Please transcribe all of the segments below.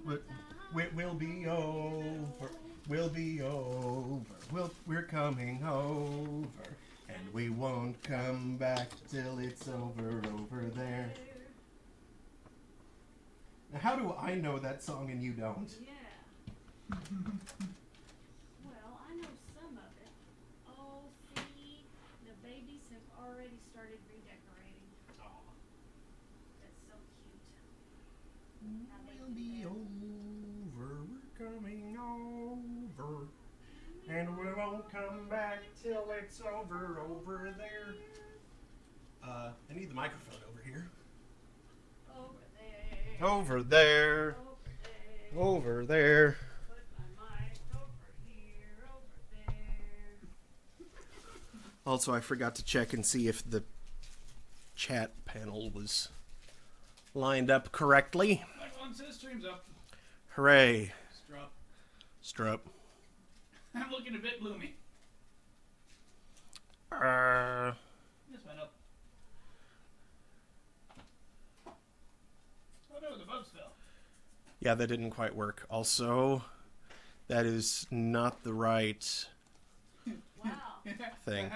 But we'll be over. We'll be over. We're coming over. And we won't come back till it's over there. Now, how do I know that song and you don't? Yeah. Well, I know some of it. Oh, see, the babies have already started redecorating. Oh. That's so cute. How they We'll do be that. over. We're coming over. And we won't come back till it's over there. I need the microphone over here. Over there. Over there. Over there. Put my mic over here, over there. Also, I forgot to check and see if the chat panel was lined up correctly. That one says stream's up. Hooray. Strup. Strup. I'm looking a bit gloomy. This went up. Oh no, the bugs fell. Yeah, that didn't quite work. Also, that is not the right Wow. thing.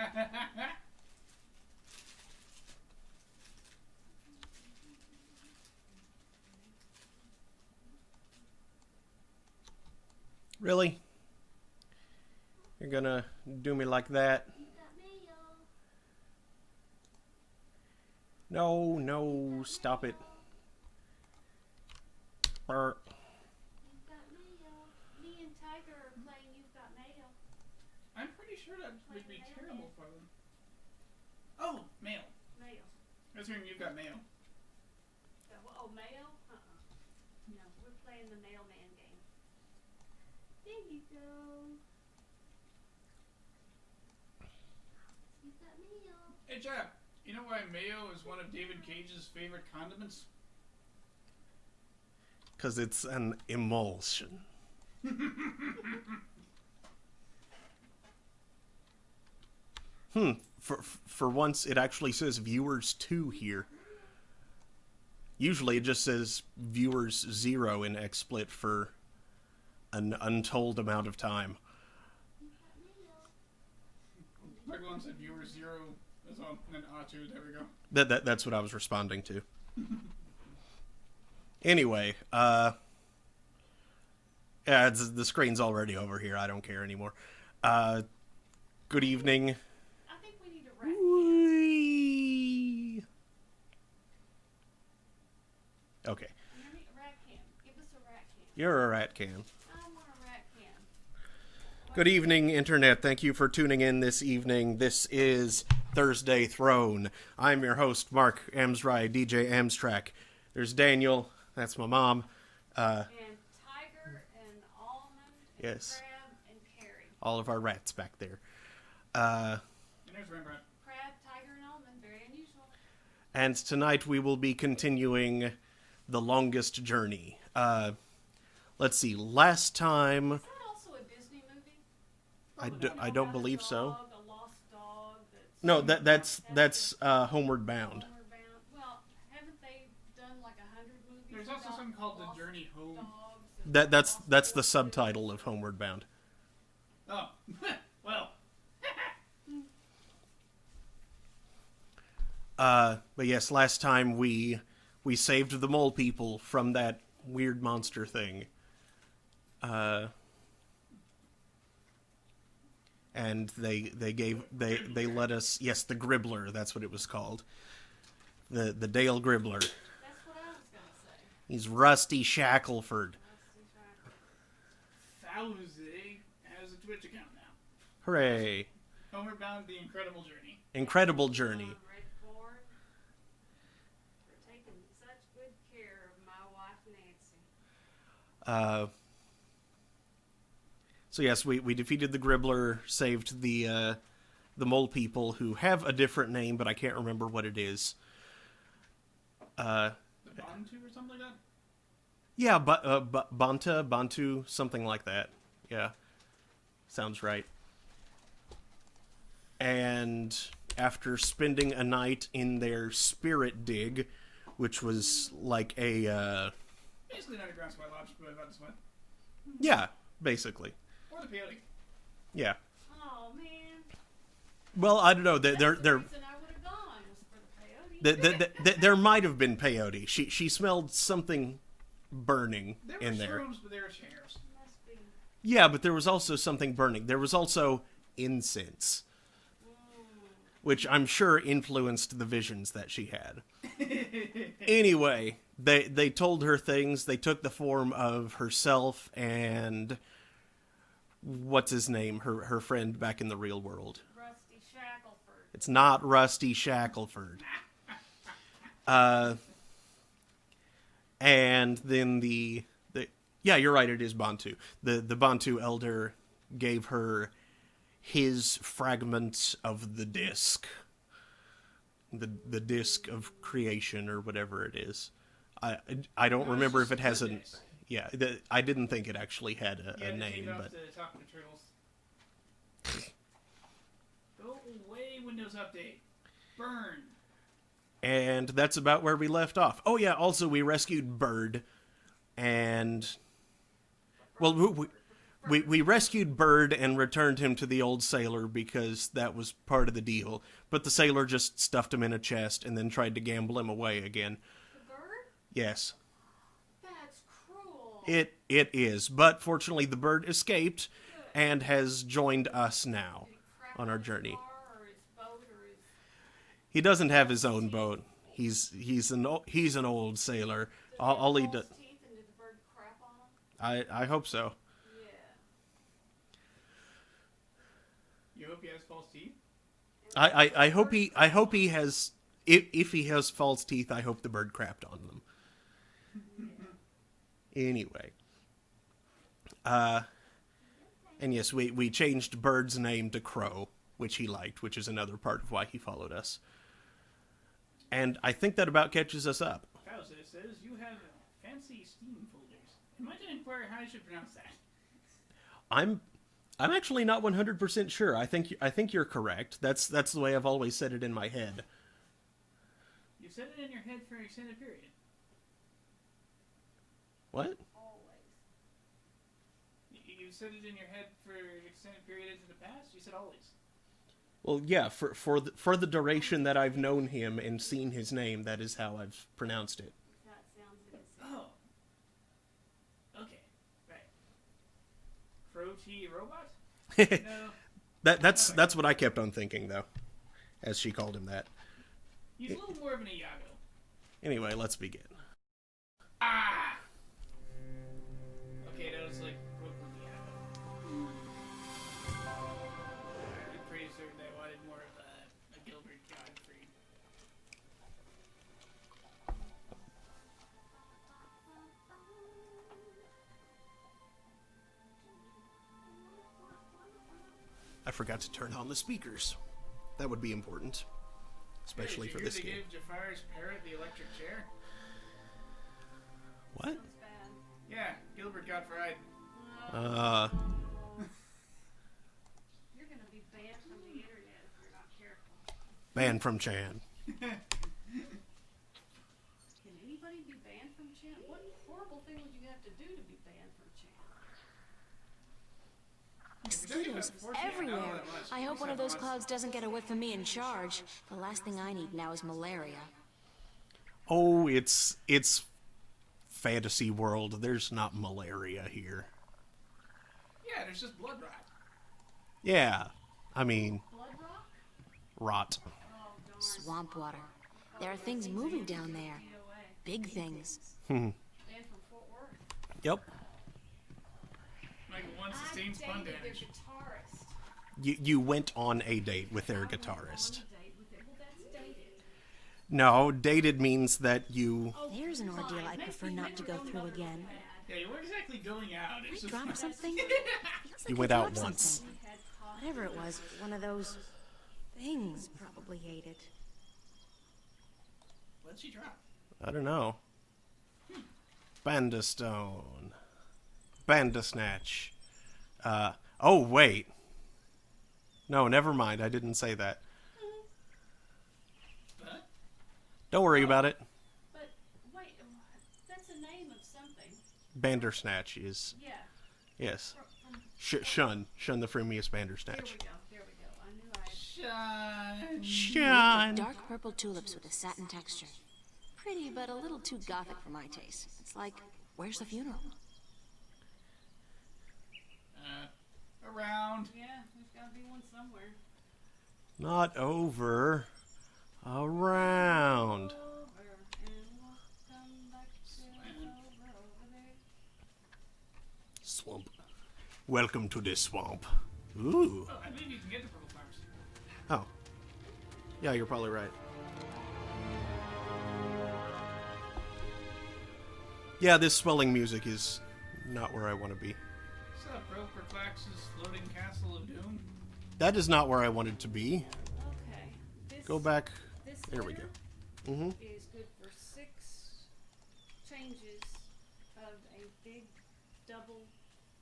Really? You're gonna do me like that? No, no, stop it. Burr. You've got mail. Me and Tiger are playing You've Got Mail. I'm pretty sure that would be terrible for them. Oh, mail. Mail. I was hearing you've got mail. Oh, mail? No, we're playing the mailman game. There you go. You've got mail. Hey, Jack. You know why mayo is one of David Cage's favorite condiments? Because it's an emulsion. For once, it actually says viewers 2 here. Usually it just says viewers 0 in XSplit for an untold amount of time. Michael one said viewer 0 as well, and then A2, there we go. That's what I was responding to. Anyway, yeah, the screen's already over here. I don't care anymore. Good evening. I think we need a rat. Whee! Okay. A rat can. Give us a rat can. You're a rat can. I want a rat can. Good evening, Internet. Thank you for tuning in this evening. This is Thursday Throne. I'm your host, Mark Amsry, DJ Amstrack. There's Daniel. That's my mom. And Tiger and Almond and Yes. Crab and Carrie. All of our rats back there. And there's Rembrandt. Crab, Tiger, and Almond. Very unusual. And tonight we will be continuing The Longest Journey. Let's see. Last time... Is that also a Disney movie? I don't believe so. A lost dog. No, that's Homeward Bound. Homeward Bound. Well, haven't they done like 100 movies? There's also about something called The lost Journey Home. dogs and That's lost the boys? subtitle of Homeward Bound. Oh, well. But yes, last time we saved the mole people from that weird monster thing. And they let us, yes, the Gribbler, that's what it was called. The Dale Gribbler. That's what I was going to say. He's Rusty Shackleford. Fauzi has a Twitch account now. Hooray. Homeward Bound, The Incredible Journey. Incredible journey. Redford, for taking such good care of my wife Nancy. So yes, we defeated the Gribbler, saved the mole people who have a different name, but I can't remember what it is. The Bantu or something like that? Yeah, Bantu, something like that. Yeah, sounds right. And after spending a night in their spirit dig, which was like a Basically an underground sweat lodge, but about to sweat. Yeah, basically. Or the peyote. Yeah. Oh man. Well, I don't know. That's There, the there, reason I would have gone was for the peyote. there might have been peyote. She smelled something burning There in were there. shrooms, but they were chairs. Must be. Yeah, but there was also something burning. There was also incense, which I'm sure influenced the visions that she had. Anyway, they told her things. They took the form of herself and what's his name, her friend back in the real world. Rusty Shackleford. It's not Rusty Shackleford. And then yeah, you're right, it is Bantu. The Bantu elder gave her his fragment of the disc. The disc of creation, or whatever it is. I don't remember if it has a... Yeah, I didn't think it actually had a name, but... Talking to turtles. Go away, Windows Update. Burn. And that's about where we left off. Oh yeah, also we rescued Bird, and... Well, we rescued Bird and returned him to the old sailor because that was part of the deal. But the sailor just stuffed him in a chest and then tried to gamble him away again. The bird? Yes. That's cruel. It is, but fortunately the bird escaped and has joined us now Did he crap on our his journey. car or his boat or his... He doesn't have his own boat. He's an old sailor. All he does. False teeth, and did the bird crap on him? I hope so. Yeah. You hope he has false teeth? I hope he has. If he has false teeth, I hope the bird crapped on them. Anyway. And yes, we changed Bird's name to Crow, which he liked, which is another part of why he followed us. And I think that about catches us up. Bowser says you have fancy Steam folders. I might inquire how I should pronounce that. I'm actually not 100% sure. I think you're correct. That's the way I've always said it in my head. You said it in your head for an extended period. What? Always. You said it in your head for an extended period into the past? You said always. Well, yeah, for the duration that I've known him and seen his name, that is how I've pronounced it. That sounds innocent. Oh. Okay. Right. Crow T robot? No. That's what I kept on thinking, though, as she called him that. He's a little more of an Iago. Anyway, let's begin. Ah! Okay, that was like Brooklyn Iago. I'm pretty certain I wanted more of a Gilbert Gottfried. I forgot to turn on the speakers. That would be important, especially for this game. game. Did you hear they gave Jafar's parrot the electric chair? What? Sounds bad. Yeah, Gilbert Gottfried. You're gonna be banned from the internet if you're not careful. Banned from Chan. Can anybody be banned from Chan? What horrible thing would you have to do to be banned from Chan? Mosquitoes everywhere. I hope one of those clouds doesn't get a whiff of me in charge. The last thing I need now is malaria. Oh, it's fantasy world. There's not malaria here. Yeah, there's just blood rot. Yeah, I mean, Blood rock? rot. Oh, darn. Swamp water. There are things moving down there. Big things. Banned from Fort Worth. Yep. Like one sustains I fun dated their damage. guitarist. You went on a date with their I went guitarist. on a date with it. Well, that's dated. No, dated means that you... Oh, There's an ordeal fine. I'd Maybe prefer you not to never go know through what again. you had. Yeah, you weren't exactly going out. It was Did I just drop something? Feels You like went I out dropped once. something. You had coffee. Whatever it was, one of those things probably ate it. What'd she drop? I don't know. Bandastone. Bandersnatch. Oh, wait. No, never mind. I didn't say that. Huh? Don't worry about it. But wait, that's the name of something. Bandersnatch is... Yeah. Yes. From, Shun the frumious there Bandersnatch. we go. There we go. I knew I had. Shun! Dark purple tulips with a satin texture. Pretty, but a little too gothic for my taste. It's like, where's the funeral? Around. Yeah, there's got to be one somewhere. Not over. Around. Over, and we'll come back to over there. Swamp. Welcome to this swamp. Ooh. Oh, I believe you can get the purple flowers. Oh. Yeah, you're probably right. Yeah, this swelling music is not where I want to be. What's up, Roper Clax's floating castle of doom? That is not where I wanted to be. Okay. This, Go back. This There we go. letter Mm-hmm. is good for 6 changes of a big double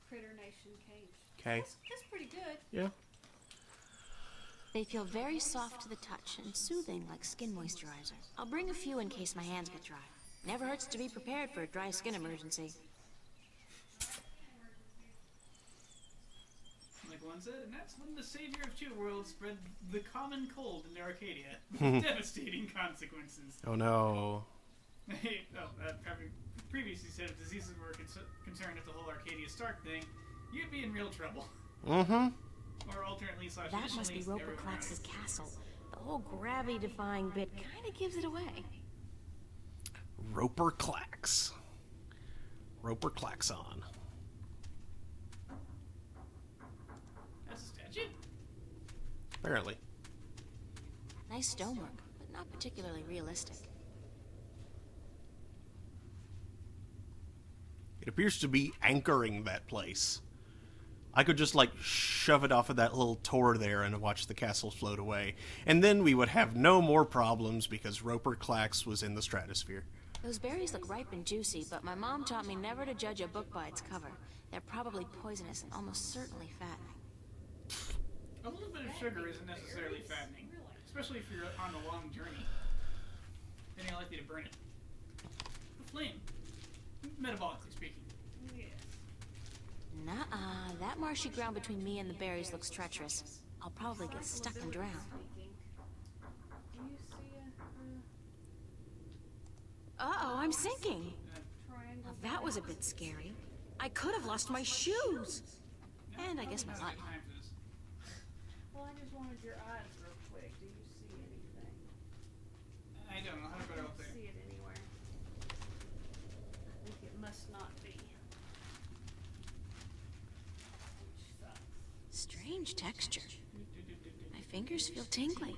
Critter Nation cage. Okay. That's pretty good. Yeah. They feel very soft to the touch and soothing like skin moisturizer. I'll bring a few in case my hands get dry. Never hurts to be prepared for a dry skin emergency. Like one said, and that's when the savior of Two Worlds spread the common cold into Arcadia with devastating consequences. Oh no. Having previously said if diseases were concerned with the whole Arcadia Stark thing, you'd be in real trouble. Mm-hmm. Or alternately slash That must be additionally, Roper everyone Clax's around castle. The whole gravity-defying bit kind of gives it away. Roper Clax. Roper Claxon. That's a statue? Apparently. Nice stonework, but not particularly realistic. It appears to be anchoring that place. I could just, like, shove it off of that little tor there and watch the castle float away. And then we would have no more problems because Roper Clax was in the stratosphere. Those berries look ripe and juicy, but my mom taught me never to judge a book by its cover. They're probably poisonous and almost certainly fattening. A little bit of sugar isn't necessarily fattening, especially if you're on a long journey. Then you're likely to burn it. The flame, metabolically speaking. Yes. Nuh-uh, that marshy ground between me and the berries looks treacherous. I'll probably get stuck and drown. Can you see Uh-oh, I'm sinking. a triangle? Now, that was a bit scary. I could have lost my shoes. And I guess my life. Time for this. Well, I just wanted your eyes real quick. Do you see anything? I don't know how to I put it don't out there. see it anywhere. I think it must not be. Which sucks. Strange texture. My fingers feel tingly.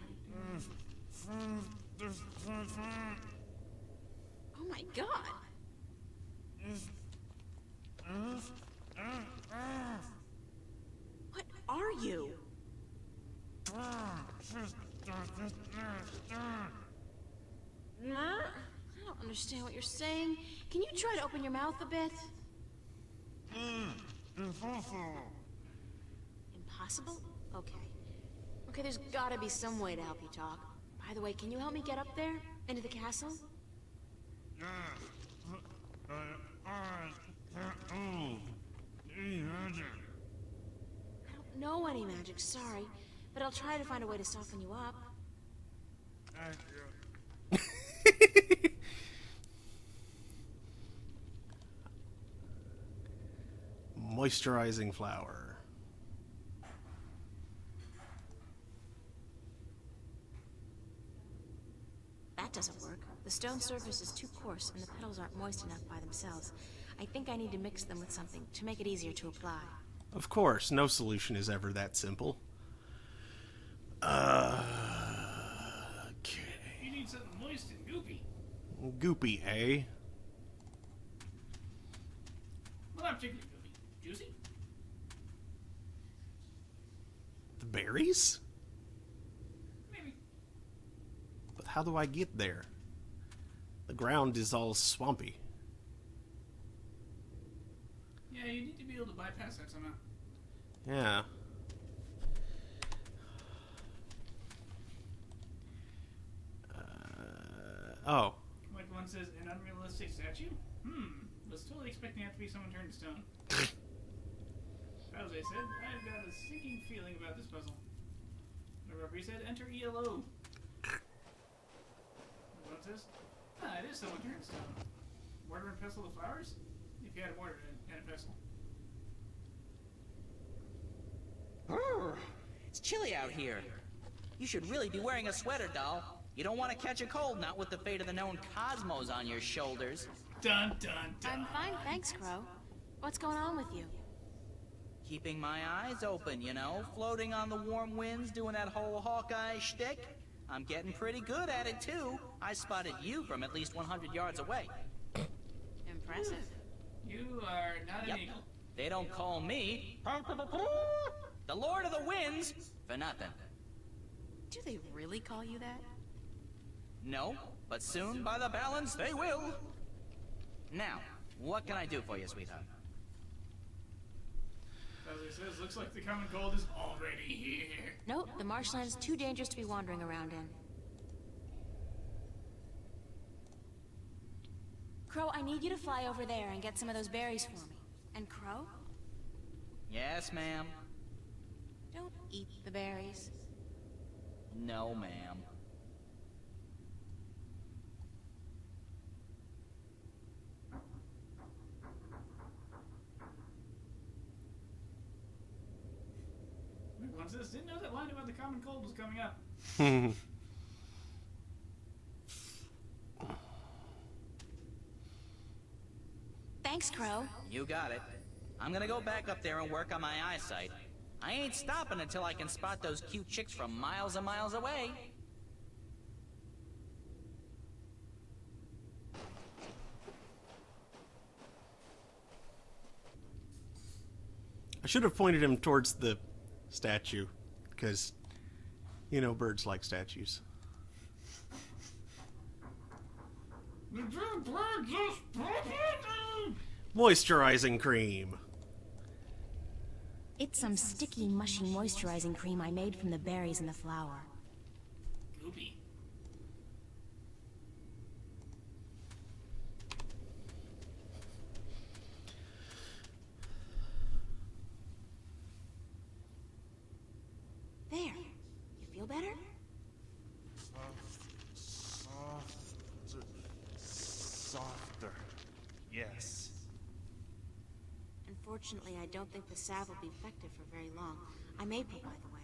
Oh my god! What are you? I don't understand what you're saying. Can you try to open your mouth a bit? Impossible? Okay. Okay, there's gotta be some way to help you talk. By the way, can you help me get up there? Into the castle? I don't know any magic, sorry. But I'll try to find a way to soften you up. Moisturizing flower. That doesn't work. The stone surface is too coarse and the petals aren't moist enough by themselves. I think I need to mix them with something to make it easier to apply. Of course, no solution is ever that simple. Okay. You need something moist and goopy. Goopy, eh? Well, not particularly goopy. Juicy? The berries? Maybe. But how do I get there? The ground is all swampy. Yeah, you need to be able to bypass that somehow. Yeah. Oh. Like one says, an unrealistic statue? was totally expecting that to be someone turned to stone. As I said, I've got a sinking feeling about this puzzle. The referee said, enter ELO. What's this? Ah, it is someone turned to stone. Mortar and pestle the flowers? If you had a mortar and a pestle. It's chilly out here. You should really be wearing a sweater, doll. You don't want to catch a cold, not with the fate of the known cosmos on your shoulders. Dun, dun, dun. I'm fine, thanks, Crow. What's going on with you? Keeping my eyes open, you know, floating on the warm winds, doing that whole Hawkeye shtick. I'm getting pretty good at it, too. I spotted you from at least 100 yards away. Impressive. You are not an eagle. They don't call me the Lord of the Winds for nothing. Do they really call you that? No, but soon, by the balance, they will. Now, what can I do for you, sweetheart? As it says, looks like the common cold is already here. Nope, the marshland's too dangerous to be wandering around in. Crow, I need you to fly over there and get some of those berries for me. And Crow, Yes, ma'am. don't eat the berries. No, ma'am. Once this didn't know that line about the common cold was coming up. Thanks, Crow. You got it. I'm gonna go back up there and work on my eyesight. I ain't stopping until I can spot those cute chicks from miles and miles away. I should have pointed him towards the statue, because, you know, birds like statues. Moisturizing cream. It's some sticky, mushy moisturizing cream I made from the berries in the flower. Goopy. There. You feel better? Softer. Yes. Unfortunately, I don't think the salve will be effective for very long. I may put by the way.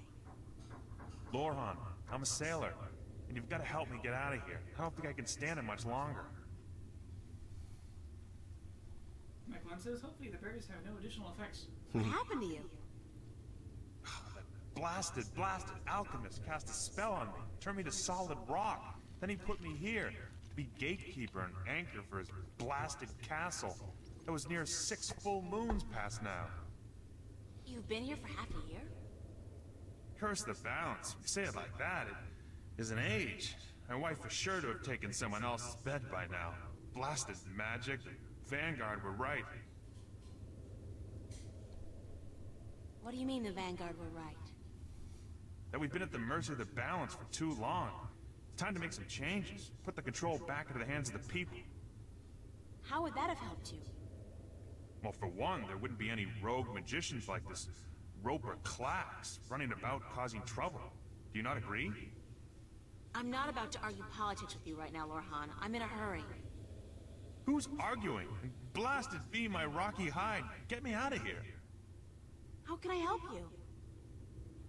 Lorhan, I'm a sailor, and you've got to help me get out of here. I don't think I can stand it much longer. Michelin says, hopefully the berries have no additional effects. What happened to you? Blasted alchemist cast a spell on me, turned me to solid rock. Then he put me here, to be gatekeeper and anchor for his blasted castle. That was near 6 full moons past now. You've been here for half a year? Curse the balance. You say it like that, it is an age. My wife was sure to have taken someone else's bed by now. Blasted magic. The Vanguard were right. What do you mean the Vanguard were right? That we've been at the mercy of the balance for too long. It's time to make some changes. Put the control back into the hands of the people. How would that have helped you? Well, for one, there wouldn't be any rogue magicians like this Roper Clax running about causing trouble. Do you not agree? I'm not about to argue politics with you right now, Lorhan. I'm in a hurry. Who's arguing? And blasted be my rocky hide. Get me out of here. How can I help you?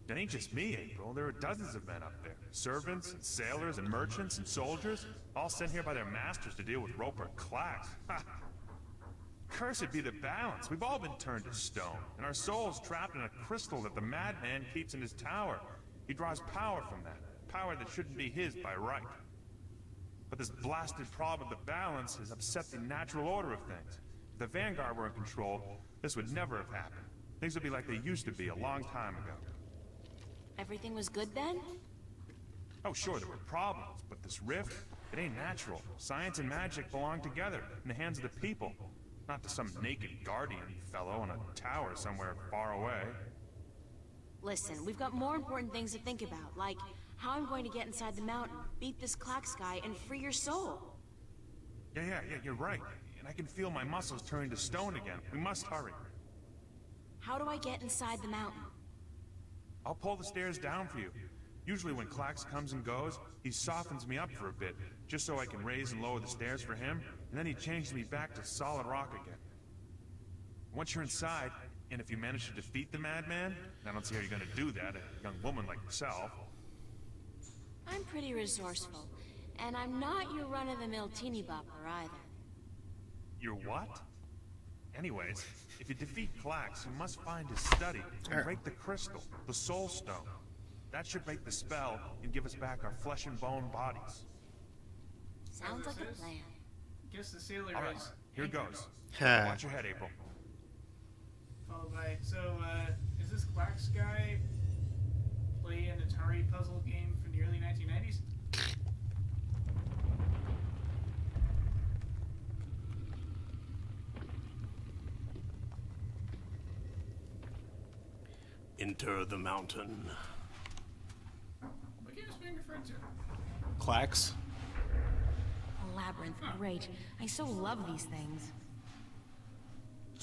It ain't just me, April. There are dozens of men up there. Servants, and sailors, and merchants, and soldiers. All sent here by their masters to deal with Roper Clax. Ha! Cursed be the balance. We've all been turned to stone, and our souls trapped in a crystal that the madman keeps in his tower. He draws power from that. Power that shouldn't be his by right. But this blasted problem of the balance has upset the natural order of things. If the Vanguard were in control, this would never have happened. Things would be like they used to be a long time ago. Everything was good then? Oh, sure, there were problems, but this rift, it ain't natural. Science and magic belong together, in the hands of the people. Not to some naked guardian fellow in a tower somewhere far away. Listen, we've got more important things to think about, like how I'm going to get inside the mountain, beat this Clax guy, and free your soul. Yeah, you're right. and I can feel my muscles turning to stone again. We must hurry. How do I get inside the mountain? I'll pull the stairs down for you. Usually when Klax comes and goes, he softens me up for a bit, just so I can raise and lower the stairs for him, and then he changes me back to solid rock again. Once you're inside, and if you manage to defeat the madman, I don't see how you're gonna do that, a young woman like yourself. I'm pretty resourceful, and I'm not your run-of-the-mill teeny bopper either. You're what? Anyways, if you defeat Klax, you must find his study and break the crystal, the soul stone. That should break the spell and give us back our flesh and bone bodies. Sounds like a plan. Guess the sailor All right, is... here goes. Ha. Watch your head, April. Followed by... So, is this Quacks guy play an Atari puzzle game from the early 1990s? Enter the mountain. What game is being referred to? Klax. A labyrinth, great. I so love these things.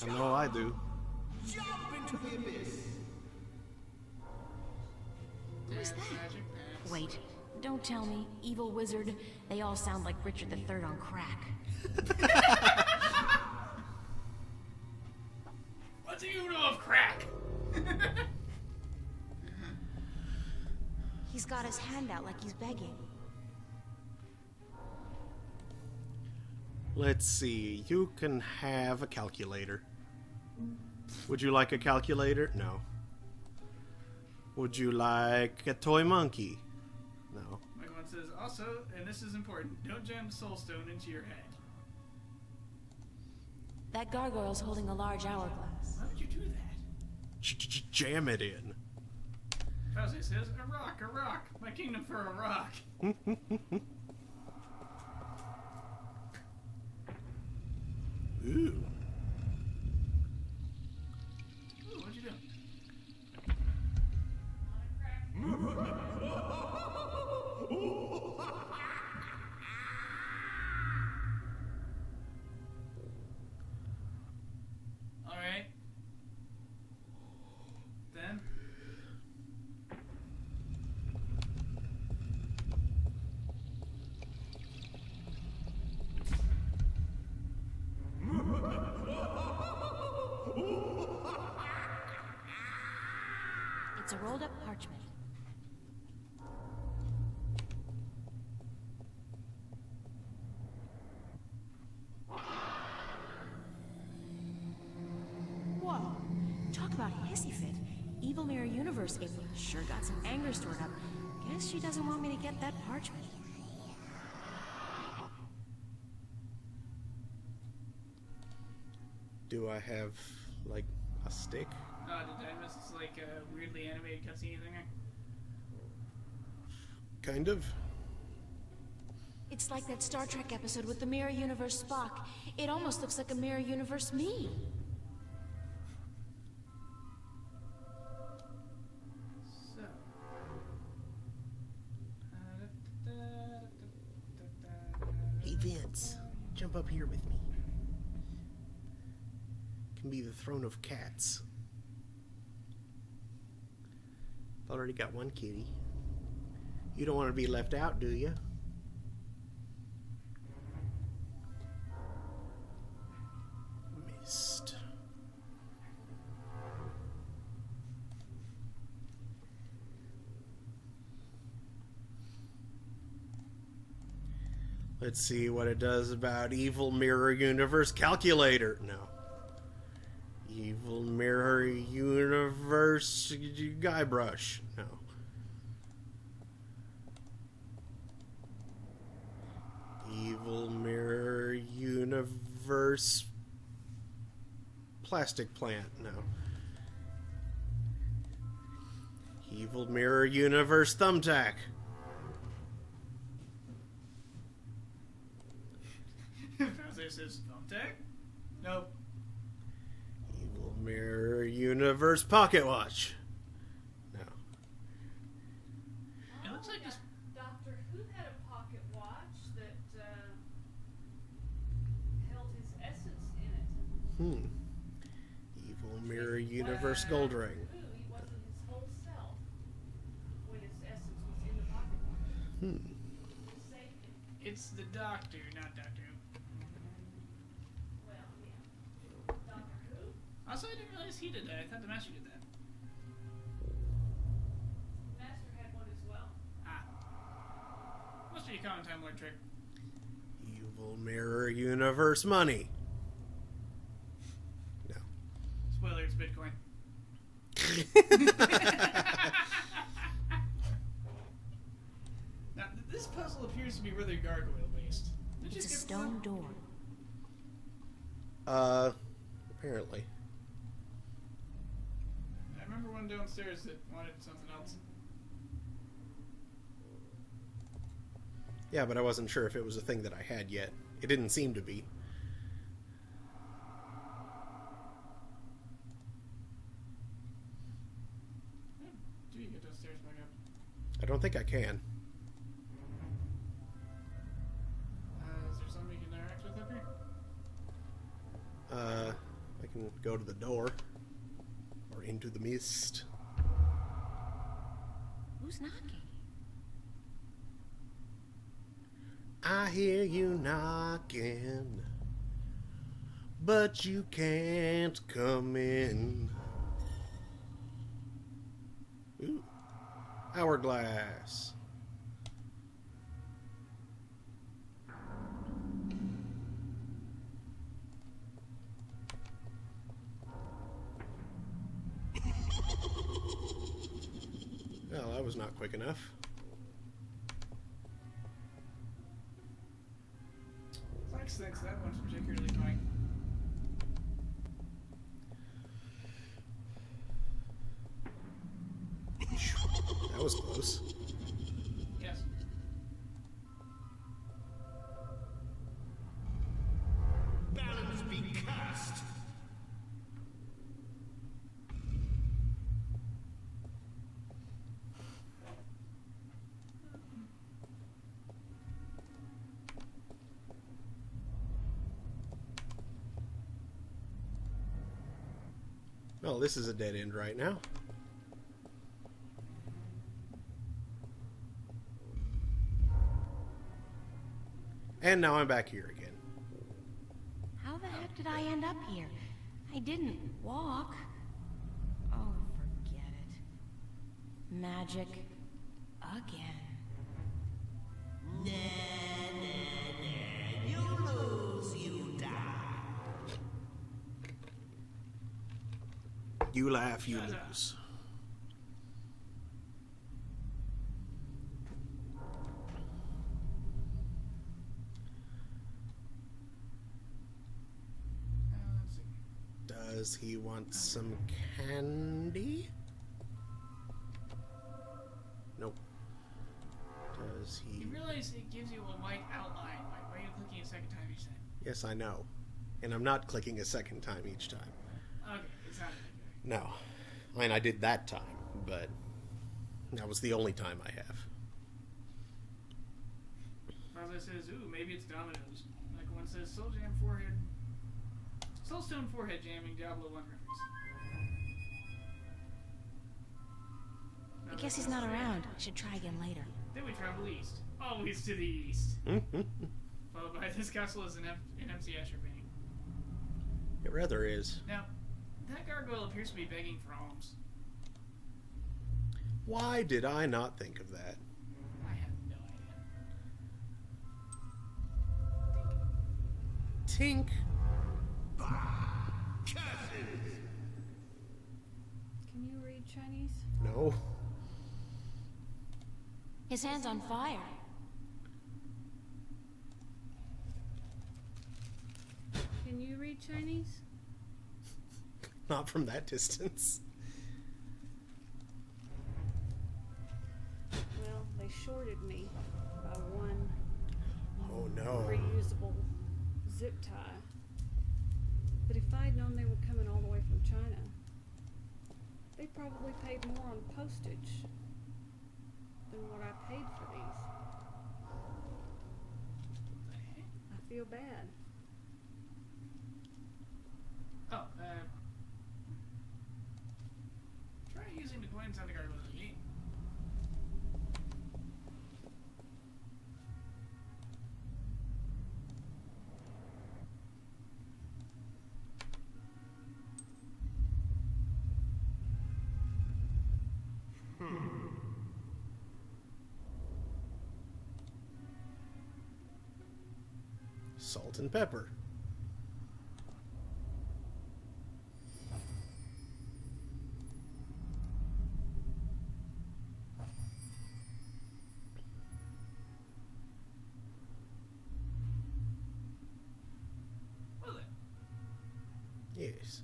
I know I do. Jump into the abyss. Who's Dance, that? magic, dance. Wait, don't tell me. Evil wizard. They all sound like Richard III on crack. What do you know of crack? He's got his hand out like he's begging. Let's see. You can have a calculator. Would you like a calculator? No. Would you like a toy monkey? No. Mike one says, also, and this is important, don't jam the soul stone into your head. That gargoyle's holding a large hourglass. Why would you do that? Jam it in. Fauzi says, a rock, my kingdom for a rock. Ooh. Ooh, what'd you do? Alright. Then? It's a rolled up parchment. Whoa. Talk about hissy fit. Evil Mirror Universe April sure got some anger stored up. Guess she doesn't want me to get that parchment. Do I have, like, a stick? Did I miss like a weirdly animated cutscene thing? Kind of. It's like that Star Trek episode with the Mirror Universe Spock. It almost looks like a Mirror Universe me. So. Hey, Vince. Jump up here with me. Can be the throne of cats. Already got one kitty. You don't want to be left out, do you? Missed. Let's see what it does about Evil Mirror Universe Calculator. No. Evil Mirror Universe Guybrush. No. Evil Mirror Universe Plastic Plant. No. Evil Mirror Universe Thumbtack. Fauzi says, thumbtack? Nope. Evil Mirror Universe Pocket Watch. No. It looks like this. Doctor Who had a pocket watch that held his Evil Mirror Universe Gold Ring. Who he wasn't his whole self when his essence was in the pocket market. His safety. It's the Doctor, not Doctor Who. Well, yeah. Doctor Who? Also, I didn't realize he did that. I thought the Master did that. Master had one as well. Ah. Must be a common Time Lord trick. Evil Mirror Universe money. No. Spoiler, it's Bitcoin. Now, this puzzle appears to be rather gargoyle based. It's a stone door. Apparently. I remember one downstairs that wanted something else. Yeah, but I wasn't sure if it was a thing that I had yet. It didn't seem to be. Do you get those stairs back up? I don't think I can. Is there something you can interact with up here? I can go to the door. Or into the mist. Who's knocking? I hear you knocking, but you can't come in. Ooh. Hourglass. Well, that was not quick enough. Flex thinks that one's particularly annoying. That was close. Yes. Balance be cast. Well, this is a dead end right now. And now I'm back here again. How the heck did I end up here? I didn't walk. Oh, forget it. Magic again. Nah, nah, nah. You lose, you die. You laugh, you lose. Let's see. Does he want some candy? Nope. Does he? You realize it gives you a white outline. Like, why are you clicking a second time each time? Yes, I know. And I'm not clicking a second time each time. Okay, it's not a big No. I mean, I did that time, but that was the only time I have. Father says, ooh, maybe it's dominoes. Like one says, Soul Jam forehead. Soulstone forehead jamming Diablo 1 reference. I guess he's not around. I should try again later. Then we travel east. Always to the east. Followed by this castle is an MC Escher painting. It rather is. Now, that gargoyle appears to be begging for alms. Why did I not think of that? I have no idea. Tink. Can you read Chinese? No. His hand's on fire. Can you read Chinese? Not from that distance. Well, they shorted me by one Oh no. reusable zip tie. But if I'd known they were coming all the way from China, they probably paid more on postage than what I paid for these. I feel bad. Oh, try using the coins on the guard with me. Salt and pepper. What is it? Yes.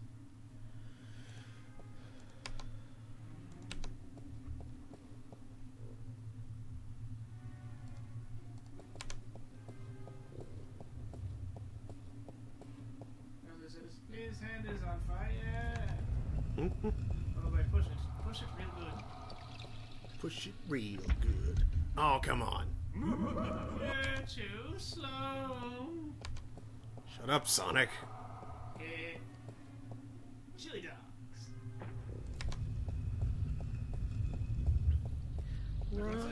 His hand is on fire. Oh, but push it. Push it real good. Push it real good. Oh, come on. You're too slow. Shut up, Sonic. Chili dogs.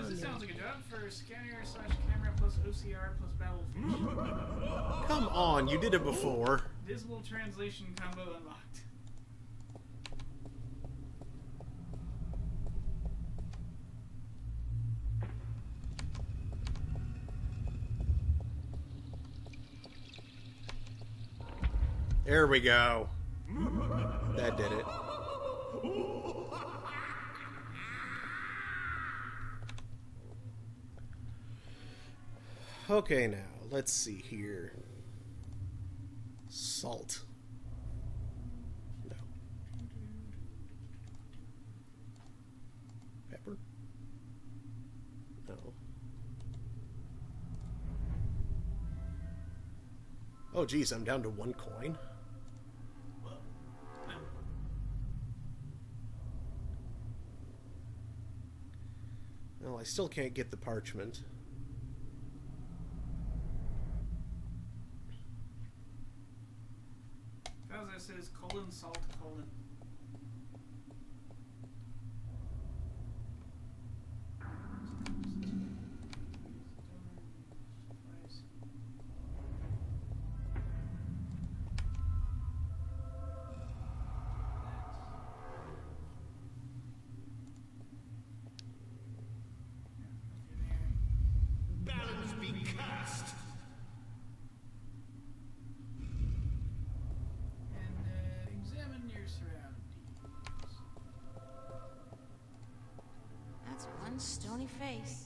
This sounds like a job for scanner/camera plus OCR plus battle. Come on, you did it before. Visible translation combo unlocked. There we go. That did it. Okay, now, let's see here. Salt. No. Pepper? No. Oh, geez, I'm down to 1 coin. Well, I still can't get the parchment. That says colon salt colon. Balance be cast. Examine your surroundings. That's one stony face.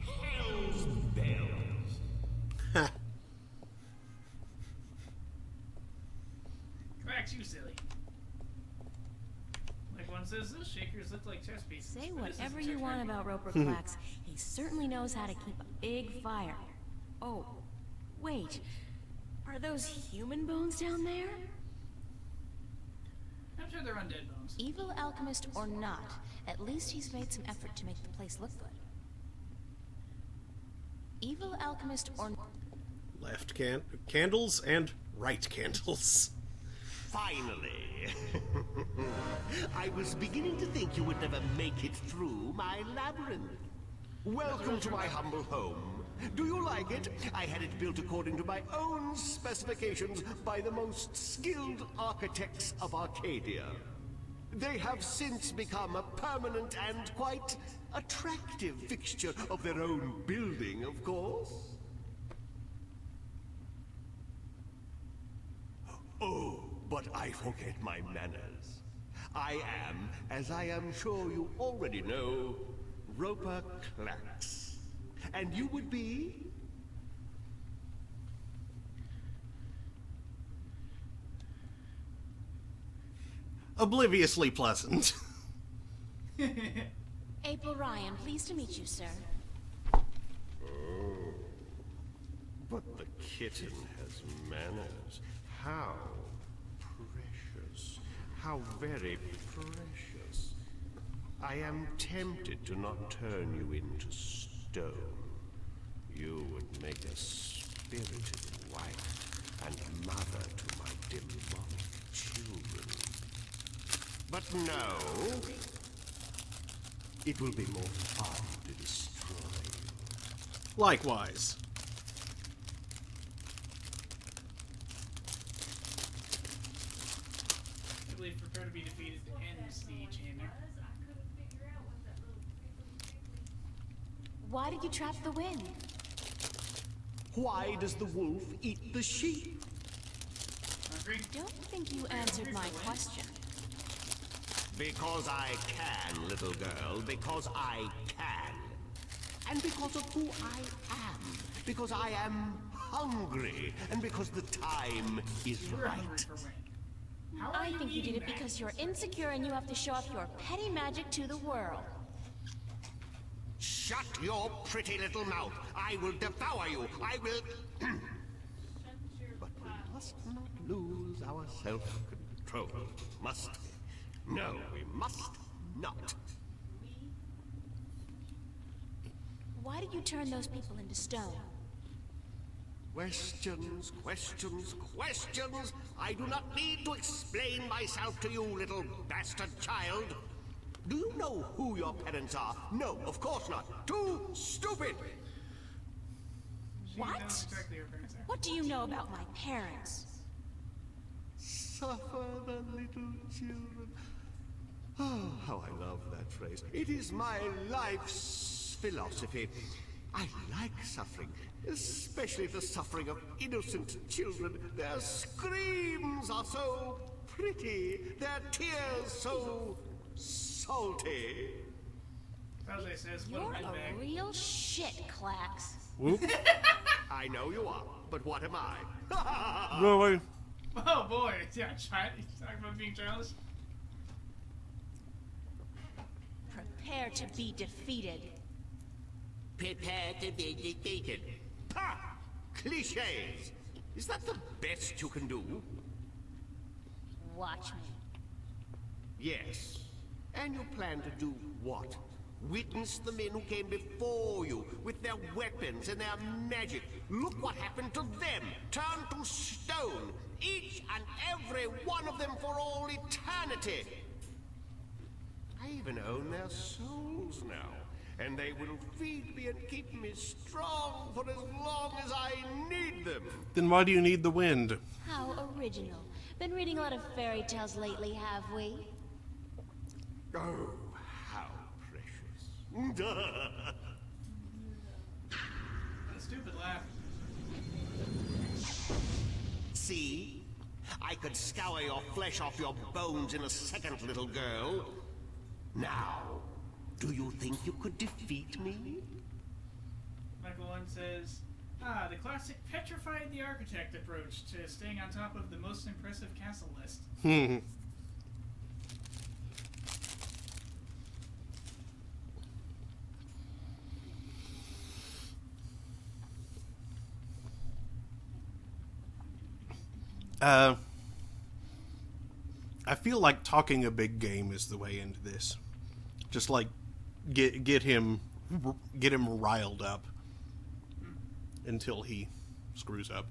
Hell's bells. Cracks, you silly. Like one says, those shakers look like chess pieces. Say but this isn't whatever you chess want ready. about Roper Clax. He certainly knows how to keep a big fire. Oh, wait. Are those human bones down there? I'm sure they're undead bones. Evil alchemist or not, at least he's made some effort to make the place look good. Evil alchemist or... Left candles and right candles. Finally. I was beginning to think you would never make it through my labyrinth. Welcome to my humble home. Do you like it? I had it built according to my own specifications by the most skilled architects of Arcadia. They have since become a permanent and quite attractive fixture of their own building, of course. Oh, but I forget my manners. I am, as I am sure you already know, Roper Clax. And you would be? Obliviously pleasant. April Ryan, pleased to meet you, sir. But the kitten has manners. How precious. How very precious. I am tempted to not turn you into stone. You would make a spirited wife and mother to my demonic children. But no, it will be more fun to destroy you. Likewise. I believe prepare to be defeated ends the chamber. Why did you trap the wind? Why does the wolf eat the sheep? Hungry? Don't think you answered my question. Because I can, little girl. Because I can. And because of who I am. Because I am hungry. And because the time is You're hungry right. for wind. How are I think you did eating it that? because you're insecure and you have to show off your petty magic to the world. Shut your pretty little mouth. I will devour you. I will... But we must not lose our self-control, must we? No, we must not. Why did you turn those people into stone? Questions, questions, questions. I do not need to explain myself to you, little bastard child. Do you know who your parents are? No, of course not. Too stupid. She What? knows exactly her parents are. What do you know about my parents? Suffer the little children. Oh, how I love that phrase. It is my life's philosophy. I like suffering, especially the suffering of innocent children. Their screams are so pretty, their tears so salty. Tajay says, what a You're windbag. a real shit, Clax. Whoop. I know you are, but what am I? Really? Oh boy, yeah, child. He's talking about being childish. Prepare to be defeated. Prepare to be defeated. Ha! Cliches! Is that the best you can do? Watch me. Yes. And you plan to do what? Witness the men who came before you with their weapons and their magic. Look what happened to them. Turned to stone. Each and every one of them for all eternity. I even own their souls now. And they will feed me and keep me strong for as long as I need them. Then why do you need the wind? How original. Been reading a lot of fairy tales lately, have we? Oh, how precious. A stupid laugh. See? I could scour your flesh off your bones in a second, little girl. Now, do you think you could defeat me? Michael 1 says, the classic petrified the architect approach to staying on top of the most impressive castle list. I feel like talking a big game is the way into this. Just like get him riled up until he screws up.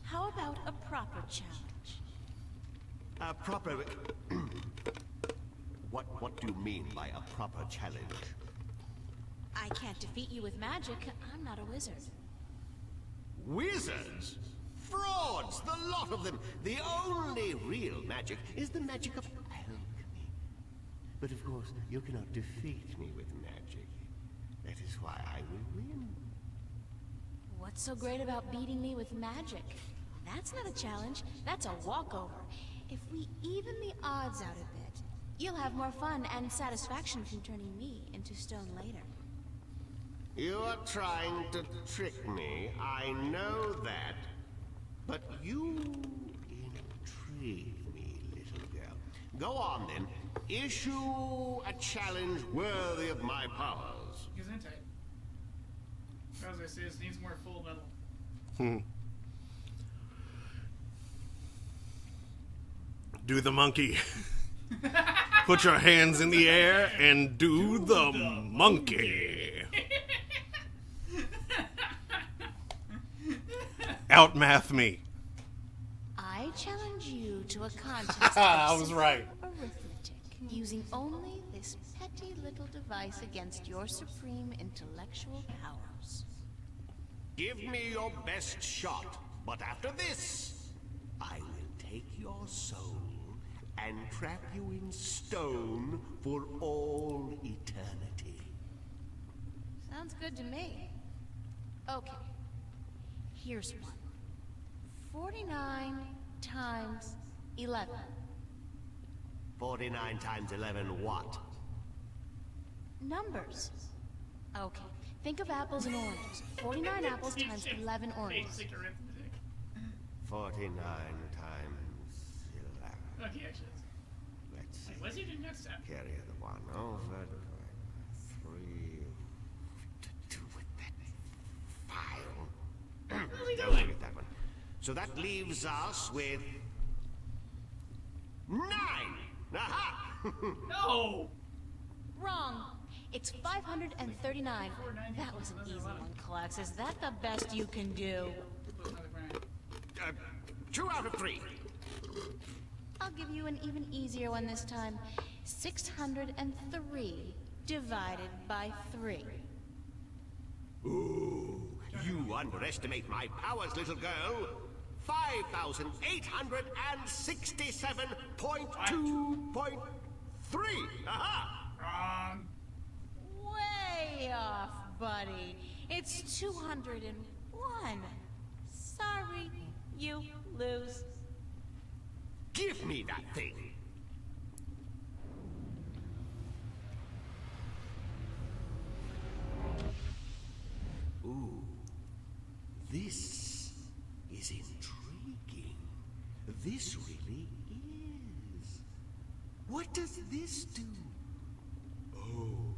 How about a proper challenge? A proper... What do you mean by a proper challenge? I can't defeat you with magic. I'm not a wizard. Wizards? Frauds, the lot of them. The only real magic is the magic of alchemy. But of course, you cannot defeat me with magic. That is why I will win. What's so great about beating me with magic? That's not a challenge. That's a walkover. If we even the odds out a bit, you'll have more fun and satisfaction from turning me into stone later. You are trying to trick me. I know that. But you intrigue me, little girl. Go on, then. Issue a challenge worthy of my powers. Gesundheit. Tajay says, needs more full metal. Do the monkey. Put your hands in the air and do the monkey. Outmath me. I challenge you to a contest I of was right. arithmetic, using only this petty little device against your supreme intellectual powers. Give me your best shot, but after this, I will take your soul and trap you in stone for all eternity. Sounds good to me. Okay. Here's one. 49 times 11. 49 times 11 what? Numbers. Okay. Think of apples and oranges. 49 apples times 11 oranges. Basic arithmetic. 49 times 11. Okay, actually. Let's see. Wait, what's your next step? Carry the 1 over. 3. To do with that file. What are we Don't doing? forget that one. So that leaves us with 9. Aha! No! Wrong. It's 539. That was an easy one, Klax. Is that the best you can do? 2 out of 3. I'll give you an even easier one this time. 603 divided by 3. Ooh, you underestimate my powers, little girl. 5,867.2.3. Aha! Wrong. Way off, buddy. It's 201. Sorry, you lose. Give me that thing. Ooh, this is intriguing. This really is. What does this do? Oh,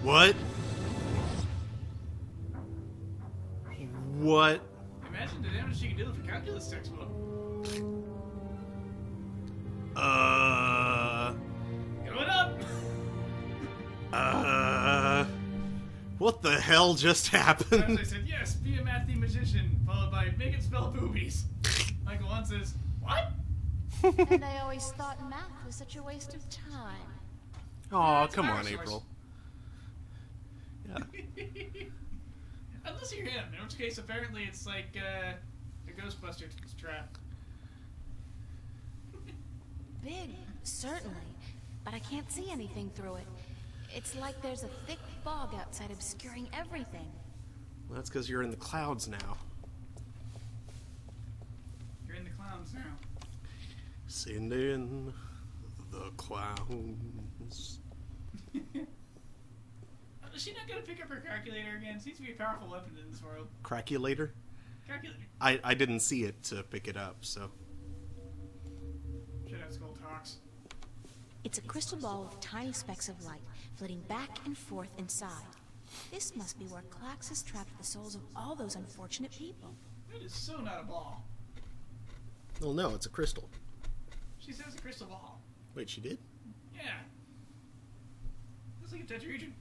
What? What? Imagine the damage she could do with a calculus textbook. Going up! What the hell just As happened? I said, yes, be a mathy magician, followed by make it spell boobies. Michael 1 says, what? And I always thought math was such a waste of time. Aw, It's come our on, source. April. Yeah. Unless you're him, in which case apparently it's like a Ghostbusters trap. Big, certainly, but I can't see anything through it. It's like there's a thick fog outside obscuring everything. Well, that's because you're in the clouds now. You're in the clowns now. Send in the clowns. Is she not gonna pick up her calculator again? Seems to be a powerful weapon in this world. Craculator? Calculator. I didn't see it to pick it up, so. Should have skull talks. It's a crystal ball with tiny specks of light, flitting back and forth inside. This must be where Klax has trapped the souls of all those unfortunate people. That is so not a ball. Well, no, it's a crystal. She says a crystal ball. Wait, she did? Yeah. Looks like a tetrahedron.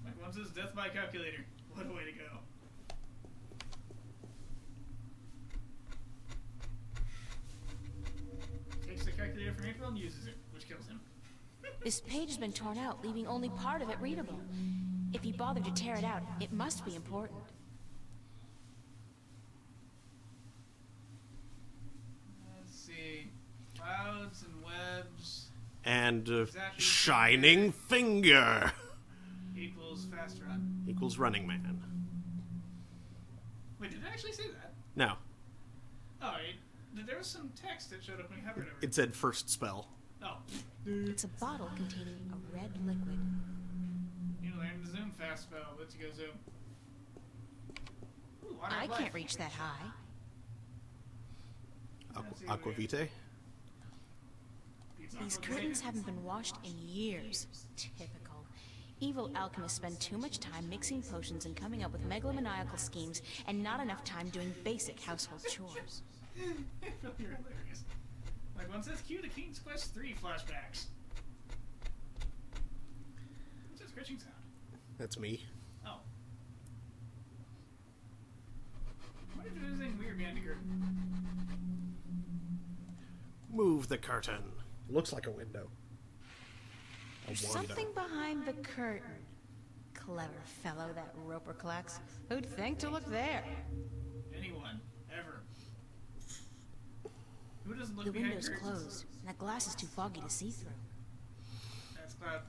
Like one says death by calculator. What a way to go. Takes the calculator from April and uses it, which kills him. This page has been torn out, leaving only part of it readable. If he bothered to tear it out, it must be important. Let's see. Clouds and webs And shining finger equals fast run. equals running man. Wait, did it actually say that? No, Oh, there was some text that showed up when you hovered over it. it said first spell. Oh. It's a bottle containing a red liquid. You learned the zoom fast spell. Let's go zoom. Ooh, water I of life. can't reach that high. Aquavite? These curtains haven't been washed in years. Typical. Evil alchemists spend too much time mixing potions and coming up with megalomaniacal schemes, and not enough time doing basic household chores. It's really hilarious. Like one says, cue the King's Quest 3 flashbacks. What's that scratching sound? That's me. Oh. I wonder if there's anything weird behind the curtain. Move the curtain. Looks like a window. There's something behind the curtain. Clever fellow, that Roper Clax. Who'd think to look there? Anyone. Ever. Who doesn't look The behind window's curtains? closed, and that glass is too foggy to see through. That's Cloud.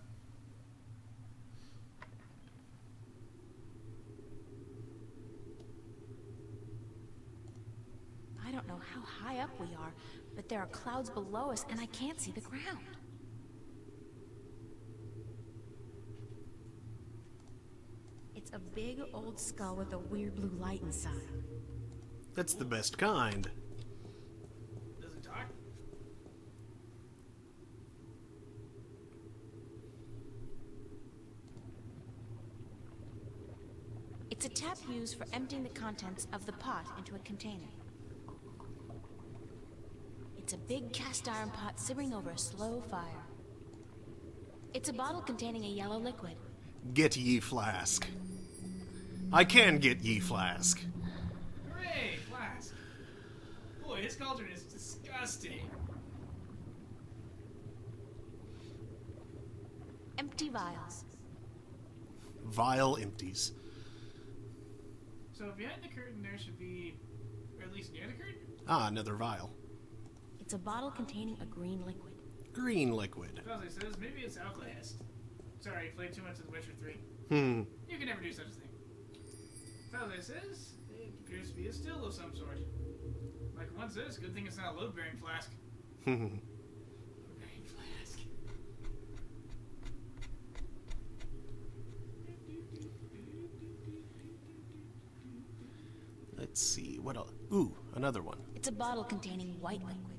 I don't know how high up we are, but there are clouds below us, and I can't see the ground. It's a big old skull with a weird blue light inside. That's the best kind. Does it talk? It's a tap used for emptying the contents of the pot into a container. It's a big cast iron pot simmering over a slow fire. It's a bottle containing a yellow liquid. Get ye flask. I can get ye flask. Hooray! Flask! Boy, his cauldron is disgusting. Empty vials. Vial empties. So behind the curtain there should be, or at least near the curtain? Ah, another vial. It's a bottle containing a green liquid. Green liquid. Fuzzy says maybe it's alcohol. Sorry, played too much of The Witcher 3. You can never do such a thing. Fuzzy says it appears to be a still of some sort. Like one says, good thing it's not a load-bearing flask. Load-bearing flask. Let's see, what else? Ooh, another one. It's a bottle containing white liquid.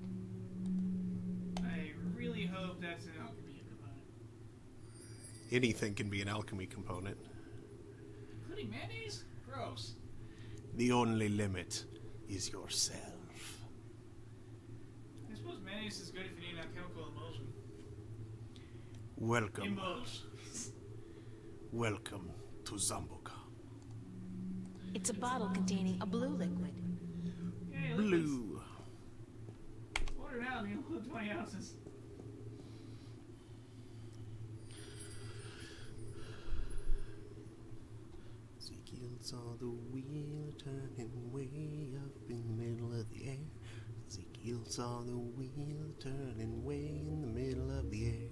I really hope that's an alchemy component. Anything can be an alchemy component. Including mayonnaise? Gross. The only limit is yourself. I suppose mayonnaise is good if you need a chemical emulsion. Welcome. Emulsion. Welcome to Zamboka. It's a bottle containing a blue liquid. Yay, liquids. Blue. Order now and include 20 ounces. Ezekiel saw the wheel turning way up in the middle of the air. Ezekiel saw the wheel turning way in the middle of the air.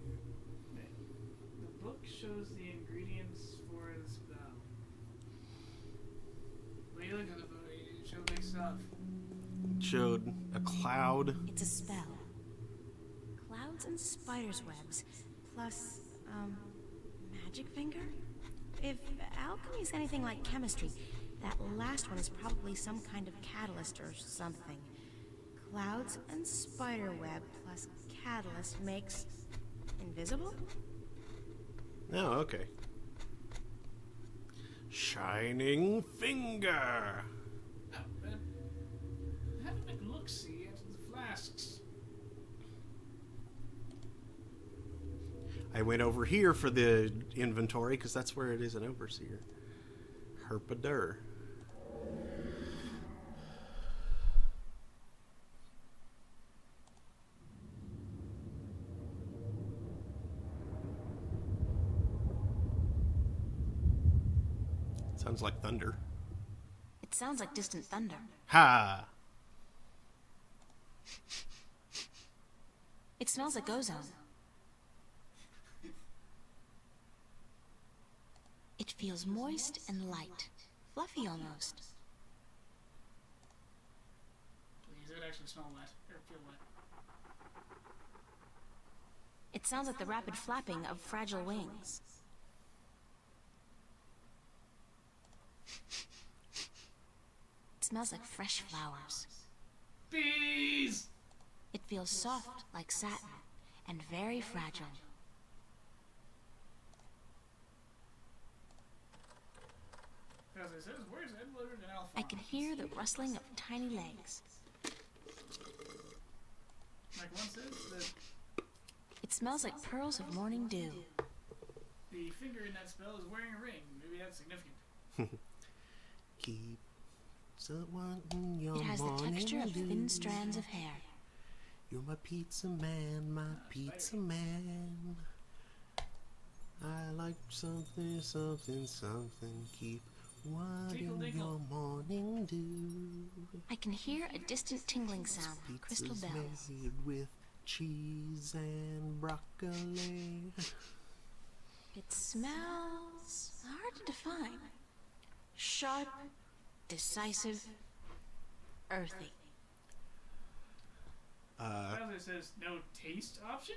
The book shows the ingredients for the spell. What are you looking at the book? It showed big stuff. It showed a cloud. It's a spell. Clouds and spiders' webs, plus, magic finger? If alchemy is anything like chemistry, that last one is probably some kind of catalyst or something. Clouds and spider web plus catalyst makes invisible? Oh, okay. Shining finger. Oh, have a big look-see at the flasks. I went over here for the inventory because that's where it is an overseer. Herpadur. Sounds like thunder. It sounds like distant thunder. Ha! It smells like ozone. It feels moist and light. Fluffy almost. Please, it actually smell wet. Or feel wet. It sounds like the rapid flapping of fragile wings. It smells like fresh flowers. Bees! It feels soft like satin and very fragile. As it says, where's Edward and Alphonse? I can hear the rustling of tiny legs. Like one says, It smells like pearls of morning dew. the finger in that spell is wearing a ring. Maybe that's significant. Keep someone in your It has the morning texture of dew. thin strands of hair. You're my pizza man, my pizza man. I like something, something, something. Keep wanting your morning dew. I can hear a distant tingling sound from crystal Pizza's bells. made with cheese and broccoli. It smells hard to define. Sharp, decisive, earthy. As it says, no taste option?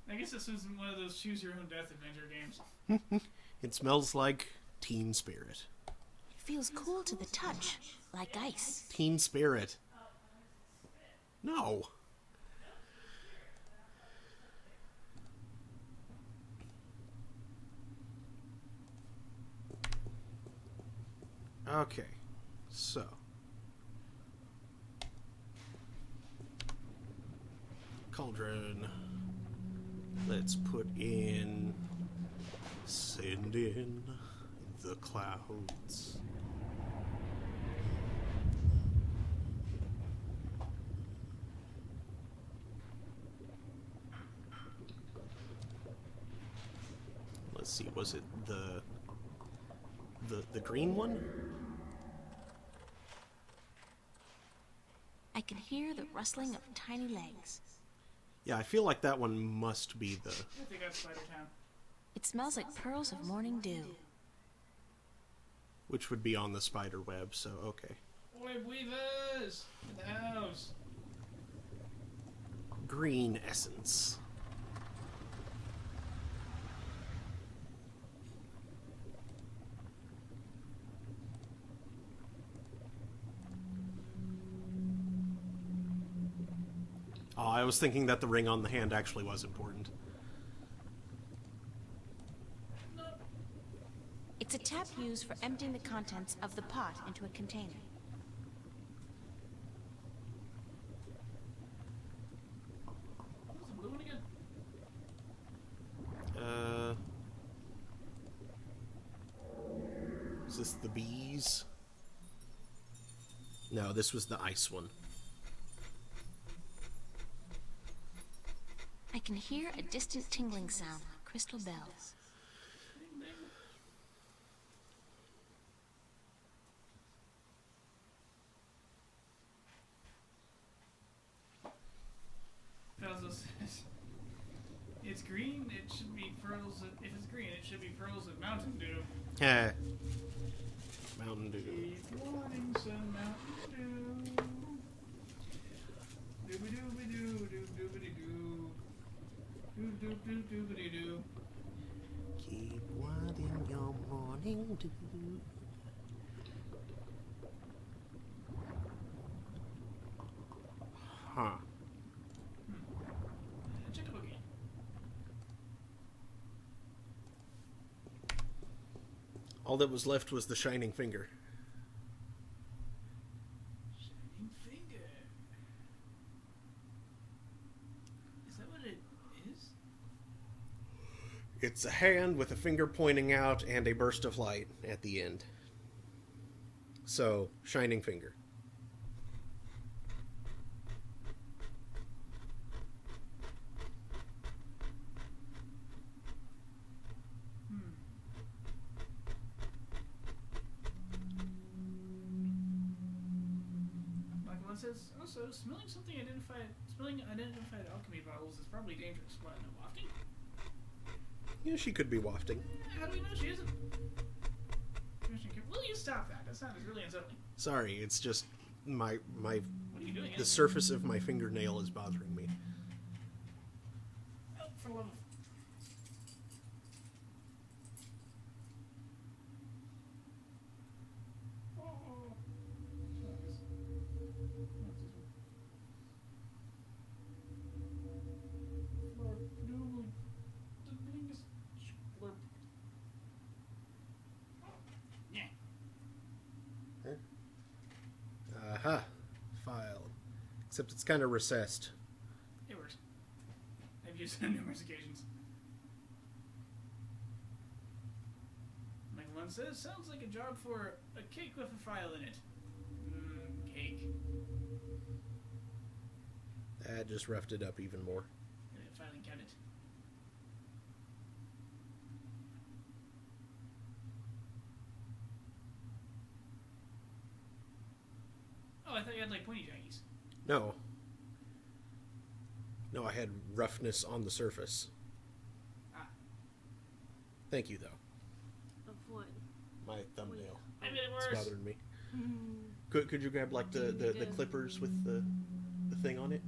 I guess this was one of those choose your own death adventure games. It smells like Teen Spirit. It feels cool to the touch, like ice. Teen Spirit. No. Okay, so cauldron. Let's put in send in the clouds. Let's see, was it the green one? I can hear the rustling of tiny legs. Yeah, I feel like that one must be the... I think that's Spider Town. It smells like pearls of morning dew. which would be on the spider web, so okay. Web weavers in the house. Green essence. Oh, I was thinking that the ring on the hand actually was important. It's a tap used for emptying the contents of the pot into a container. What's the blue one again? Is this the bees? No, this was the ice one. I can hear a distant tingling sound like crystal bells. Felzo says, it's green, it should be pearls of, if it's green, it should be pearls of Mountain Dew. Eh. Mountain Dew. Keep wanting some Mountain Dew. Doobie-doobie-doo, doobie-doobie-doo. Doo-doo-doo-doobie-doo. Keep wanting your morning dew. Huh. Check the book again. All that was left was the shining finger. Shining finger. Is that what it is? It's a hand with a finger pointing out and a burst of light at the end. So, shining finger. Like one says, also, smelling identified alchemy bottles is probably dangerous. What, no wafting? Yeah, she could be wafting. How do we know she isn't? Will you stop that? That sounded really unsettling. Sorry, it's just my What are you doing? the surface of my fingernail is bothering me. Oh, for love of... Oh. Except it's kind of recessed. It works. I've used it on numerous occasions. Like one says, sounds like a job for a cake with a file in it. Cake. That just roughed it up even more. And a filing cabinet. Oh, I thought you had like pointy jaggies. No. No, I had roughness on the surface. Ah. Thank you, though. Of what? My thumbnail. I made it It's worse. bothering me. Could you grab like the clippers with the thing on it?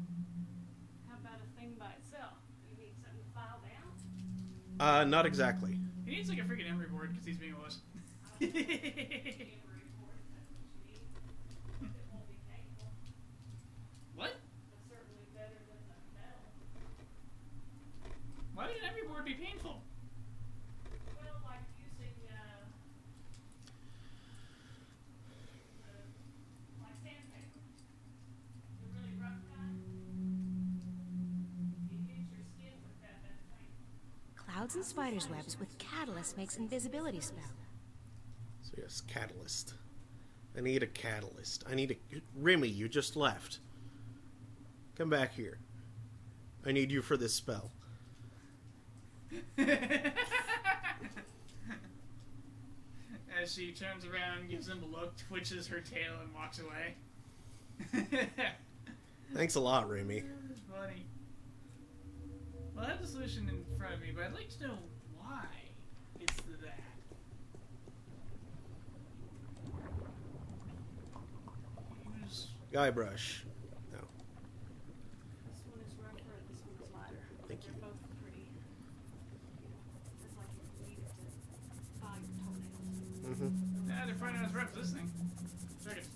How about a thing by itself? You need something to file down? Not exactly. He needs like a freaking emery board because he's being a wuss. What? Why would an emery board be painful? Well, like using like sandpaper. The really rough kind. It hits your skin with that thing. Clouds and spiders' webs with catalyst makes invisibility spell. So yes, catalyst. I need a catalyst. I need a... Remy, you just left. Come back here. I need you for this spell. As she turns around, gives him a look, twitches her tail, and walks away. Thanks a lot, Remy. That's funny. Well, I have the solution in front of me, but I'd like to know why it's that. Use... Guybrush. No. This one is rougher and this one is lighter. Thank you. They're both pretty. It's like you need it to file your toenails. Mm-hmm. Nah, they're finding us rough this thing. Check it.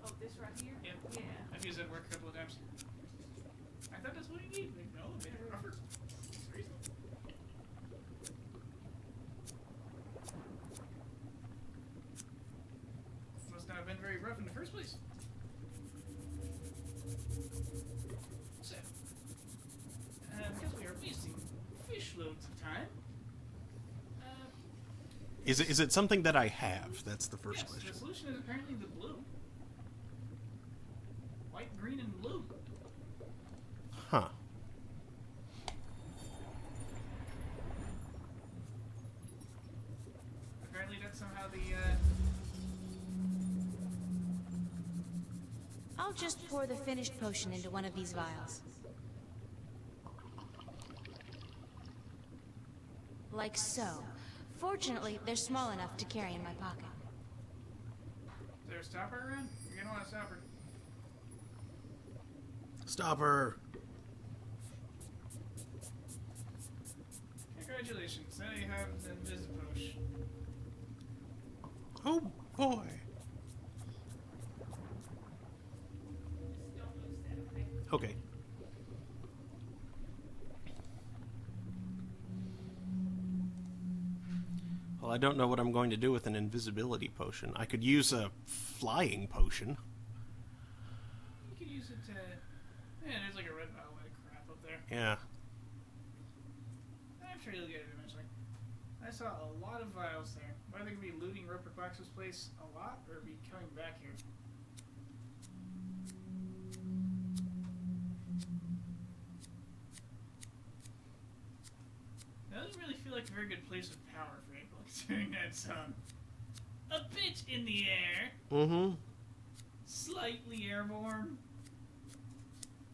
Oh, this right here? Yep. Yeah. I've used it at work a couple of times. I thought that's what you need. Like, no, it made it rougher. Seriously? Must not have been very rough in the first place. So, because we are wasting fish loads of time. Is it something that I have? That's the first Yes, question. the solution is apparently the blue. White, green, and blue. Huh. Apparently that's somehow the, I'll just pour the finished potion into one of these vials. Like so. Fortunately, they're small enough to carry in my pocket. Is there a stopper around? You're gonna want a stopper. Stop her. Congratulations, now you have the Invisipotion. Oh boy. Just don't lose that, okay? Okay. Well, I don't know what I'm going to do with an invisibility potion. I could use a flying potion. You could use it to... Yeah, there's like a red vial of crap up there. Yeah. I'm sure you'll get it eventually. I saw a lot of vials there. Whether they could be looting Roper Quax's place a lot, or be coming back here. That doesn't really feel like a very good place of power for April, considering that's, a bit in the air. Mm-hmm. Slightly airborne.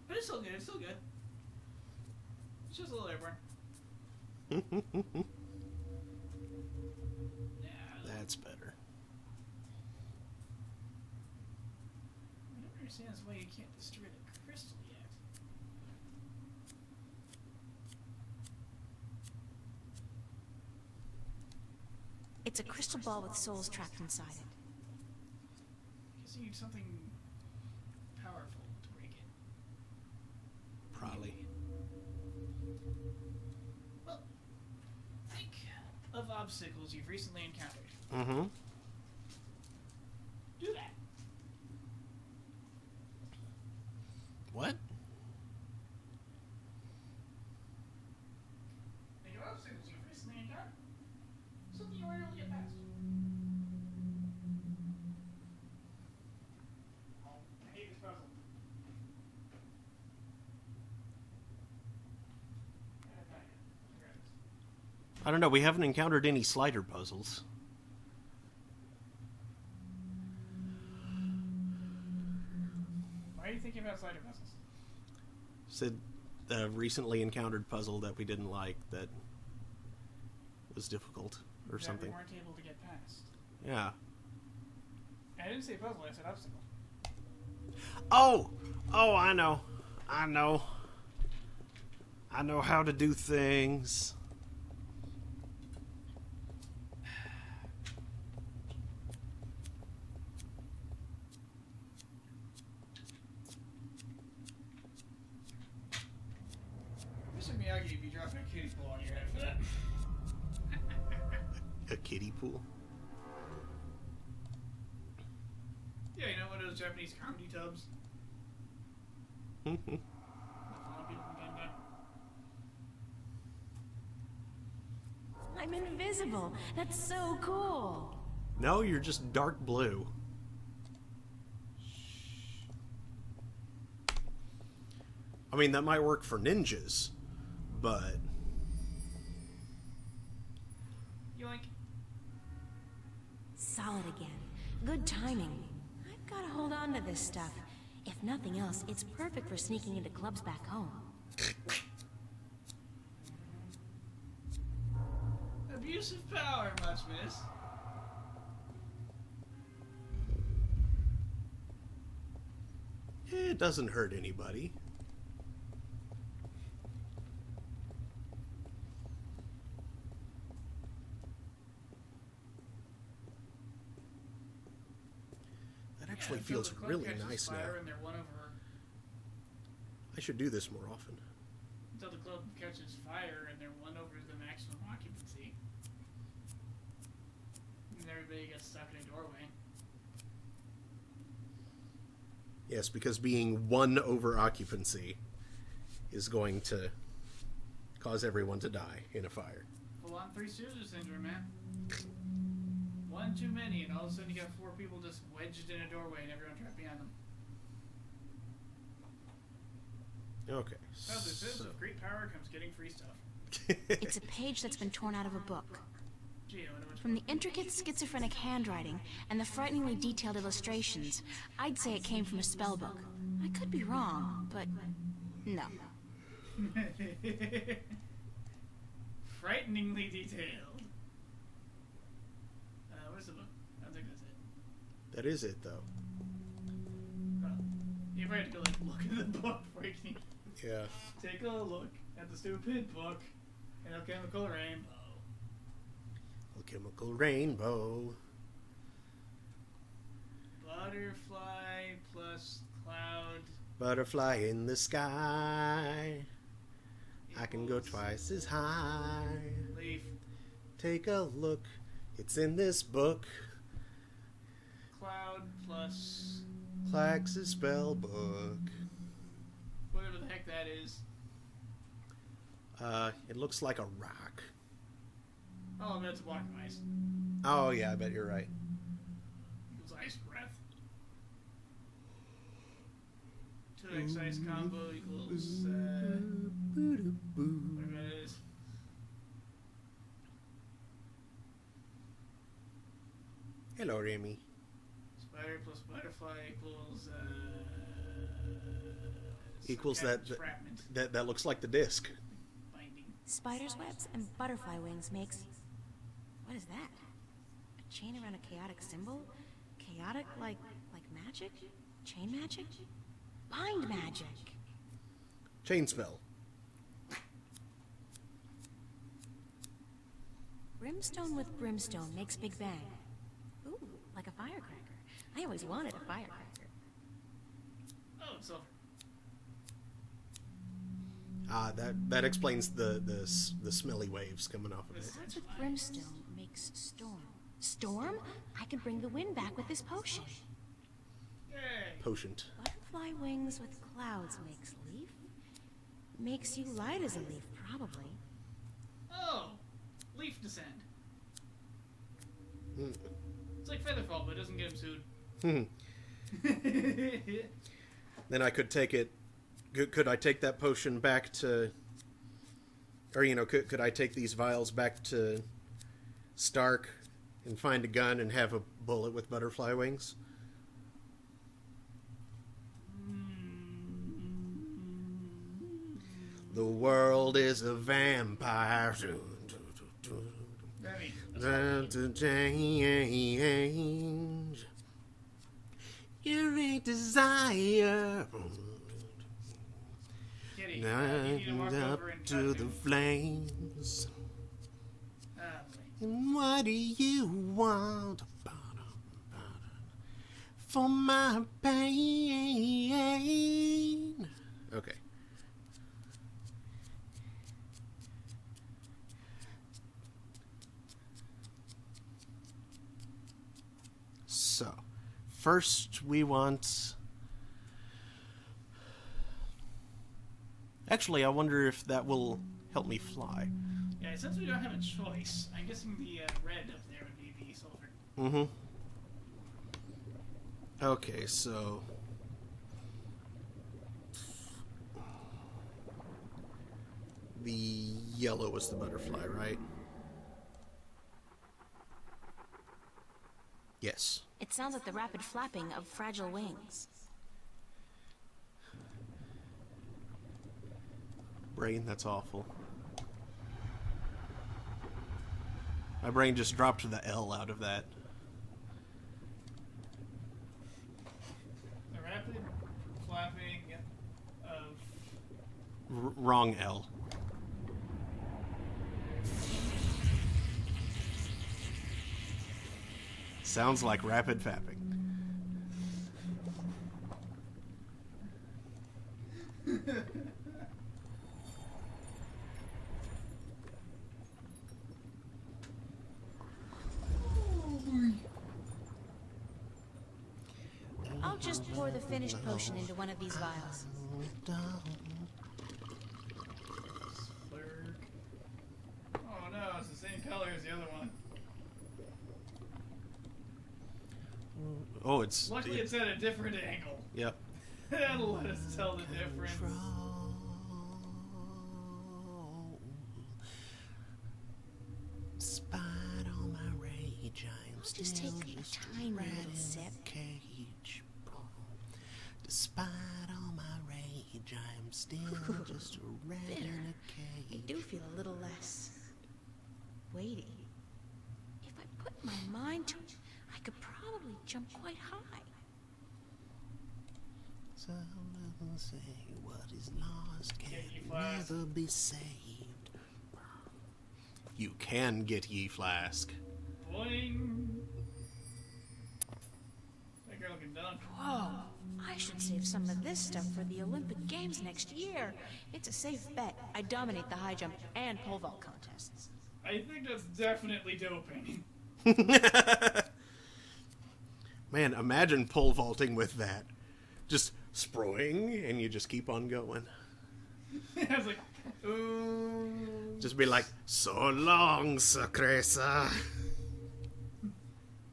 But it's still good, it's still good. It's just a little airborne. Yeah. That's better. I don't understand why you can't destroy the crystal yet. It's a crystal ball with souls trapped inside it. I guess you need something powerful to break it. Probably. Well, think of obstacles you've recently encountered. Mm-hmm. What? Think of obstacles you face in the encounter. Something you were able to get past. Oh, I hate this puzzle. I don't know. We haven't encountered any slider puzzles. Why are you thinking about slider puzzles? Said a recently encountered puzzle that we didn't like that was difficult or something. We weren't able to get past. Yeah. I didn't say puzzle, I said obstacle. Oh! Oh, I know. I know how to do things. Mr. Miyagi would be dropping a kiddie pool on your head for that. A kiddie pool? Yeah, you know, one of those Japanese comedy tubs. A lot of people can get in there. I'm invisible. That's so cool. No, you're just dark blue. I mean, that might work for ninjas, but... Yoink. Solid again. Good timing. I've got to hold on to this stuff. If nothing else, it's perfect for sneaking into clubs back home. Abuse of power, much miss. It doesn't hurt anybody. That actually feels really nice now. And they're won over, I should do this more often. until the club catches fire and they're won over to the maximum occupancy. And everybody gets stuck in a doorway. Yes, because being one over occupancy is going to cause everyone to die in a fire. Full on Three Stooges syndrome, man. One too many, and all of a sudden you got 4 people just wedged in a doorway and everyone trapped behind them. Okay. Well, this is with great power comes getting free stuff. It's a page that's been torn out of a book. Gee, I wonder which From the intricate schizophrenic handwriting and the frighteningly detailed illustrations, I'd say it came from a spell book. I could be wrong, but no. Frighteningly detailed. Where's the book? I don't think that's it. That is it, though. Well, you probably have to go look at the book before you can Yeah. take a look at the stupid book in Alchemical Rainbow. Alchemical Rainbow. Butterfly plus cloud. Butterfly in the sky. I can go twice as high. Leaf. Take a look. It's in this book. Cloud plus Clax's spell book. whatever the heck that is. It looks like a rock. Oh, that's a block of ice. Oh, yeah, I bet you're right. Equals ice breath. 2x ice combo equals, whatever that is. Hello, Remy. Spider plus butterfly equals, Equals some that, kind of entrapment that looks like the disc. binding. Spider's webs and butterfly wings makes... What is that? A chain around a chaotic symbol? Chaotic like magic? Chain magic? Bind magic! Chain spell. Brimstone with brimstone makes Big Bang. Ooh, like a firecracker. I always wanted a firecracker. Oh, it's silver. That explains the smelly waves coming off of it. Swords with brimstone makes storm. Storm? I can bring the wind back with this potion. Yay! Potent. Butterfly wings with clouds makes leaf? Makes you light as a leaf, probably. Oh, leaf descend. It's like Featherfall, but it doesn't get him sued. Then I could take it. Could I take that potion back to, or could I take these vials back to Stark and find a gun and have a bullet with butterfly wings? The world is a vampire. To change. Your desire. Kitty, you need to walk Up over and to touch the him. flames. Ah, boy. And what do you want for my pain? Okay. So, first we want... Actually, I wonder if that will help me fly. Yeah, since we don't have a choice, I'm guessing the red up there would be the sulfur. Mm-hmm. Okay, so... The yellow was the butterfly, right? Yes. It sounds like the rapid flapping of fragile wings. Brain, that's awful. My brain just dropped the L out of that. The rapid flapping of... Wrong L. Sounds like rapid fapping. I'll just pour the finished potion into one of these vials. Slurk. Oh no, it's the same color as the other one. Oh, it's... Luckily it's at a different angle. Yep. That'll let us tell the difference. Spite on my rage, I am I'll just take a tiny little sip. Cage. Despite all my rage, I am still just a rat in a I cage. do feel a little less weighty. If I put my mind to it, I could probably jump quite high. Some will say what is lost can Get ye flask. never be saved. You can get ye flask. Boing. That girl looking done. Whoa, I should save some of this stuff for the Olympic Games next year. It's a safe bet. I dominate the high jump and pole vault contests. I think that's definitely doping. Man, imagine pole vaulting with that. Just spring, and you just keep on going. I was like, ooh. Just be like, so long, Sacresa.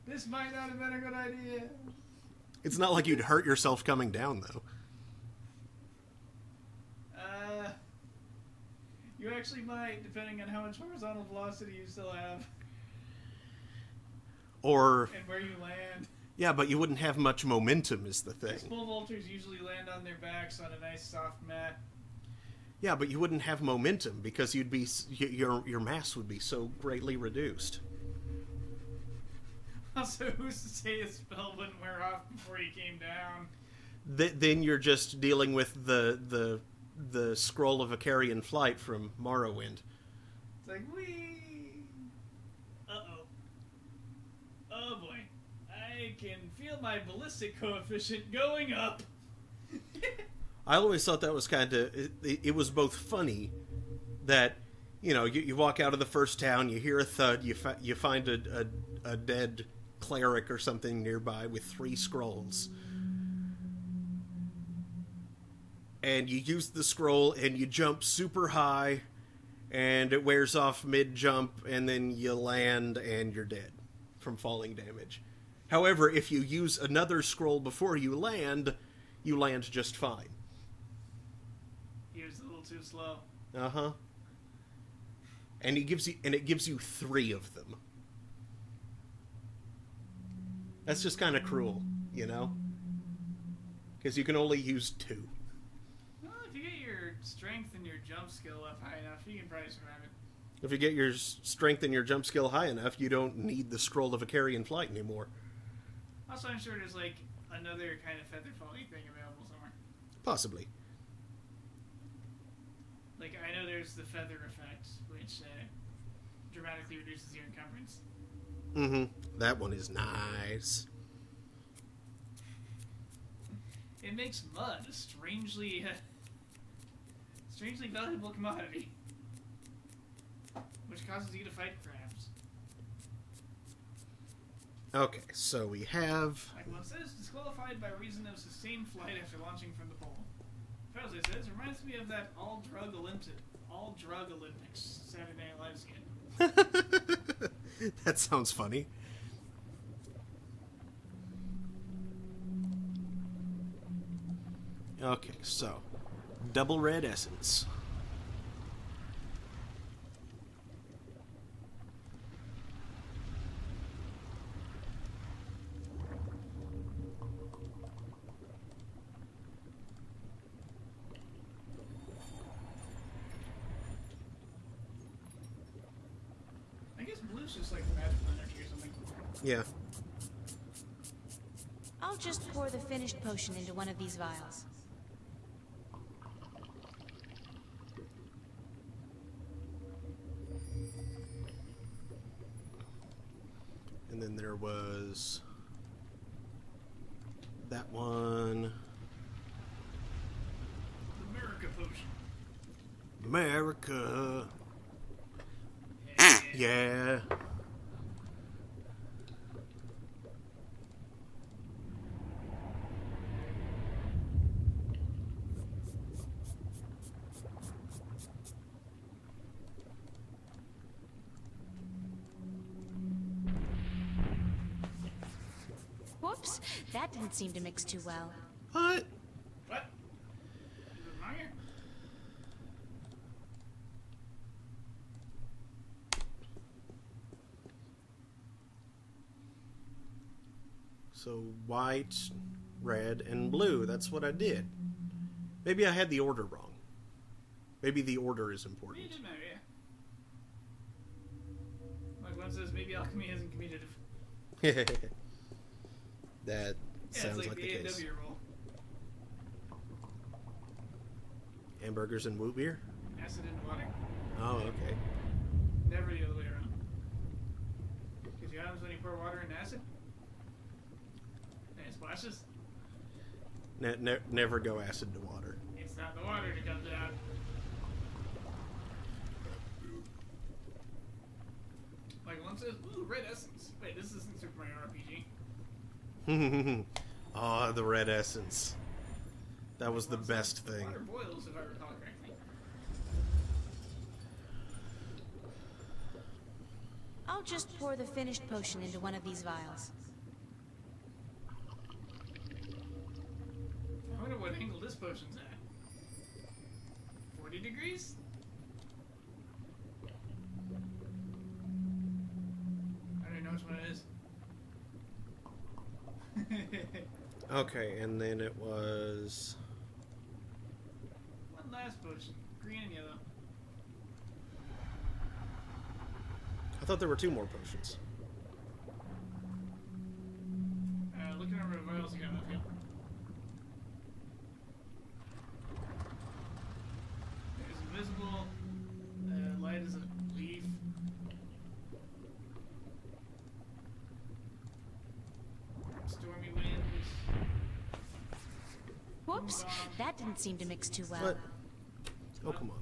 This might not have been a good idea. It's not like you'd hurt yourself coming down, though. You actually might, depending on how much horizontal velocity you still have Or, and where you land. yeah, but you wouldn't have much momentum is the thing. Pole vaulters usually land on their backs on a nice soft mat. Yeah, but you wouldn't have momentum because you'd be your mass would be so greatly reduced. Also, who's to say a spell wouldn't wear off before you came down? Then you're just dealing with the scroll of Icarian flight from Morrowind. It's like, whee! Uh-oh. Oh boy. I can feel my ballistic coefficient going up. I always thought that was kind of... It was both funny that, you walk out of the first town, you hear a thud, you find a dead cleric or something nearby with 3 scrolls. and you use the scroll and you jump super high, and it wears off mid-jump, and then you land and you're dead from falling damage. However, if you use another scroll before you land just fine. He was a little too slow. Uh-huh. And it gives you 3 of them. That's just kind of cruel, you know? Because you can only use 2. Well, if you get your strength and your jump skill up high enough, you can probably survive it. If you get your strength and your jump skill high enough, you don't need the Scroll of Icarian Flight anymore. Also, I'm sure there's like another kind of feather falling thing available somewhere. Possibly. Like, I know there's the feather effect, which dramatically reduces your encumbrance. Mm-hmm. That one is nice. It makes mud a strangely valuable commodity, which causes you to fight crabs. Okay, so we have... Like one says, disqualified by reason of sustained flight after launching from the pole. Fauzi says, reminds me of that all-drug Olympics Saturday Night Live skit. That sounds funny. Okay, so double red essence. I guess blue's just like magical energy or something. Yeah. I'll just pour the finished potion into one of these vials. And then there was that one. The America potion. America. Yeah. Whoops, that didn't seem to mix too well. What? What? Is it Meyer? So white, red, and blue. That's what I did. Maybe I had the order wrong. Maybe the order is It important. didn't matter, yeah. Like one says, maybe alchemy isn't commutative. That Yeah, sounds it's like like the the case. A&W rule. Hamburgers and wheat beer? Acid and water. Oh, okay. Never the other way around. Because you happens when you pour water into acid, and it splashes. Never go acid to water. It's not the water that comes out. Like one says, ooh, red essence. Wait, this isn't Super Mario RPG. Oh, the red essence. That was the best thing. Water boils, if I recall correctly. I'll just pour the finished potion into one of these vials. I wonder what angle this potion's at. 40 degrees? I don't even know which one it is. Okay, and then it was... One last potion. Green and yellow. I thought there were 2 more potions. Look at the number of vials you got in that field. There's invisible. Light as a leaf. Stormy winds. Whoops, that didn't seem to mix too well. What? Oh, come on.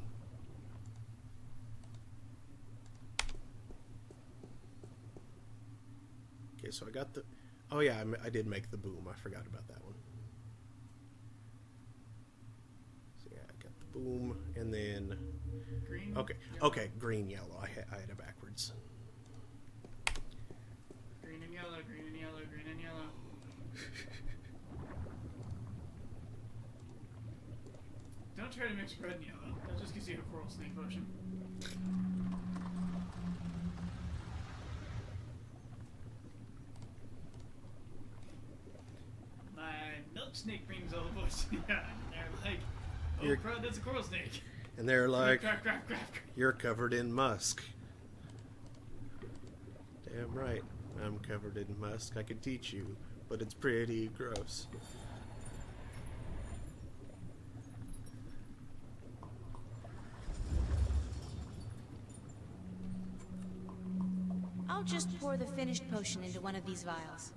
Okay, so I got the... Oh, yeah, I did make the boom. I forgot about that one. Boom, and then... Green. Okay, yellow. okay, green, yellow. I had it backwards. Green and yellow, green and yellow, green and yellow. Don't try to mix red and yellow. That just gives you a coral snake potion. My milk snake brings all the boys. Yeah, and they're like, oh You're- crud, that's a coral snake. And they're like, Crap, crap, crap, crap. you're covered in musk. Damn right, I'm covered in musk. I could teach you, but it's pretty gross. I'll just pour the finished potion into one of these vials.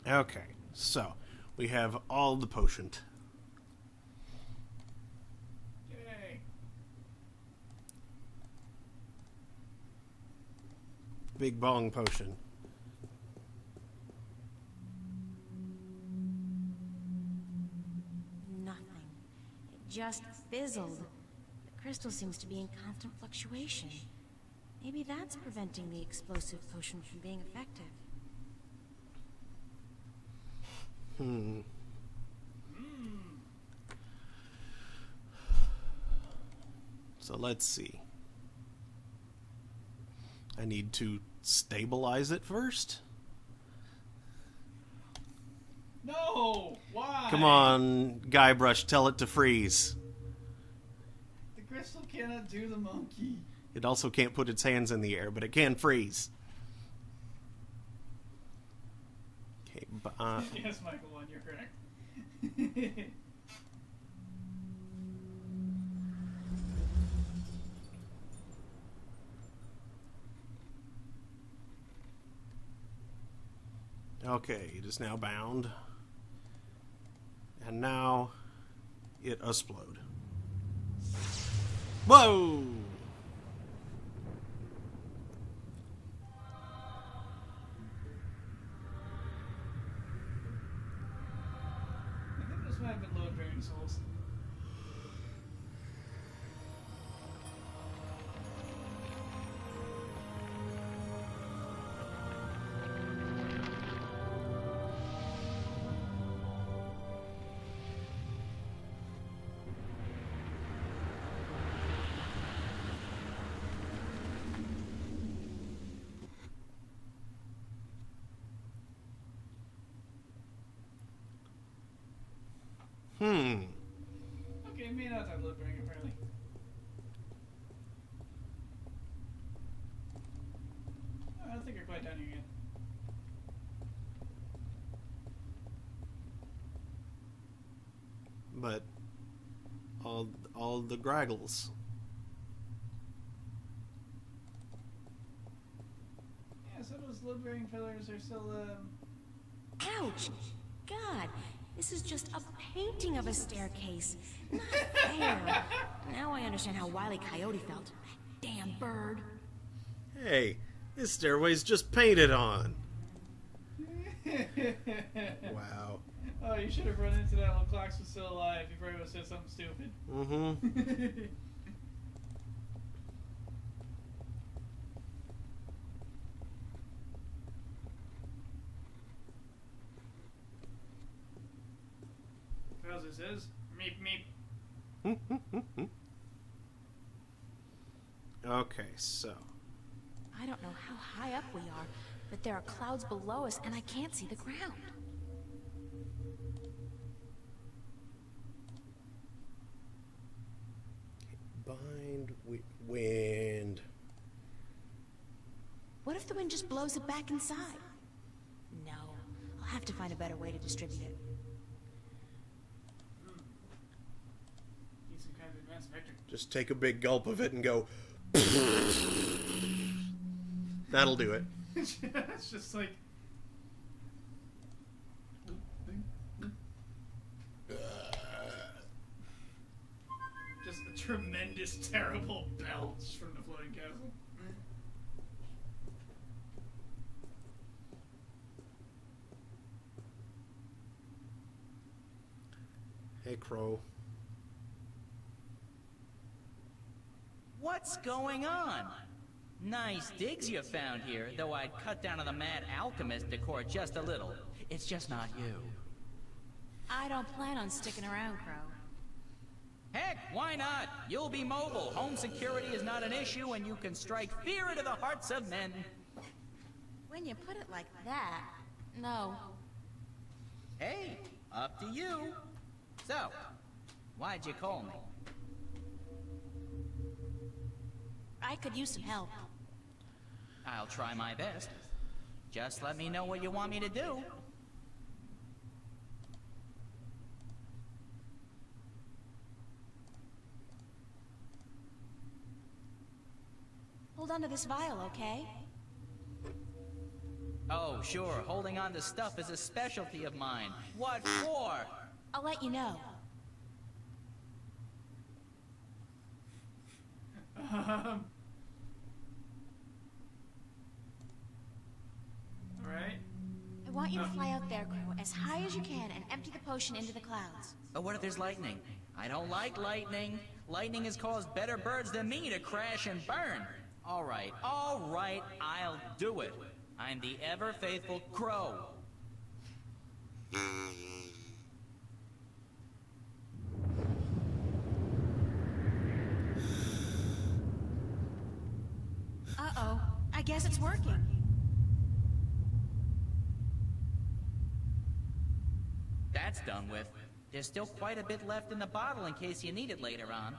Okay, so we have all the potion. Yay. Big bong potion. Nothing. It just fizzled. The crystal seems to be in constant fluctuation. Maybe that's preventing the explosive potion from being effective. So let's see. I need to stabilize it first. No! Why? Come on, Guybrush, tell it to freeze. The crystal cannot do the monkey. It also can't put its hands in the air, but it can freeze. Okay, Yes, Michael 1, you're correct. okay, it is now bound. And now it explode. Whoa! I think this might have been load bearing souls. Okay, it may not have load bearing apparently. I don't think you're quite down here yet. But all the graggles. Yeah, so those load bearing pillars are still Ouch! God, this is just a painting of a staircase. Not fair. Now I understand how Wile E. Coyote felt. That damn bird. Hey, this stairway's just painted on. Wow. Oh, you should have run into that while Clocks was still alive. You probably would have said something stupid. Mm-hmm. How's this is? Meep meep. Okay, so I don't know how high up we are, but there are clouds below us and I can't see the ground. bind wind. What if the wind just blows it back inside? No, I'll have to find a better way to distribute it. Need some kind of advanced vector. Just take a big gulp of it and go. That'll do it. It's just like. Just a tremendous, terrible belch from the floating castle. Hey, Crow. What's going on? Nice digs you found here, though I'd cut down on the mad alchemist decor just a little. It's just not you. I don't plan on sticking around, Crow. Heck, why not? You'll be mobile. Home security is not an issue, and you can strike fear into the hearts of men. When you put it like that, no. Hey, up to you. So, why'd you call me? I could use some help. I'll try my best. Just let me know what you want me to do. Hold on to this vial, okay? Oh, sure. Holding on to stuff is a specialty of mine. What for? I'll let you know. Alright. I want you to fly out there, Crow, as high as you can and empty the potion into the clouds. But what if there's lightning? I don't like lightning. Lightning has caused better birds than me to crash and burn. All right, I'll do it. I'm the ever-faithful Crow. Uh-oh. I guess it's working. That's done with. There's still quite a bit left in the bottle in case you need it later on.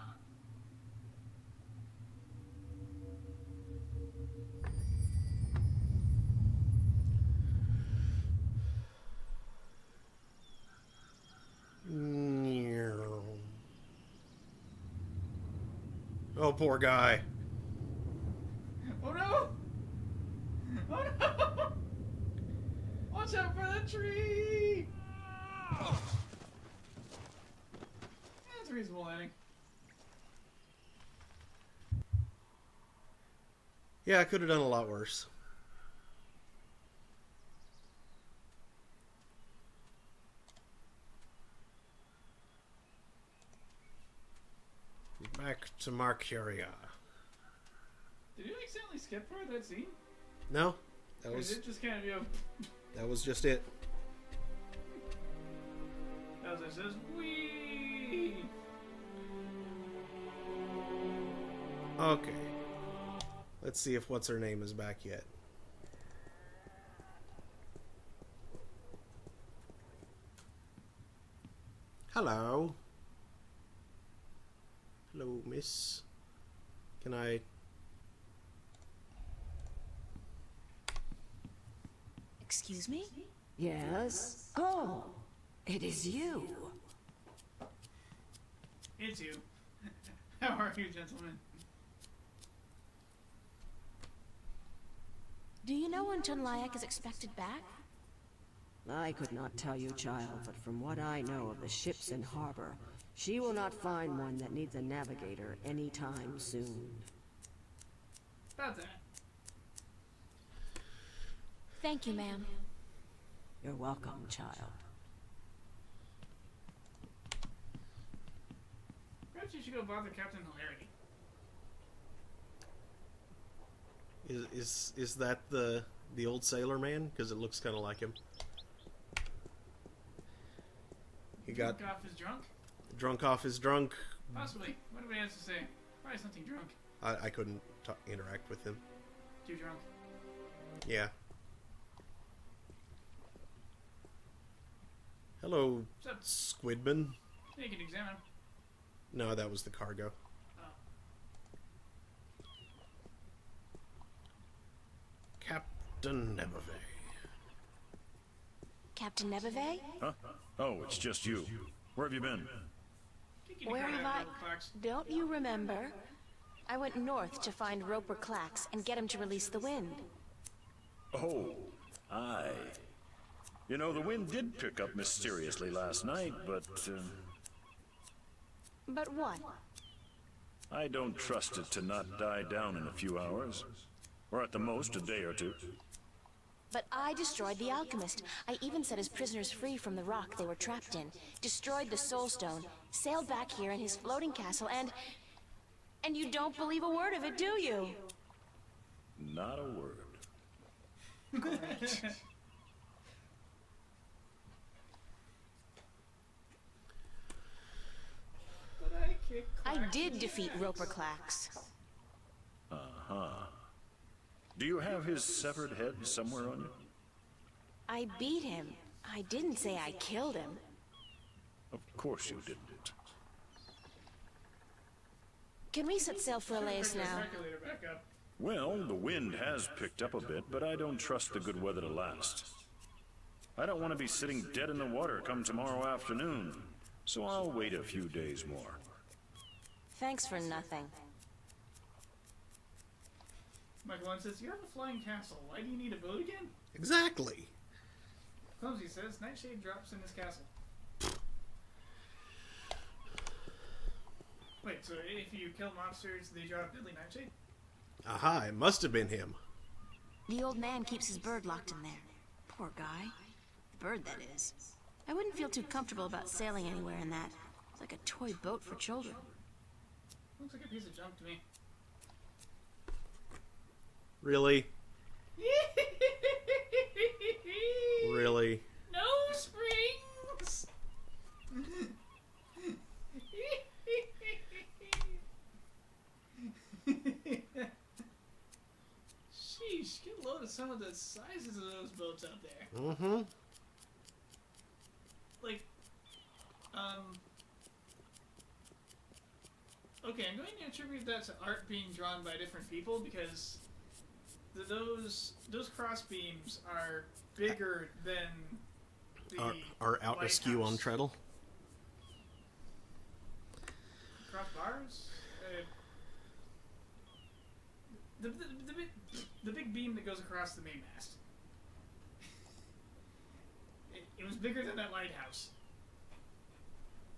Oh, poor guy. Oh no! Oh no! Watch out for the tree! That's a reasonable ending. Yeah, I could have done a lot worse. Back to Marcuria. Did you accidentally skip part of that scene? No, that Or was is it just kind of, you know, that was just it. as it says, wee? Okay. Let's see if what's her name is back yet. Hello. Hello, miss. Can I... Excuse me? Yes? Oh, it is you. It's you. How are you, gentlemen? Do you know when Chunlayak is expected back? I could not tell you, child, but from what I know of the ships in harbor, she will not find one that needs a navigator anytime soon. About that. Thank you, ma'am. You're welcome, child. Perhaps you should go bother Captain Hilarity. Is that the old sailor man? Because it looks kind of like him. He got Drunk off his drunk? drunk off his drunk. Possibly. What do we have to say? Probably something drunk. I couldn't interact with him. Too drunk. Yeah. Hello, What's up? Squidman. Yeah, you can examine him. No, that was the cargo. Oh. Captain Nevervay. Captain Nebeve? Huh? Oh, it's just you. Where have you been? Kicking Where the crap have out I... of Roper Clax. Don't you remember? I went north to find Roper Clax and get him to release the wind. Oh, aye. You know, the wind did pick up mysteriously last night, but, But what? I don't trust it to not die down in a few hours. Or at the most, a day or two. But I destroyed the alchemist. I even set his prisoners free from the rock they were trapped in, destroyed the soul stone, sailed back here in his floating castle, and you don't believe a word of it, do you? Not a word. But I kicked I Clax's did defeat ass. Roper Clax. Do you have his severed head somewhere on you? I beat him. I didn't say I killed him. Of course you didn't. Can we set sail for Elias Bring the now? calculator back up. Well, the wind has picked up a bit, but I don't trust the good weather to last. I don't want to be sitting dead in the water come tomorrow afternoon, so I'll wait a few days more. Thanks for nothing. Michael One says, you have a flying castle. Why do you need a boat again? Exactly. Clumsy says, Nightshade drops in his castle. Wait, so if you kill monsters, they drop deadly Nightshade? Aha, it must have been him. The old man keeps his bird locked in there. Poor guy. The bird, that is. I wouldn't feel too comfortable about sailing anywhere in that. It's like a toy boat for children. Looks like a piece of junk to me. Really? Really? No springs! Sheesh, get a load of some of the sizes of those boats out there. Mm-hmm. Like, okay, I'm going to attribute that to art being drawn by different people because those cross beams are bigger than the Are out askew on lighthouse. treadle. Crossbars? The big beam that goes across the mainmast. It was bigger than that lighthouse.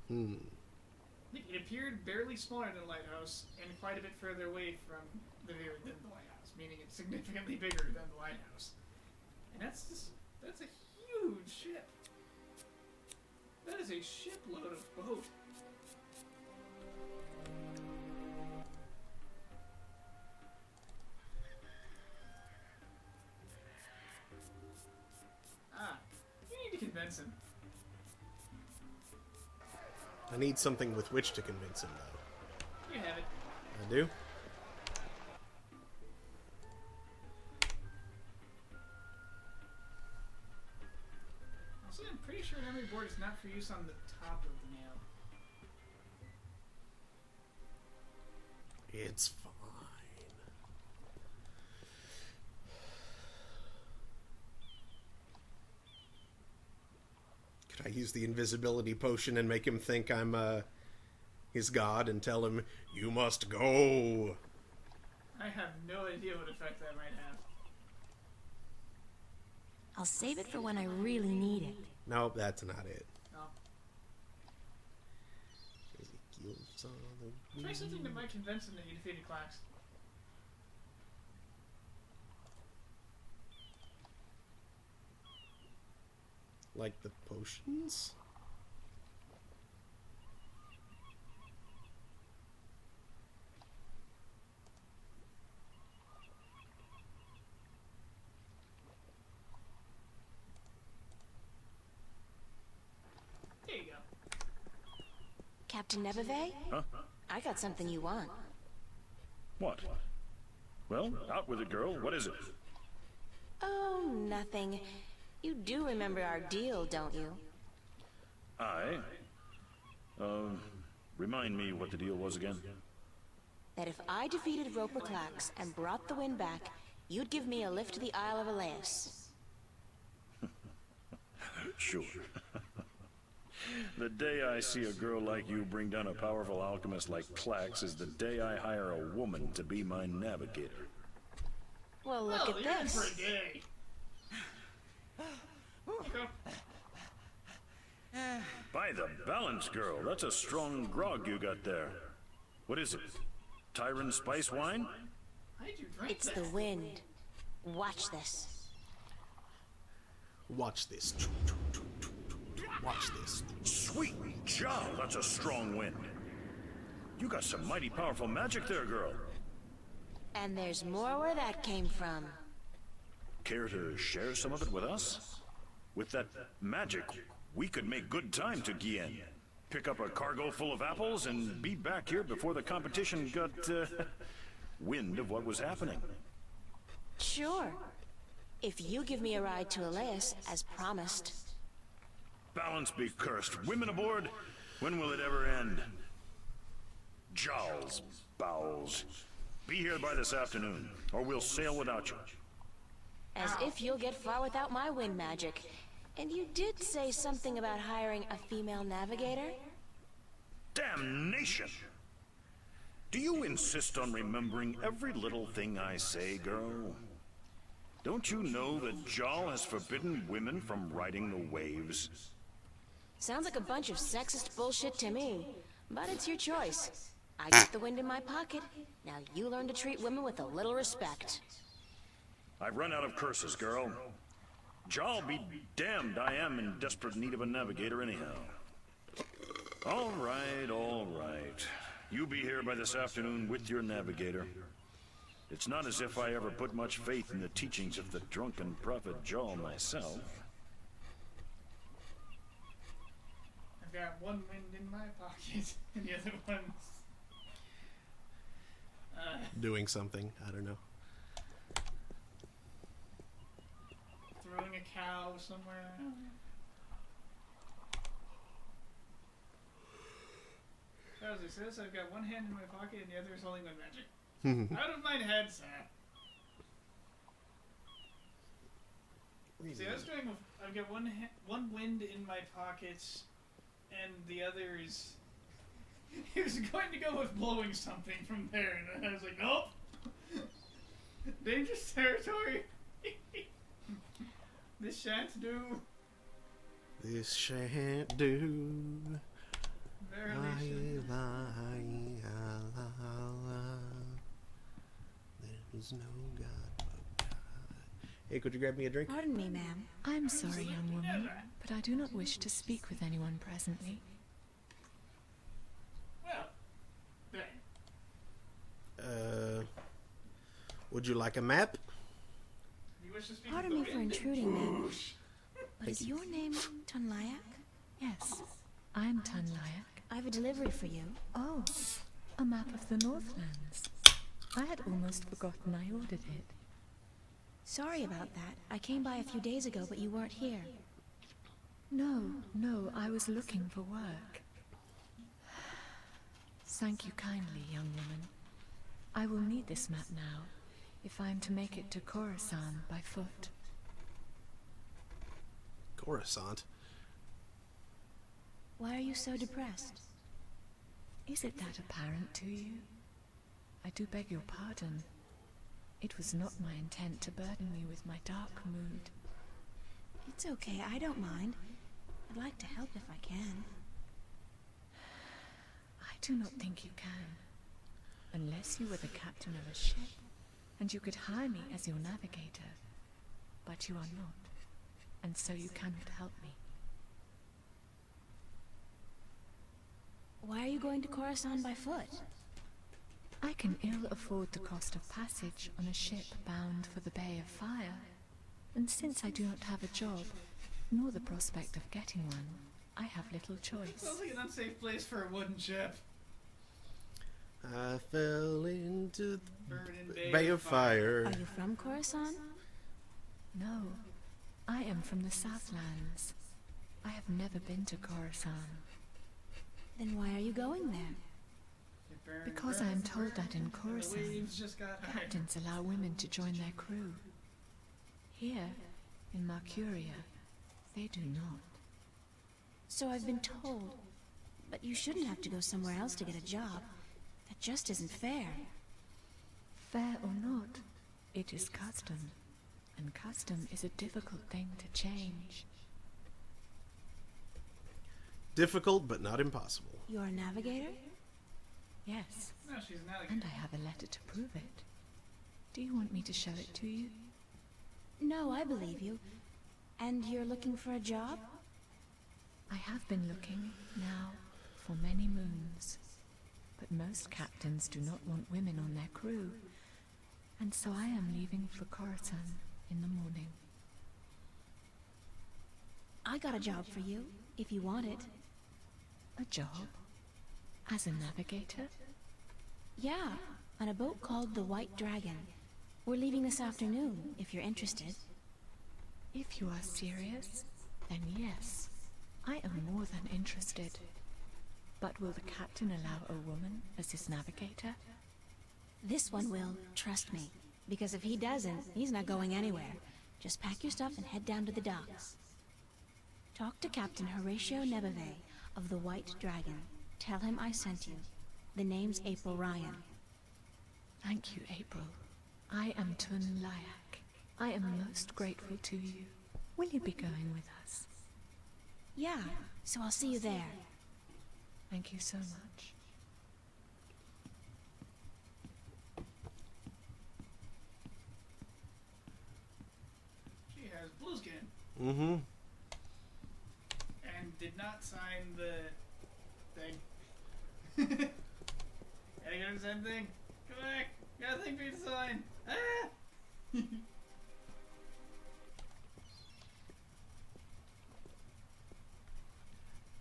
It appeared barely smaller than the lighthouse and quite a bit further away from than the lighthouse, meaning it's significantly bigger than the lighthouse. And that's a huge ship. That is a shipload of boat. You need to convince him. I need something with which to convince him, though. You have it. I do? Also, I'm pretty sure memory board is not for use on the top of the nail. It's fine. Could I use the invisibility potion and make him think I'm his god and tell him, you must go? I have no idea what effect that might have. I'll save it for when I really need it. Nope, that's not it. No. Ezekiel saw the Try something that might convince him that you defeated Clax. like the potions? There you go. Captain Nebeve? Huh? I got something you want. What? Well, out with it, girl. What is it? Oh, nothing. You do remember our deal, don't you? Remind me what the deal was again. That if I defeated Roper Clax and brought the wind back, you'd give me a lift to the Isle of Elias. Sure. The day I see a girl like you bring down a powerful alchemist like Clax is the day I hire a woman to be my navigator. Well, look Well, at you're in this. for a day. Okay. By the balance, girl, that's a strong grog you got there. What is it? Tyron spice wine? Why'd you drink It's that? the wind. Watch this. Watch this. Watch this. Sweet job, that's a strong wind. You got some mighty powerful magic there, girl. And there's more where that came from. Care to share some of it with us? With that magic, we could make good time to Gien. Pick up a cargo full of apples and be back here before the competition got, wind of what was happening. Sure. If you give me a ride to Elias, as promised. Balance be cursed. Women aboard? When will it ever end? Jowls, bowels. Be here by this afternoon, or we'll sail without you. As if you'll get far without my wind magic. And you did say something about hiring a female navigator? Damnation! Do you insist on remembering every little thing I say, girl? Don't you know that Jal has forbidden women from riding the waves? Sounds like a bunch of sexist bullshit to me. But it's your choice. I got the wind in my pocket. Now you learn to treat women with a little respect. I've run out of curses, girl. Jal be damned, I am in desperate need of a navigator anyhow. All right, all right. You be here by this afternoon with your navigator. It's not as if I ever put much faith in the teachings of the drunken prophet Jal myself. I've got one wind in my pocket, and the other one's Doing something. I don't know. throwing a cow somewhere. As it says, I've got one hand in my pocket and the other is holding my magic. Out of my head, sir. See, I was doing. I've got one wind in my pockets, and the other is. He was going to go with blowing something from there, and I was like, nope. Dangerous territory. This shan't do. This shan't do. Verily shouldn't. There's no God but God. Hey, could you grab me a drink? Pardon me, ma'am. I'm sorry, young woman, but I do not wish to speak with anyone presently. Well, then. Would you like a map? You wish to speak Pardon with me the for wind? intruding, ma'am. But Thank is you. your name Tunlayak? Yes, I'm Tunlayak. I have a delivery for you. Oh, a map of the Northlands. I had almost forgotten I ordered it. Sorry about that. I came by a few days ago, but you weren't here. No, I was looking for work. Thank you kindly, young woman. I will need this map now, if I am to make it to Khorasan by foot. Coruscant. Why are you so depressed? Is it that apparent to you? I do beg your pardon. It was not my intent to burden you with my dark mood. It's okay, I don't mind. I'd like to help if I can. I do not think you can. Unless you were the captain of a ship, and you could hire me as your navigator. But you are not, and so you cannot help me. Why are you going to Khorasan by foot? I can ill afford the cost of passage on a ship bound for the Bay of Fire. And since I do not have a job, nor the prospect of getting one, I have little choice. Sounds like an unsafe place for a wooden ship. I fell into the Burning Bay of Fire. Are you from Khorasan? No, I am from the Southlands. I have never been to Khorasan. Then why are you going there? Burn, Because burn, I am told burn. that in The Khorasan, waves just got higher. captains allow women to join their crew. Here, in Mercuria, they do not. So I've been told. But you shouldn't have to go somewhere else to get a job. That just isn't fair. Fair or not, it is custom. And custom is a difficult thing to change. Difficult, but not impossible. You're a navigator? Yes. No, she's an alligator. And I have a letter to prove it. Do you want me to show it to you? No, I believe you. And you're looking for a job? I have been looking, now, for many moons. But most captains do not want women on their crew. And so I am leaving for Coruscant in the morning. I got a job for you, if you want it. A job? As a navigator? Yeah, on a boat called the White Dragon. We're leaving this afternoon, if you're interested. If you are serious, then yes. I am more than interested. But will the captain allow a woman as his navigator? This one will, trust me. Because if he doesn't, he's not going anywhere. Just pack your stuff and head down to the docks. Talk to Captain Horatio Nebeve of the White Dragon. Tell him I sent you. The name's April Ryan. Thank you, April. I am Tun Lyak. I am most grateful to you. Will you be going with us? Yeah, so I'll see you there. Thank you so much. She has blue skin. Mm-hmm. And did not sign the thing. Gotta go to the same thing. Come back. Got a thing for you to sign. Ah!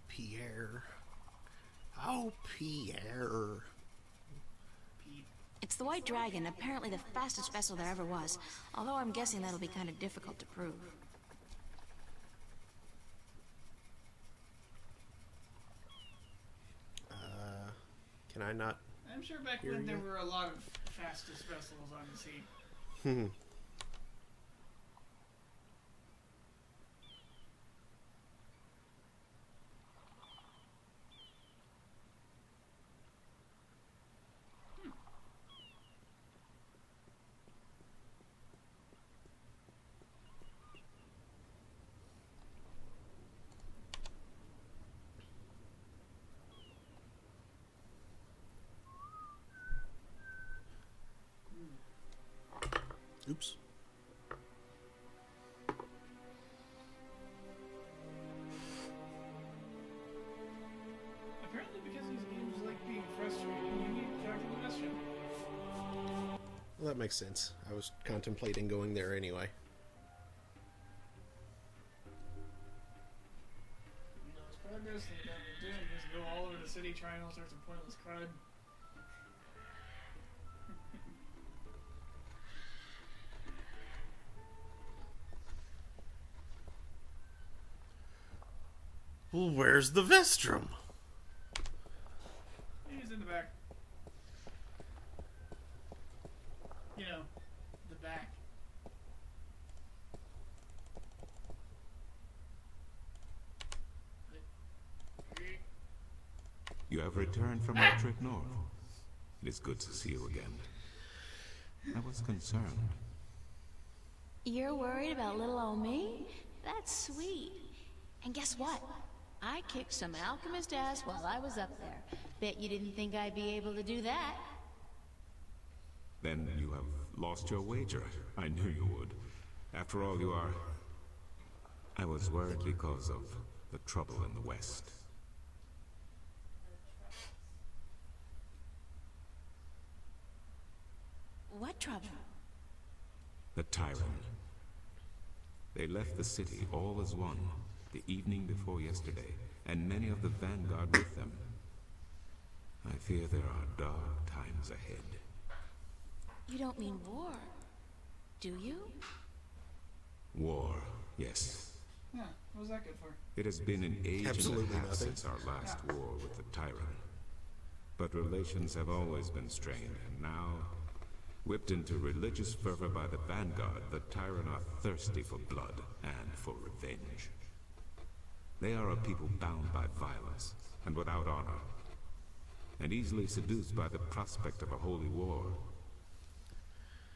Pierre. Oh, Pierre. It's the White Dragon, apparently the fastest vessel there ever was. Although I'm guessing that'll be kind of difficult to prove. Can I not? I'm sure back Here when you there go. were a lot of fastest vessels on the sea. Hmm. Oops. Apparently because these games like being frustrating, you need to talk to the restroom. Well, that makes sense. I was contemplating going there anyway. You know, it's progress and what we're doing is go all over the city trying all sorts of pointless crud. Well, where's the Vestrum? He's in the back. You know, the back. You have returned from your trip north. It is good to see you again. I was concerned. You're worried about little old me? That's sweet. And guess what? I kicked some alchemist ass while I was up there. Bet you didn't think I'd be able to do that. Then you have lost your wager. I knew you would. After all, you are... I was worried because of the trouble in the West. What trouble? The Tyrant. They left the city all as one, the evening before yesterday, and many of the Vanguard with them. I fear there are dark times ahead. You don't mean war, do you? War, yes. Huh, what was that good for? It has been an age Absolutely and a half nothing. since our last war with the Tyrant. But relations have always been strained, and now, whipped into religious fervor by the Vanguard, the Tyrant are thirsty for blood and for revenge. They are a people bound by violence and without honor, and easily seduced by the prospect of a holy war.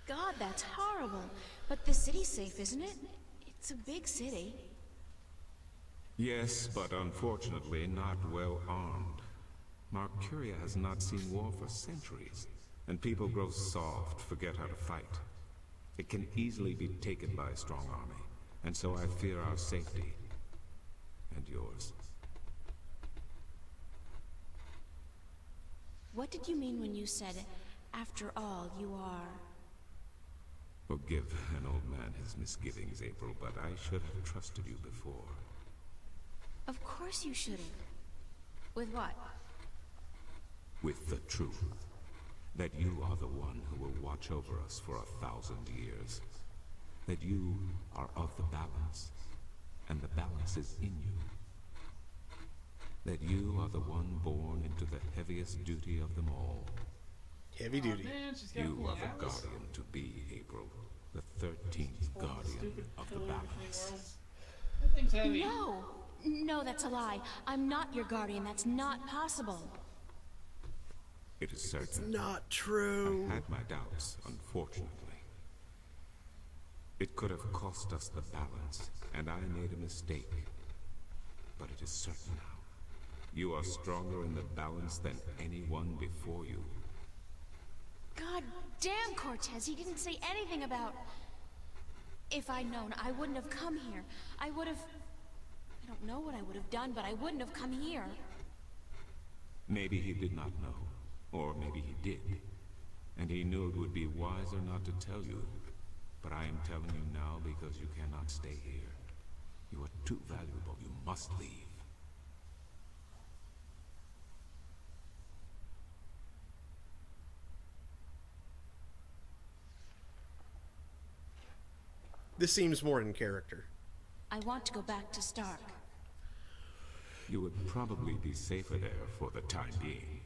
God, that's horrible. But the city's safe, isn't it? It's a big city. Yes, but unfortunately not well armed. Marcuria has not seen war for centuries, and people grow soft, forget how to fight. It can easily be taken by a strong army, and so I fear our safety. And yours. What did you mean when you said, after all, you are... Forgive an old man his misgivings, April, but I should have trusted you before. Of course you should have. With what? With the truth. That you are the one who will watch over us for 1,000 years. That you are of the balance, and the balance is in you. That you are the one born into the heaviest duty of them all. Heavy duty. Man, she's got You are the flowers. guardian to be, April. The 13th guardian of the balance. That thing's heavy. No! No, that's a lie. I'm not your guardian. That's not possible. It is certain. Not true. I had my doubts, unfortunately. It could have cost us the balance, and I made a mistake. But it is certain now. You are stronger in the balance than anyone before you. God damn, Cortez, he didn't say anything about... If I'd known, I wouldn't have come here. I would have... I don't know what I would have done, but I wouldn't have come here. Maybe he did not know, or maybe he did. And he knew it would be wiser not to tell you. But I am telling you now because you cannot stay here. You are too valuable. You must leave. This seems more in character. I want to go back to Stark. You would probably be safer there for the time being.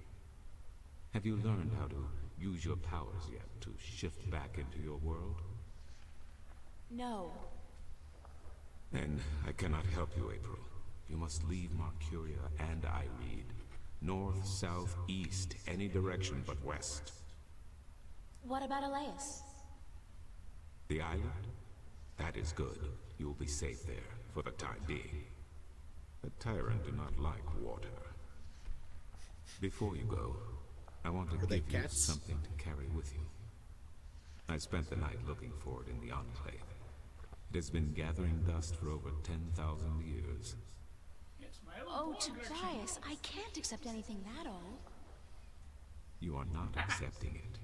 Have you learned how to use your powers yet to shift back into your world? No. Then I cannot help you, April. You must leave Marcuria and Irede. North, south, east, any direction but west. What about Elias? The island? That is good. You will be safe there, for the time being. The Tyrant do not like water. Before you go, I want to Are they give you cats? something to carry with you. I spent the night looking for it in the Enclave. It has been gathering dust for over 10,000 years. It's my Oh, little dog Tobias, I can't accept anything that old. You are not accepting it.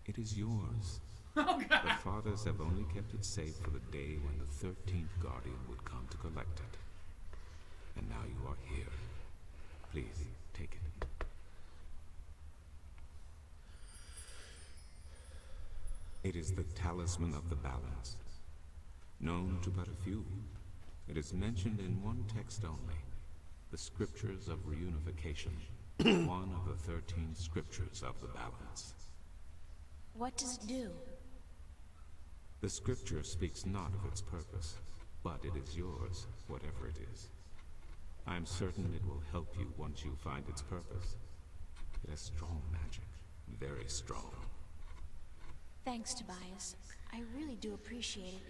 It is yours. Oh, The God. fathers have only kept it safe for the day when the 13th Guardian would come to collect it. And now you are here. Please, take it. It is the talisman of the balance. Known to but a few, it is mentioned in one text only. The Scriptures of Reunification. One of the 13 Scriptures of the balance. What does it do? The scripture speaks not of its purpose, but it is yours, whatever it is. I am certain it will help you once you find its purpose. It has strong magic, very strong. Thanks, Tobias. I really do appreciate it,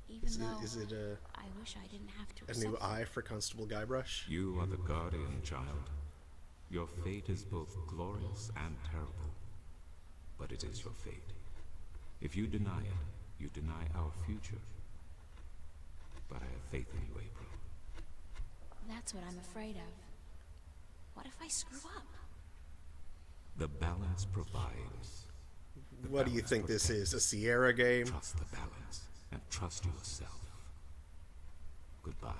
even though Is it I wish I didn't have to a accept new it. eye for Constable Guybrush? You are the guardian, child. Your fate is both glorious and terrible. But it is your fate. If you deny it, you deny our future. But I have faith in you, April. That's what I'm afraid of. What if I screw up? The balance provides. The What do you balance think this protects. is? A Sierra game? Trust the balance, and trust yourself. Goodbye.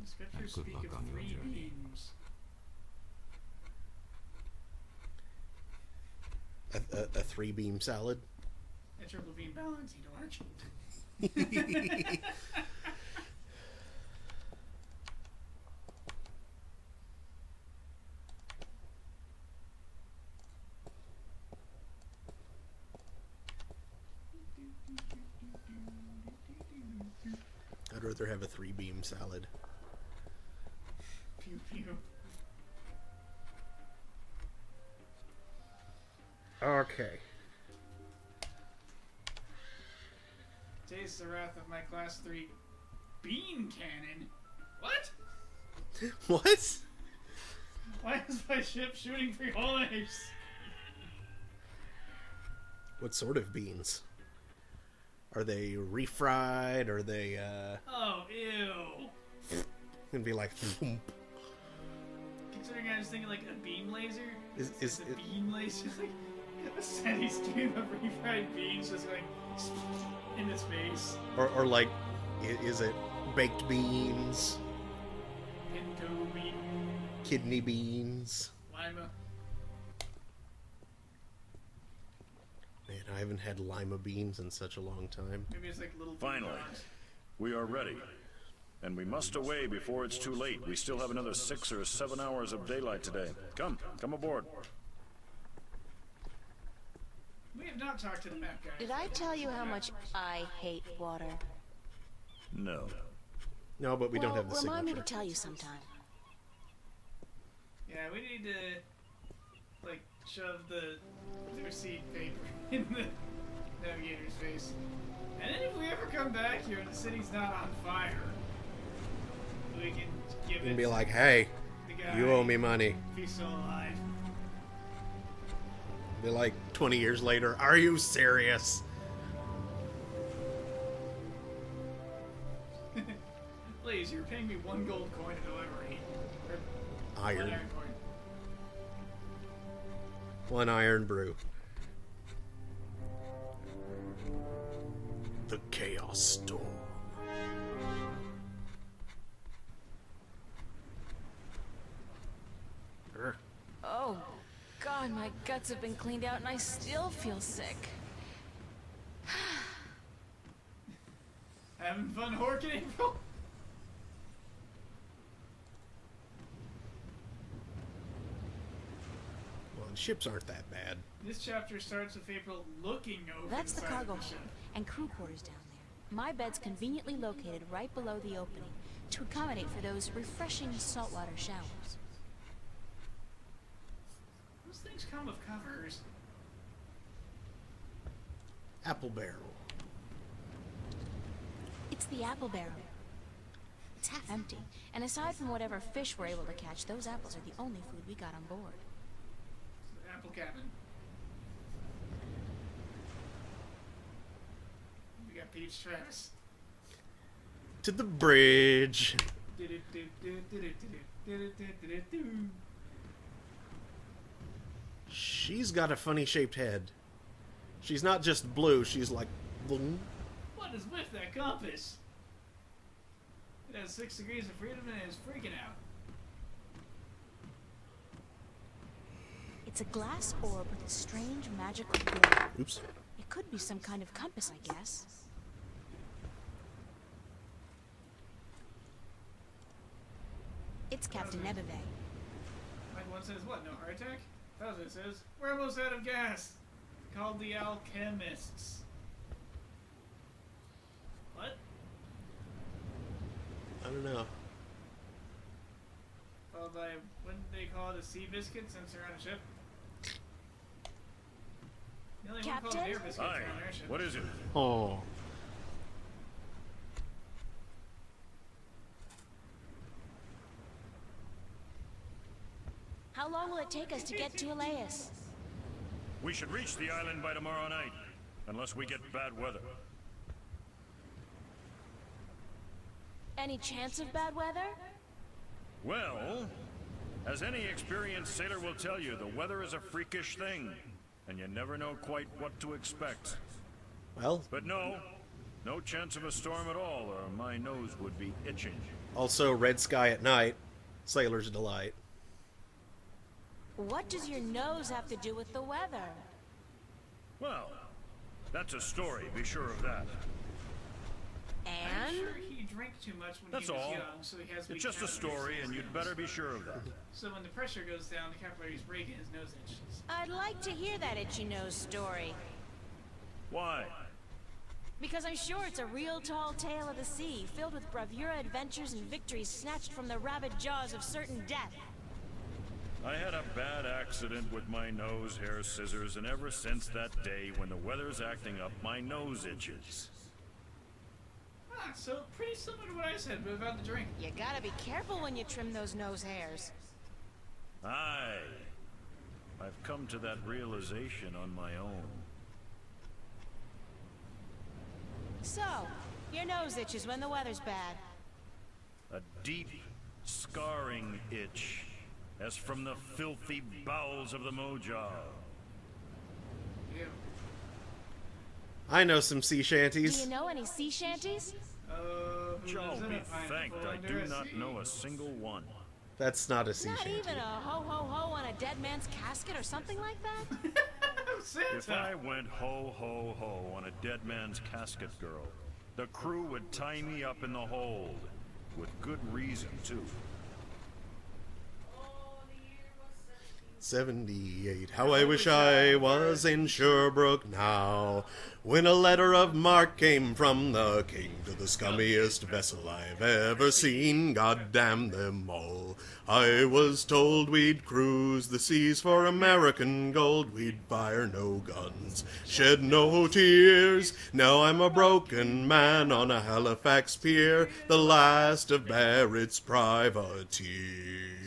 The scriptures And good speak luck of on your 3 journey. beams. A three-beam salad? A triple beam balance, you dork. I'd rather have a three-beam salad. Pew pew. Okay. Taste the wrath of my class 3 bean cannon. What? What? Why is my ship shooting frijoles? What sort of beans? Are they refried? Are they, Oh, ew. Gonna be like... Considering I was thinking like a beam laser. Is a beam laser like a steady stream of refried beans just going into space. Or like, is it baked beans? Pinto bean. Kidney beans? Lima. Man, I haven't had lima beans in such a long time. Maybe it's like little. Finally, we are ready. And we must away before it's too late. We still have another 6 or 7 hours of daylight today. Come aboard. We have not talked to the map guy. Did I tell you how much I hate water? No. No, but we don't have the signature. Remind me to tell you sometime. Yeah, we need to like shove the receipt paper in the navigator's face. And then if we ever come back here and the city's not on fire, we can give it. And be like, hey, you owe me money. If he's still alive. Be like 20 years later, are you serious? Please, you're paying me 1 gold coin to delivery. Or Iron. 1 iron coin. 1 iron brew. The Chaos Storm. Oh, God, my guts have been cleaned out and I still feel sick. Having fun horking, April? Well, and ships aren't that bad. This chapter starts with April looking over That's the side cargo of the hold ship. and crew quarters down there. My bed's conveniently located right below the opening to accommodate for those refreshing saltwater showers. Those things come with covers. Apple barrel. It's the apple barrel. It's half empty, and aside from whatever fish we're able to catch, those apples are the only food we got on board. The apple cabin. We got Peach Travis. To the bridge. She's got a funny shaped head. She's not just blue, she's like boom. What is with that compass? It has 6 degrees of freedom and it is freaking out. It's a glass orb with a strange magical glow. Oops. It could be some kind of compass, I guess. It's Captain Nebebe. Like one says, what, no heart attack? That's what it says. We're almost out of gas. Called the Alchemists. What? I don't know. Followed by, wouldn't they call it a sea biscuit since they're on a ship? The only one called Captain? air biscuits Hi. are on their ship. What is it? Oh. How long will it take us to get to Elias? We should reach the island by tomorrow night. Unless we get bad weather. Any chance of bad weather? Well, as any experienced sailor will tell you, the weather is a freakish thing. And you never know quite what to expect. Well, But no chance of a storm at all, or my nose would be itching. also red sky at night. Sailor's delight. What does your nose have to do with the weather? Well, that's a story, be sure of that. I'm And? sure he drank too much when That's he was all. young, so he has weak It's just a story, and you'd better be sure of that. So when the pressure goes down, the capillaries break and his nose itches. I'd like to hear that itchy nose story. Why? Because I'm sure it's a real tall tale of the sea, filled with bravura adventures and victories snatched from the rabid jaws of certain death. I had a bad accident with my nose hair scissors, and ever since that day, when the weather's acting up, my nose itches. Ah, so pretty similar to what I said, but about the drink. You gotta be careful when you trim those nose hairs. Aye. I've come to that realization on my own. So, your nose itches when the weather's bad. A deep, scarring itch, as from the filthy bowels of the Mojang. Yeah. I know some sea Do shanties. you know any sea shanties? Joe be thanked I do not know a single one. That's not a sea Not shanty. even a ho-ho-ho on a dead man's casket or something like that? If I went ho-ho-ho on a dead man's casket, girl, the crew would tie me up in the hold. With good reason, too. 78. How I wish I was in Sherbrooke now, when a letter of marque came from the king to the scummiest vessel I've ever seen. God damn them all. I was told we'd cruise the seas for American gold. We'd fire no guns, shed no tears. Now I'm a broken man on a Halifax pier, the last of Barrett's privateers.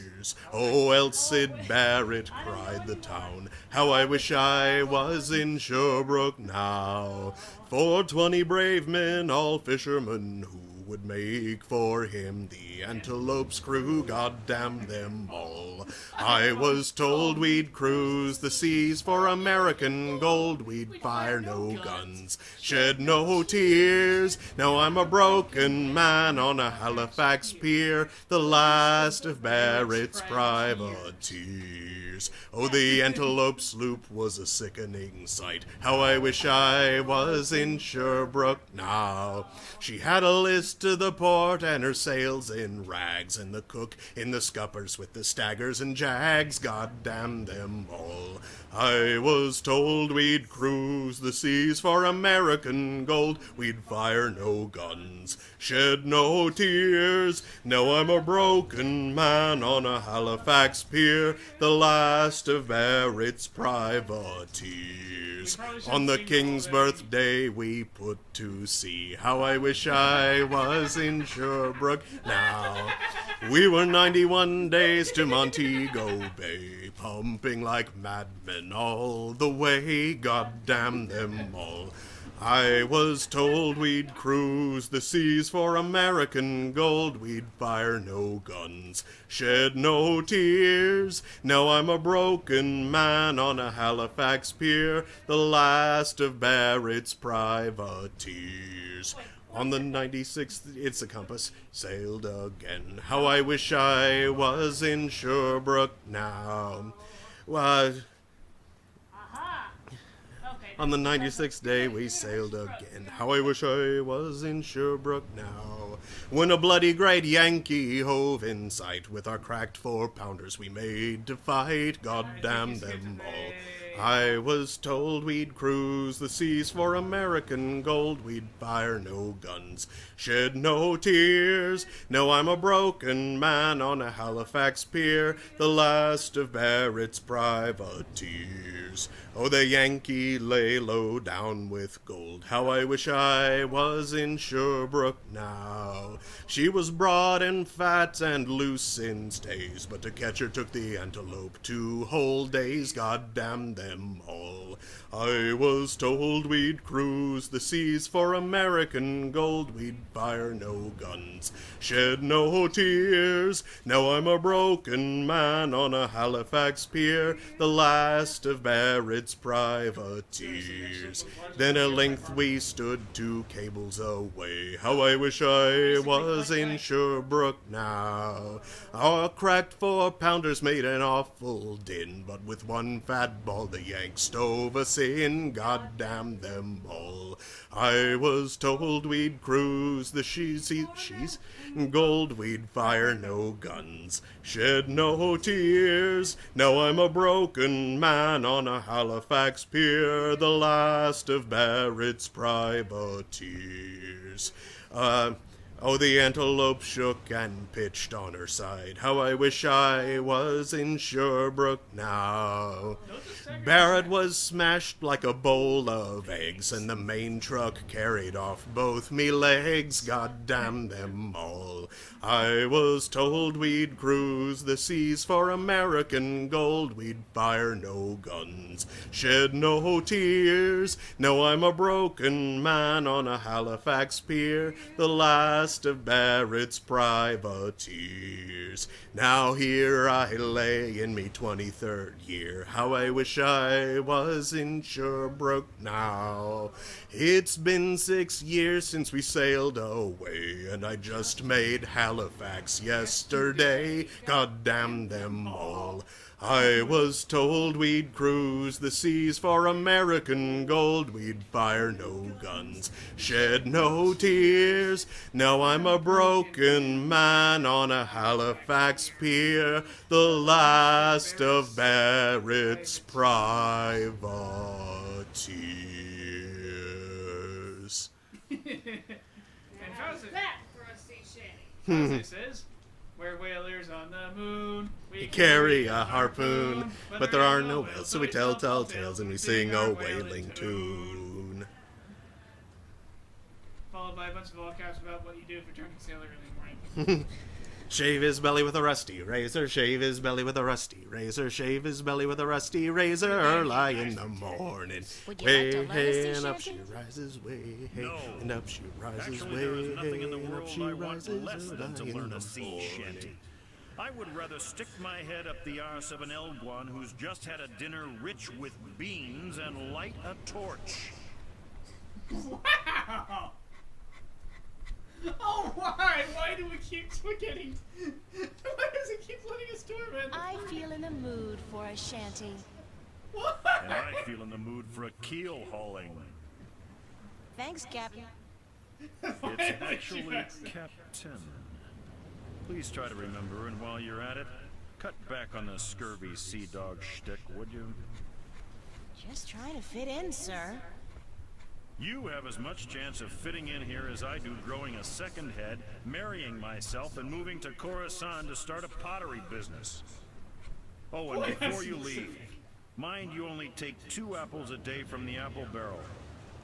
Oh, Elcid Barrett, cried the town, how I wish I was in Sherbrooke now. For 20 brave men, all fishermen, who would make for him the Antelope's crew. God damn them all. I was told we'd cruise the seas for American gold. We'd fire no guns, shed no tears. Now I'm a broken man on a Halifax pier, the last of Barrett's privateers. Oh, the Antelope sloop was a sickening sight. How I wish I was in Sherbrooke now. She had a list to the port and her sails in rags, and the cook in the scuppers with the staggers and jags. God damn them all. I was told we'd cruise the seas for American gold. We'd fire no guns, shed no tears. Now I'm a broken man on a Halifax pier, the last of Barrett's privateers. On the king's birthday we put to sea. How I wish I was in Sherbrooke now. We were 91 days to Montego Bay, pumping like madmen all the way. God damn them all. I was told we'd cruise the seas for American gold. We'd fire no guns, shed no tears. Now I'm a broken man on a Halifax pier, the last of Barrett's privateers. On the 96th, it's a compass, sailed again. How I wish I was in Sherbrooke now. What? On the 96th day we sailed again. How I wish I was in Sherbrooke now. When a bloody great Yankee hove in sight, with our cracked 4-pounders we made to fight. God damn them all. I was told we'd cruise the seas for American gold. We'd fire no guns, shed no tears. Now I'm a broken man on a Halifax pier, the last of Barrett's privateers. Oh, the Yankee lay low down with gold. How I wish I was in Sherbrooke now. She was broad and fat and loose in stays, but to catch her took the Antelope 2 whole days. God damn them all. I was told we'd cruise the seas for American gold. We'd fire no guns, shed no tears. Now I'm a broken man on a Halifax pier, the last of Barrett's privateers. Then at length we stood 2 cables away. How I wish I was in Sherbrooke now. Our cracked 4-pounders made an awful din, but with one fat ball the Yanks stove us in. God damn them all. I was told we'd cruise the she's gold. We'd fire no guns, shed no tears. Now I'm a broken man on a Halifax pier, the last of Barrett's privateers. Oh, the antelope shook and pitched on her side. How I wish I was in Sherbrooke now. Barrett was smashed like a bowl of eggs, and the main truck carried off both me legs. God damn them all. I was told we'd cruise the seas for American gold. We'd fire no guns, shed no tears. Now I'm a broken man on a Halifax pier, the last of Barrett's privateers. Now here I lay in me 23rd year. How I wish I was in Sherbrooke now. It's been 6 years since we sailed away, and I just made Halifax yesterday. God damn them all. I was told we'd cruise the seas for American gold. We'd fire no guns, shed no tears. Now I'm a broken man on a Halifax pier, the last of Barrett's privateers. And how's it? That for a sea shanty. How's it says? We're whalers on the moon. We carry a harpoon, but there are no whales, so we tell tall tales and we sing a whaling tune. Followed by a bunch of all caps about what you do if you're drunken sailor in the morning. Shave his belly with a rusty razor, shave his belly with a rusty razor, shave his belly with a rusty razor, early in the morning. Way hey, and up she rises, way hey, and up she rises, Actually, way there is nothing hey, in the and up world she I want rises, less than to early in learn the a sea shanty. I would rather stick my head up the arse of an Elguan who's just had a dinner rich with beans and light a torch. Wow! Oh, why? Why do we keep getting... Why does it keep letting us torment? I feel in the mood for a shanty. What? And I feel in the mood for a keel hauling. Thanks, Captain. It's actually Captain. Please try to remember, and while you're at it, cut back on the scurvy sea dog shtick, would you? Just trying to fit in, sir. You have as much chance of fitting in here as I do growing a second head, marrying myself, and moving to Khorasan to start a pottery business. Oh, and before you leave, mind you only take 2 apples a day from the apple barrel.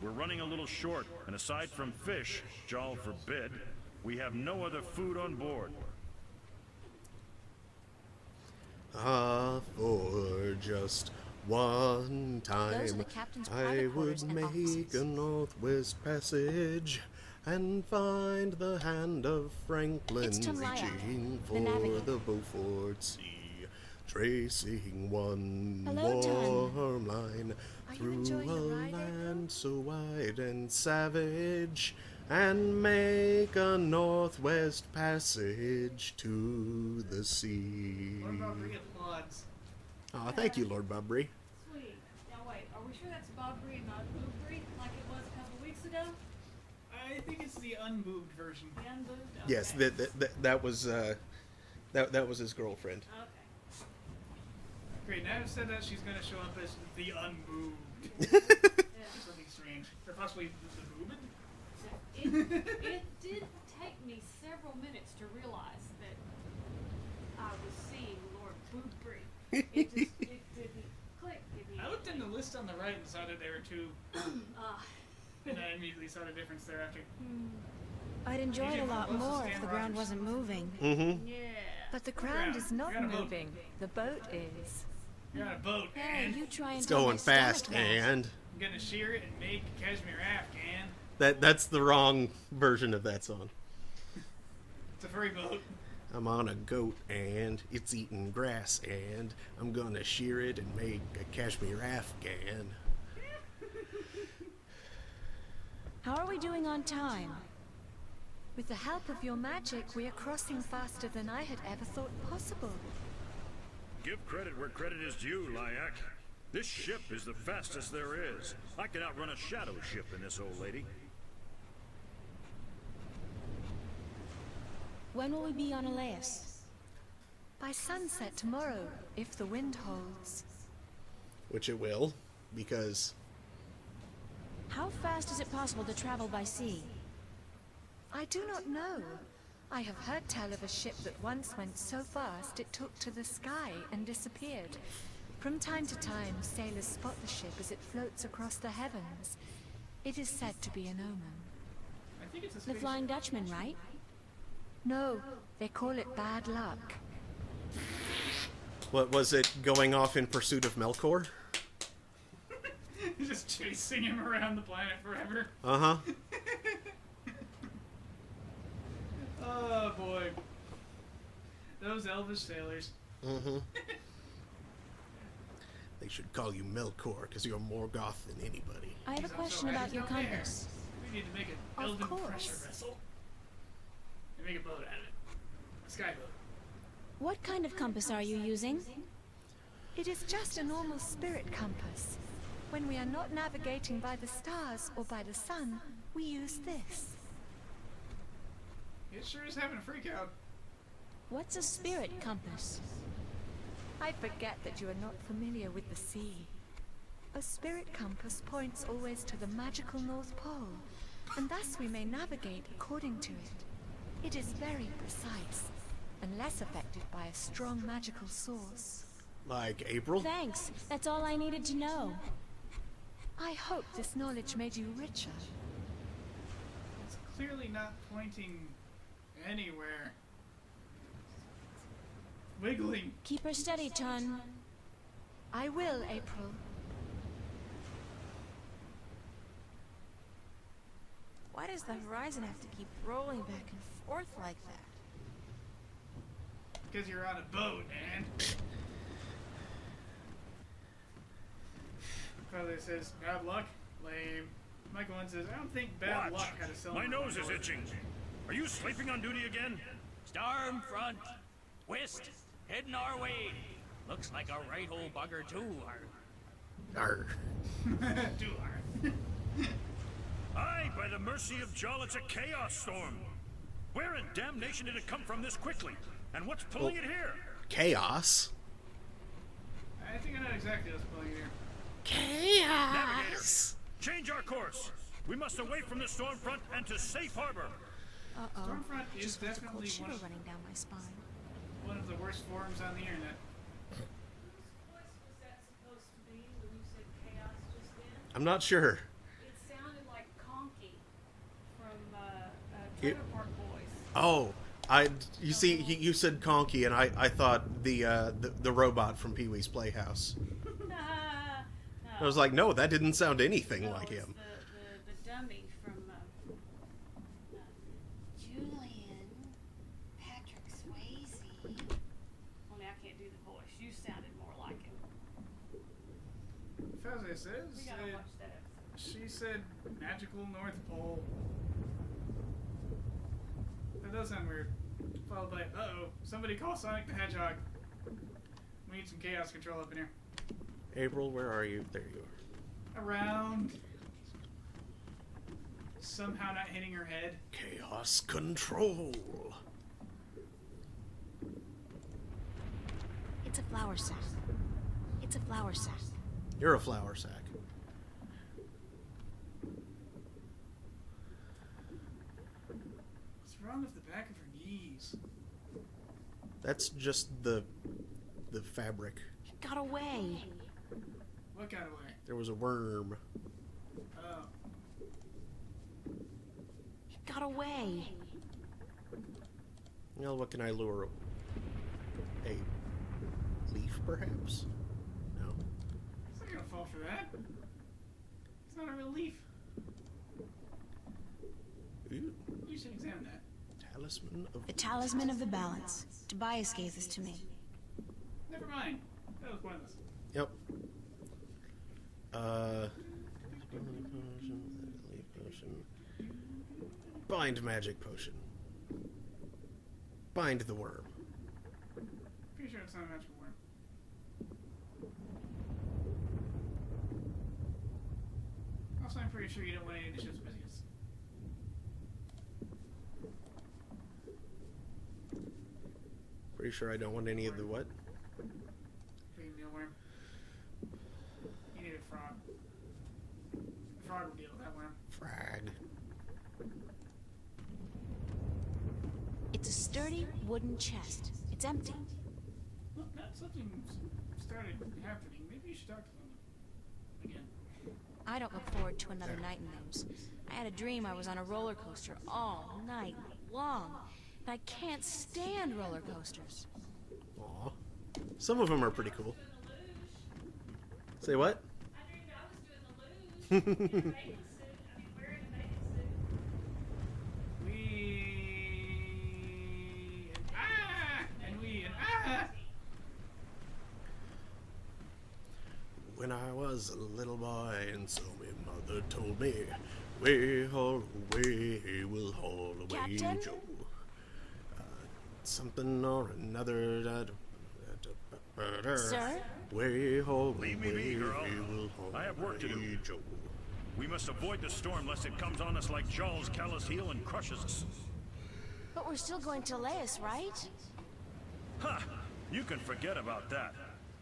We're running a little short, and aside from fish, Jal forbid, we have no other food on board. For just one Those are time, the captain's I private quarters would and make offices. a northwest passage and find the hand of Franklin It's Tom Lyak, reaching the for navigator. the Beaufort Sea, tracing one Hello, Tom. warm line Are you through enjoying a the ride, April? land so wide and savage, and make a northwest passage to the sea. What about applauds? Oh, thank you, Lord Bobry. Sweet. Now wait, are we sure that's Bobry and not Boobry like it was a couple weeks ago? I think it's the unmoved version. The unmoved? Okay. Yes, that was that was his girlfriend. Okay. Great, now I've said that she's gonna show up as the unmoved. Yeah. Something strange. Or possibly the boobin? It did take me several minutes to realize that I was seeing Lord Boobry. It didn't click immediately. I looked in the list on the right and saw that there were 2, Ah. and I immediately saw the difference thereafter. I'd enjoy it a lot more if the ground wasn't moving. Mm-hmm. Yeah. But the ground is not You're on a boat. moving. The boat is. You're on a boat, Hey, and you try and It's tell my going fast, stomach that. and I'm gonna shear it and make a cashmere afghan. that's the wrong version of that song. It's a furry boat. I'm on a goat and it's eating grass and I'm gonna shear it and make a cashmere afghan. How are we doing on time? With the help of your magic, we are crossing faster than I had ever thought possible. Give credit where credit is due, Lyak. This ship is the fastest there is. I can outrun a shadow ship in this old lady. When will we be on Elias? By sunset tomorrow, if the wind holds. Which it will, because How fast is it possible to travel by sea? I do not know. I have heard tell of a ship that once went so fast it took to the sky and disappeared. From time to time, sailors spot the ship as it floats across the heavens. It is said to be an omen. I think it's a The spaceship. Flying Dutchman, right? No, they call it bad luck. What was it, going off in pursuit of Melkor? Just chasing him around the planet forever. Uh-huh. Oh boy. Those elvish sailors. Mm-hmm. They should call you Melkor, because you're more goth than anybody. I have a question about your compass. We need to make an Of elven course. pressure vessel. And make a boat out of it. A sky boat. What kind of compass are you using? It is just a normal spirit compass. When we are not navigating by the stars or by the sun, we use this. It sure is having a freak out. What's a spirit compass? I forget that you are not familiar with the sea. A spirit compass points always to the magical North Pole, and thus we may navigate according to it. It is very precise, unless affected by a strong magical source. Like April? Thanks. That's all I needed to know. I hope this knowledge made you richer. It's clearly not pointing anywhere. Wiggling. Keep her steady, Chun. I will, April. Why does the horizon have to keep rolling back and forth like that? Because you're on a boat, man. Probably says, bad luck? Lame. Michael one says, I don't think bad luck had a cylinder. My nose is itching. Are you sleeping on duty again? Storm front. West. Heading our way. Looks like a right old bugger too. Arr. Too hard. Aye, by the mercy of Jol, it's a chaos storm. Where in damnation did it come from this quickly? And what's pulling it here? Chaos? I think I know exactly what's pulling it here. Chaos! Change our course. We must away from the storm front and to safe harbor. Uh-oh. Stormfront is Just felt a definitely cold shiver one of, running down my spine. one of the worst forums on the internet. I'm not sure. It sounded like Conky from It- Trailer Park Boys. Oh, you see, you said Conky, and I thought the robot from Pee-wee's Playhouse. No. I was like, no, that didn't sound anything No, like it's him. The dummy from Julian, Patrick Swayze. only I can't do the voice. You sounded more like him. Fauzi says, We gotta watch that episode. she said magical North Pole. That does sound weird. Followed by, uh-oh, somebody call Sonic the Hedgehog. We need some chaos control up in here. April, where are you? There you are. Around. Somehow not hitting her head. Chaos control. It's a flour sack. It's a flour sack. You're a flour sack. What's wrong with the back of her knees? That's just the fabric. It got away. What got away? There was a worm. Oh. It got away. Well, what can I lure? A leaf, perhaps? No. It's not gonna fall for that. It's not a real leaf. Ooh, You should examine that. talisman of... The talisman of the balance. Tobias gave this to me. Never mind. That was pointless. Yep. Leaf potion. Bind magic potion. Bind the worm. Pretty sure it's not a magical worm. Also, I'm pretty sure you don't want any of the ship's biscuits. Pretty sure I don't want any of the what? Freaking mealworm. You need a frog. The frog will deal with that worm. Frag. sturdy wooden chest. It's empty. Look, something started happening. Maybe you should talk to them again. I don't look forward to another night in those. I had a dream I was on a roller coaster all night long. And I can't stand roller coasters. Aw. Some of them are pretty cool. Say what? We When I was a little boy, and so my mother told me, way haul away, will haul away, Captain? Joe. Something or another. Sir? Way haul Leave me away, be, girl. will haul I have work to away, do. Joe. We must avoid the storm lest it comes on us like Jaw's callous heel and crushes us. But we're still going to Laius, right? Ha! You can forget about that.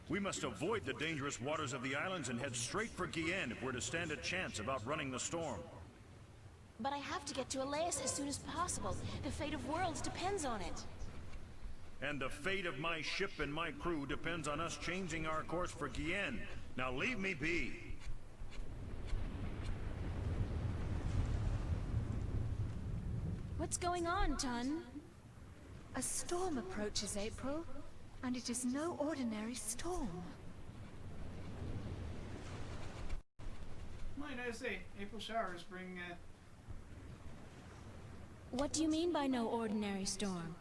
We must avoid the dangerous waters of the islands and head straight for Guyenne if we're to stand a chance of outrunning the storm. But I have to get to Elias as soon as possible. The fate of worlds depends on it. And the fate of my ship and my crew depends on us changing our course for Guyenne. Now leave me be. What's going on, Tun? A storm approaches, April, and it is no ordinary storm. might I say, April showers bring, What do you mean by no ordinary storm?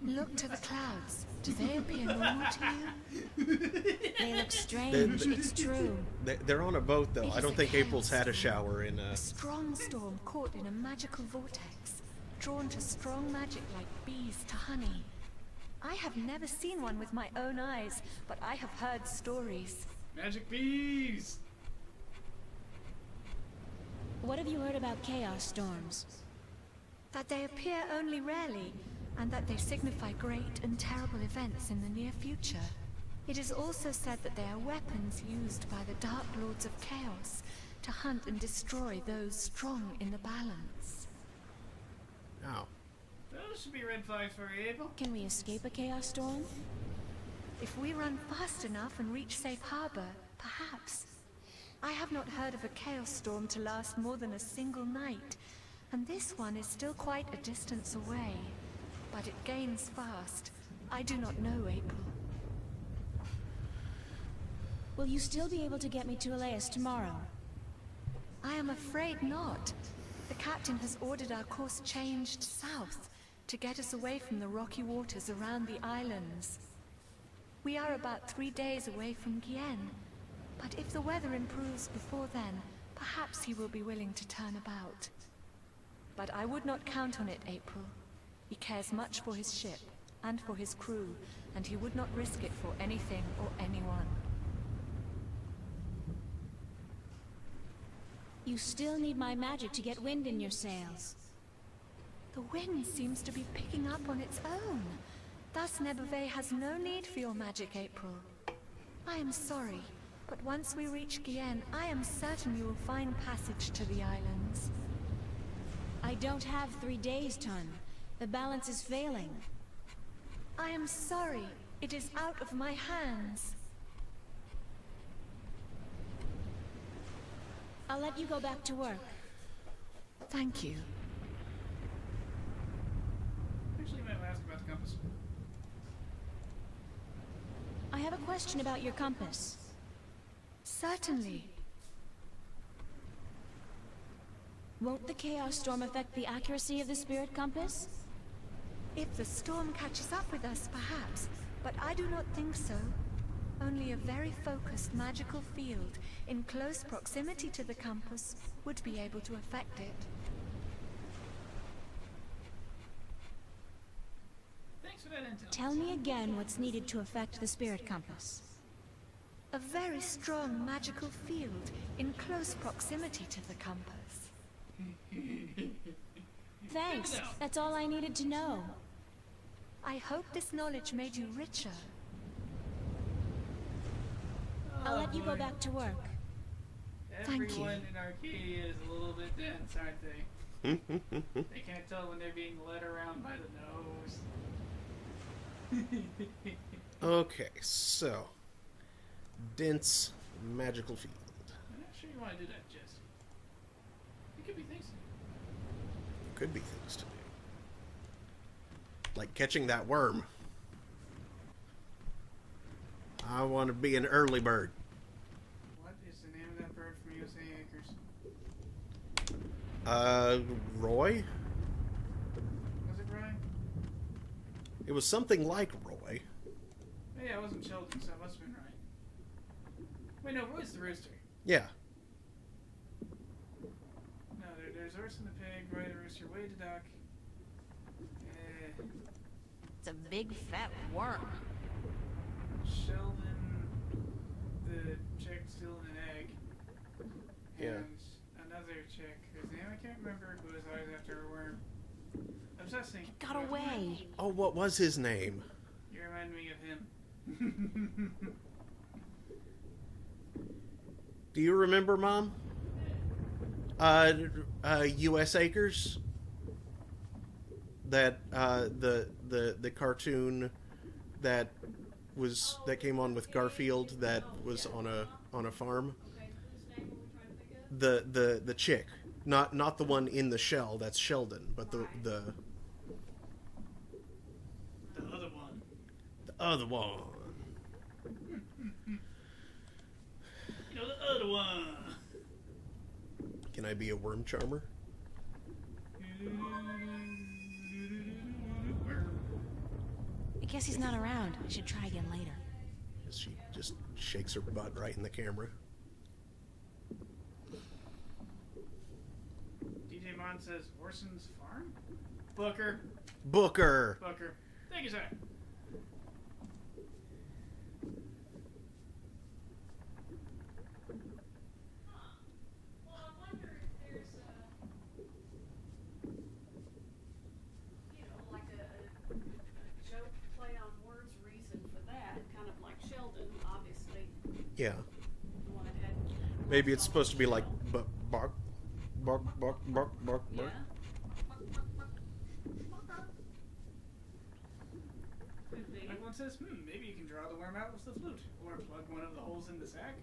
Look to the clouds. Do they appear normal to you? They look strange. It's true. They're on a boat, though. It I is don't a think chaos April's had a storm. shower in A strong storm caught in a magical vortex, drawn to strong magic like bees to honey. I have never seen one with my own eyes, but I have heard stories. magic bees! What have you heard about chaos storms? That they appear only rarely, and that they signify great and terrible events in the near future. It is also said that they are weapons used by the Dark Lords of Chaos to hunt and destroy those strong in the balance. Oh. Those should be red flags for you, April. Can we escape a chaos storm? If we run fast enough and reach safe harbor, perhaps. I have not heard of a chaos storm to last more than a single night, and this one is still quite a distance away. But it gains fast. I do not know, April. Will you still be able to get me to Elias tomorrow? I am afraid not. The captain has ordered our course changed south to get us away from the rocky waters around the islands. We are about 3 days away from Guyenne, but if the weather improves before then, perhaps he will be willing to turn about. But I would not count on it, April. He cares much for his ship and for his crew, and he would not risk it for anything or anyone. You still need my magic to get wind in your sails. The wind seems to be picking up on its own. Thus Nebuve has no need for your magic, April. I am sorry, but once we reach Guyenne, I am certain you will find passage to the islands. I don't have 3 days, Tun. The balance is failing. I am sorry. It is out of my hands. I'll let you go back to work. Thank you. Actually, you might ask about the compass. I have a question about your compass. Certainly. Won't the chaos storm affect the accuracy of the spirit compass? If the storm catches up with us, perhaps, but I do not think so. Only a very focused magical field in close proximity to the compass would be able to affect it. Thanks for that intel. Tell me again what's needed to affect the spirit compass. A very strong magical field in close proximity to the compass. Thanks. That's all I needed to know. I hope this knowledge made you richer. I'll let you go back to work. Thank you. Everyone in Arcadia is a little bit dense, aren't they? They can't tell when they're being led around by the nose. Okay, so dense magical field. I'm not sure you want to do that, Jesse. It could be things to do. Could be things to do. Like catching that worm. I want to be an early bird. What is the name of that bird from USA Acres? Roy? Was it Roy? It was something like Roy. Oh, yeah, it wasn't Sheldon, so it must have been Roy. Wait, no, Roy's the rooster. Yeah. No, there's Orson the pig, Roy the rooster, Wade the duck. It's a big fat worm. Sheldon, the chick stealing an egg. Yeah. And another chick whose name I can't remember, who was always after a worm. Obsessing. It got away. Oh, what was his name? You remind me of him. Do you remember, Mom? U.S. Acres? That, the cartoon that came on with Garfield that was on a farm? The chick. Not the one in the shell, that's Sheldon, but the other one. The other one. You know, the other one. Can I be a worm charmer? I guess he's not around. I should try again later. She just shakes her butt right in the camera. DJ Mon says, Orson's farm? Booker. Booker. Booker. Thank you, sir. Yeah. Maybe it's supposed to be like bark, bark, bark, bark, bark, bark. Like one says, maybe you can draw the worm out with the flute, or plug one of the holes in the sack.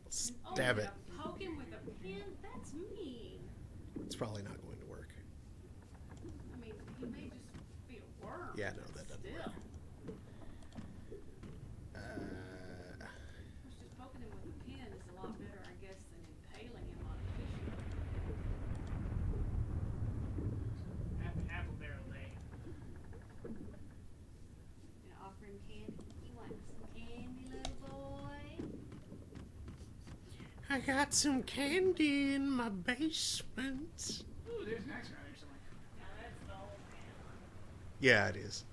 Stab it. Poke him with a pin? That's mean. It's probably not going to work. I mean, he may just be a worm. Yeah, no, that doesn't work. Just poking him with a pin is a lot better, I guess, than impaling him on a tissue. Apple barrel day. And offer him candy. You want some candy, little boy? I got some candy in my basement. Ooh, there's an axe around here somewhere. Now that's the old man. Yeah, it is.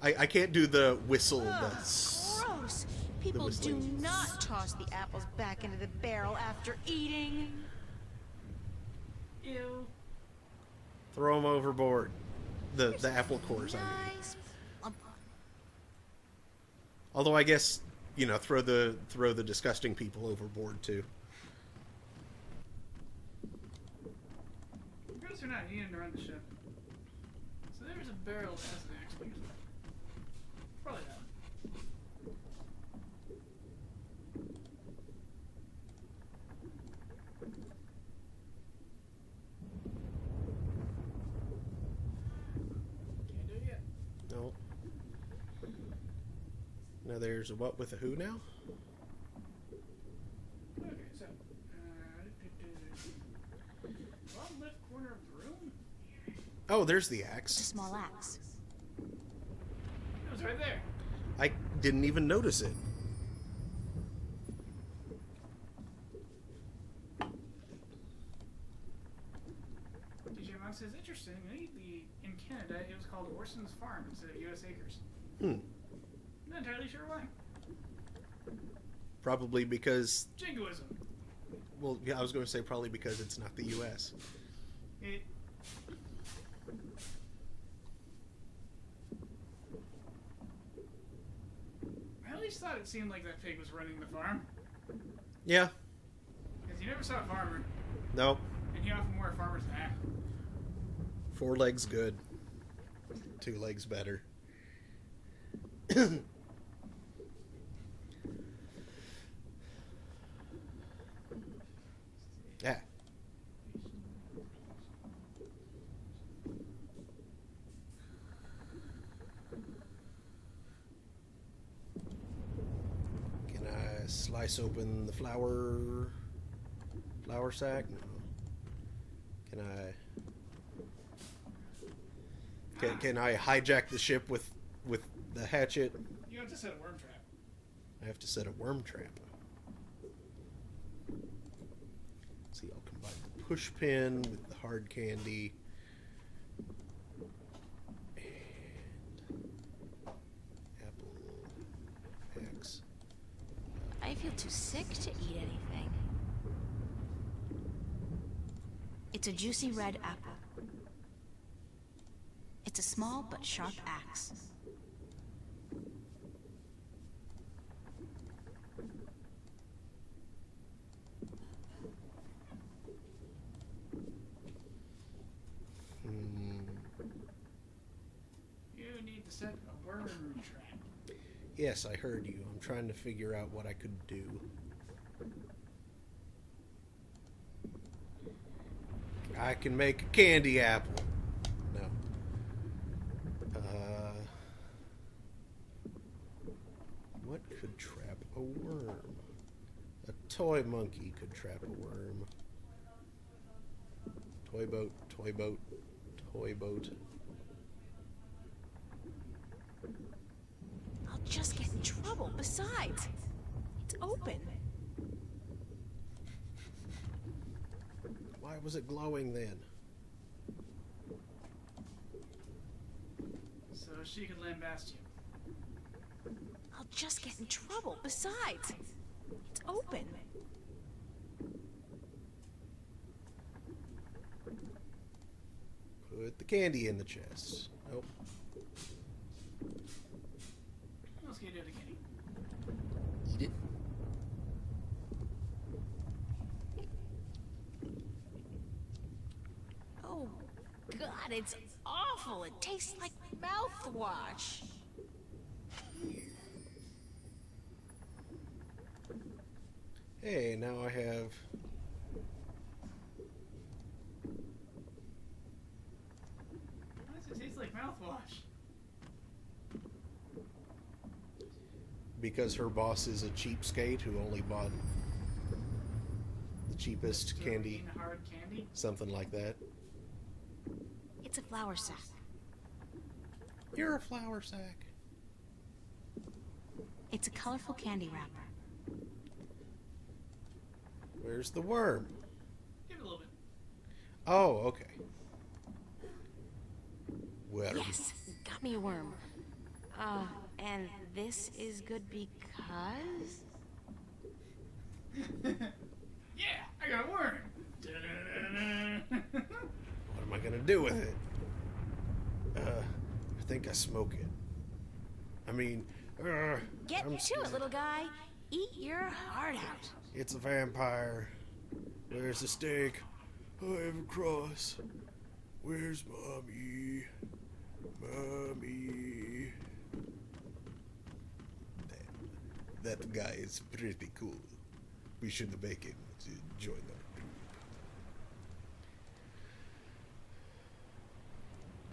I can't do the whistle. Gross. People do not toss the apples back into the barrel after eating. Ew. Throw them overboard. The apple cores, I mean. Nice. Although I guess, you know, throw the disgusting people overboard too. Gross or not, you need to run the ship. So there's a barrel that has an axe. Probably that one. Can't do it yet. No. Now there's a what with a who now? Okay, so bottom left corner of the room. Oh, there's the It's a axe. small axe. It was right there. I didn't even notice it. DJ Mon says, interestingly, in Canada, it was called Orson's Farm instead of U.S. Acres. Hmm. Not entirely sure why. Probably because... Jingoism. Well, yeah, I was going to say probably because it's not the U.S. Well, always thought it seemed like that pig was running the farm. Yeah. Because you never saw a farmer. Nope. And he often wore a farmer's hat. 4 legs good. 2 legs better. Yeah. Can I slice open the flour sack? No. Can I hijack the ship with the hatchet? You have to set a worm trap. I have to set a worm trap. See, I'll combine the push pin with the hard candy. And apple X. I feel too sick to eat anything. It's a juicy red apple. It's a small but sharp axe. You need to set a worm trap. Yes, I heard you. I'm trying to figure out what I could do. I can make a candy apple. No. What could trap a worm? A toy monkey could trap a worm. Toy boat, toy boat, toy boat. I'll just get in trouble. Besides, it's open. Why was it glowing then? So she could lambast you. I'll just get in trouble. Besides, it's open. Put the candy in the chest. Nope. What else can you do to Kenny? Eat it. Oh, God, it's awful. It tastes like mouthwash. Hey, now I have... Why does it taste like mouthwash? Because her boss is a cheapskate who only bought the cheapest candy. Hard candy? Something like that. It's a flour sack. You're a flour sack. It's a colorful candy wrapper. Where's the worm? Give it a little bit. Oh, okay. Worm. Yes, got me a worm. And this is good because... Yeah, I got a worm. What am I gonna do with it? I think I smoke it. I mean, Get I'm to scared. it, little guy. Eat your heart out. It's a vampire. Where's the steak? I have a cross. Where's Mommy? Mommy. That guy is pretty cool. We should make him to join our group.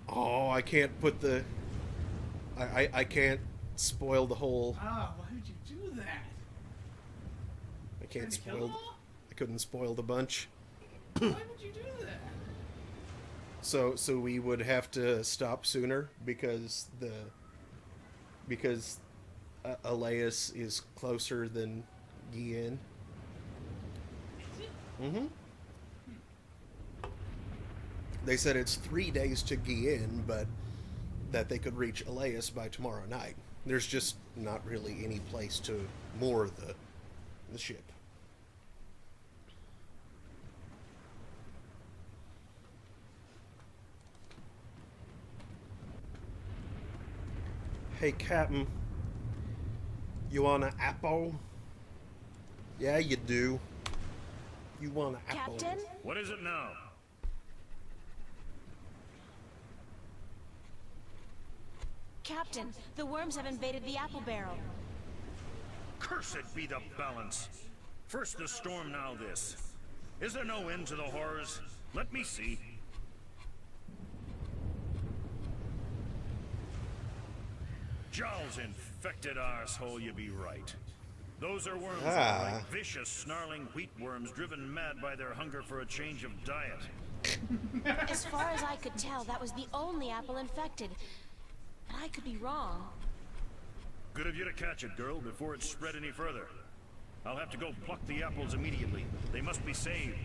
Oh, I can't put the... I can't spoil the whole... Ah, why would you do that? I can't Trying to kill spoil... them all? I couldn't spoil the bunch. Why would you do that? So we would have to stop sooner because Elias is closer than Guillen. Mm-hmm. They said it's 3 days to Guillen, but that they could reach Elias by tomorrow night. There's just not really any place to moor the ship. Hey, Captain. You want an apple? Yeah, you do. You want an apple? Captain? What is it now? Captain, the worms have invaded the apple barrel. Cursed be the balance. First the storm, now this. Is there no end to the horrors? Let me see. Jowl's infected arsehole, you be right. Those are worms, all right. Vicious, snarling wheat worms driven mad by their hunger for a change of diet. As far as I could tell, that was the only apple infected. But I could be wrong. Good of you to catch it, girl, before it spread any further. I'll have to go pluck the apples immediately. They must be saved.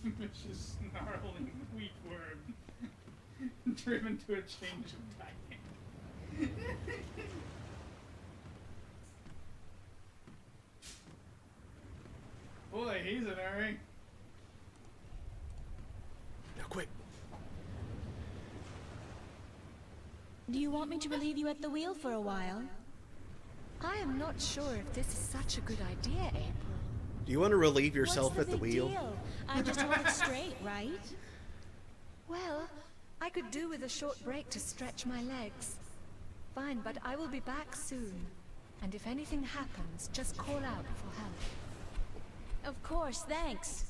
Vicious, snarling wheat worm. Driven to a change of diet. Boy, he's in a hurry. Now, quick. Do you want me to relieve you at the wheel for a while? I am not sure if this is such a good idea, April. Do you want to relieve yourself What's at the big wheel? Deal? I just hold it straight, right? Well, I could do with a short break to stretch my legs. Fine, but I will be back soon. And if anything happens, just call out for help. Of course, thanks.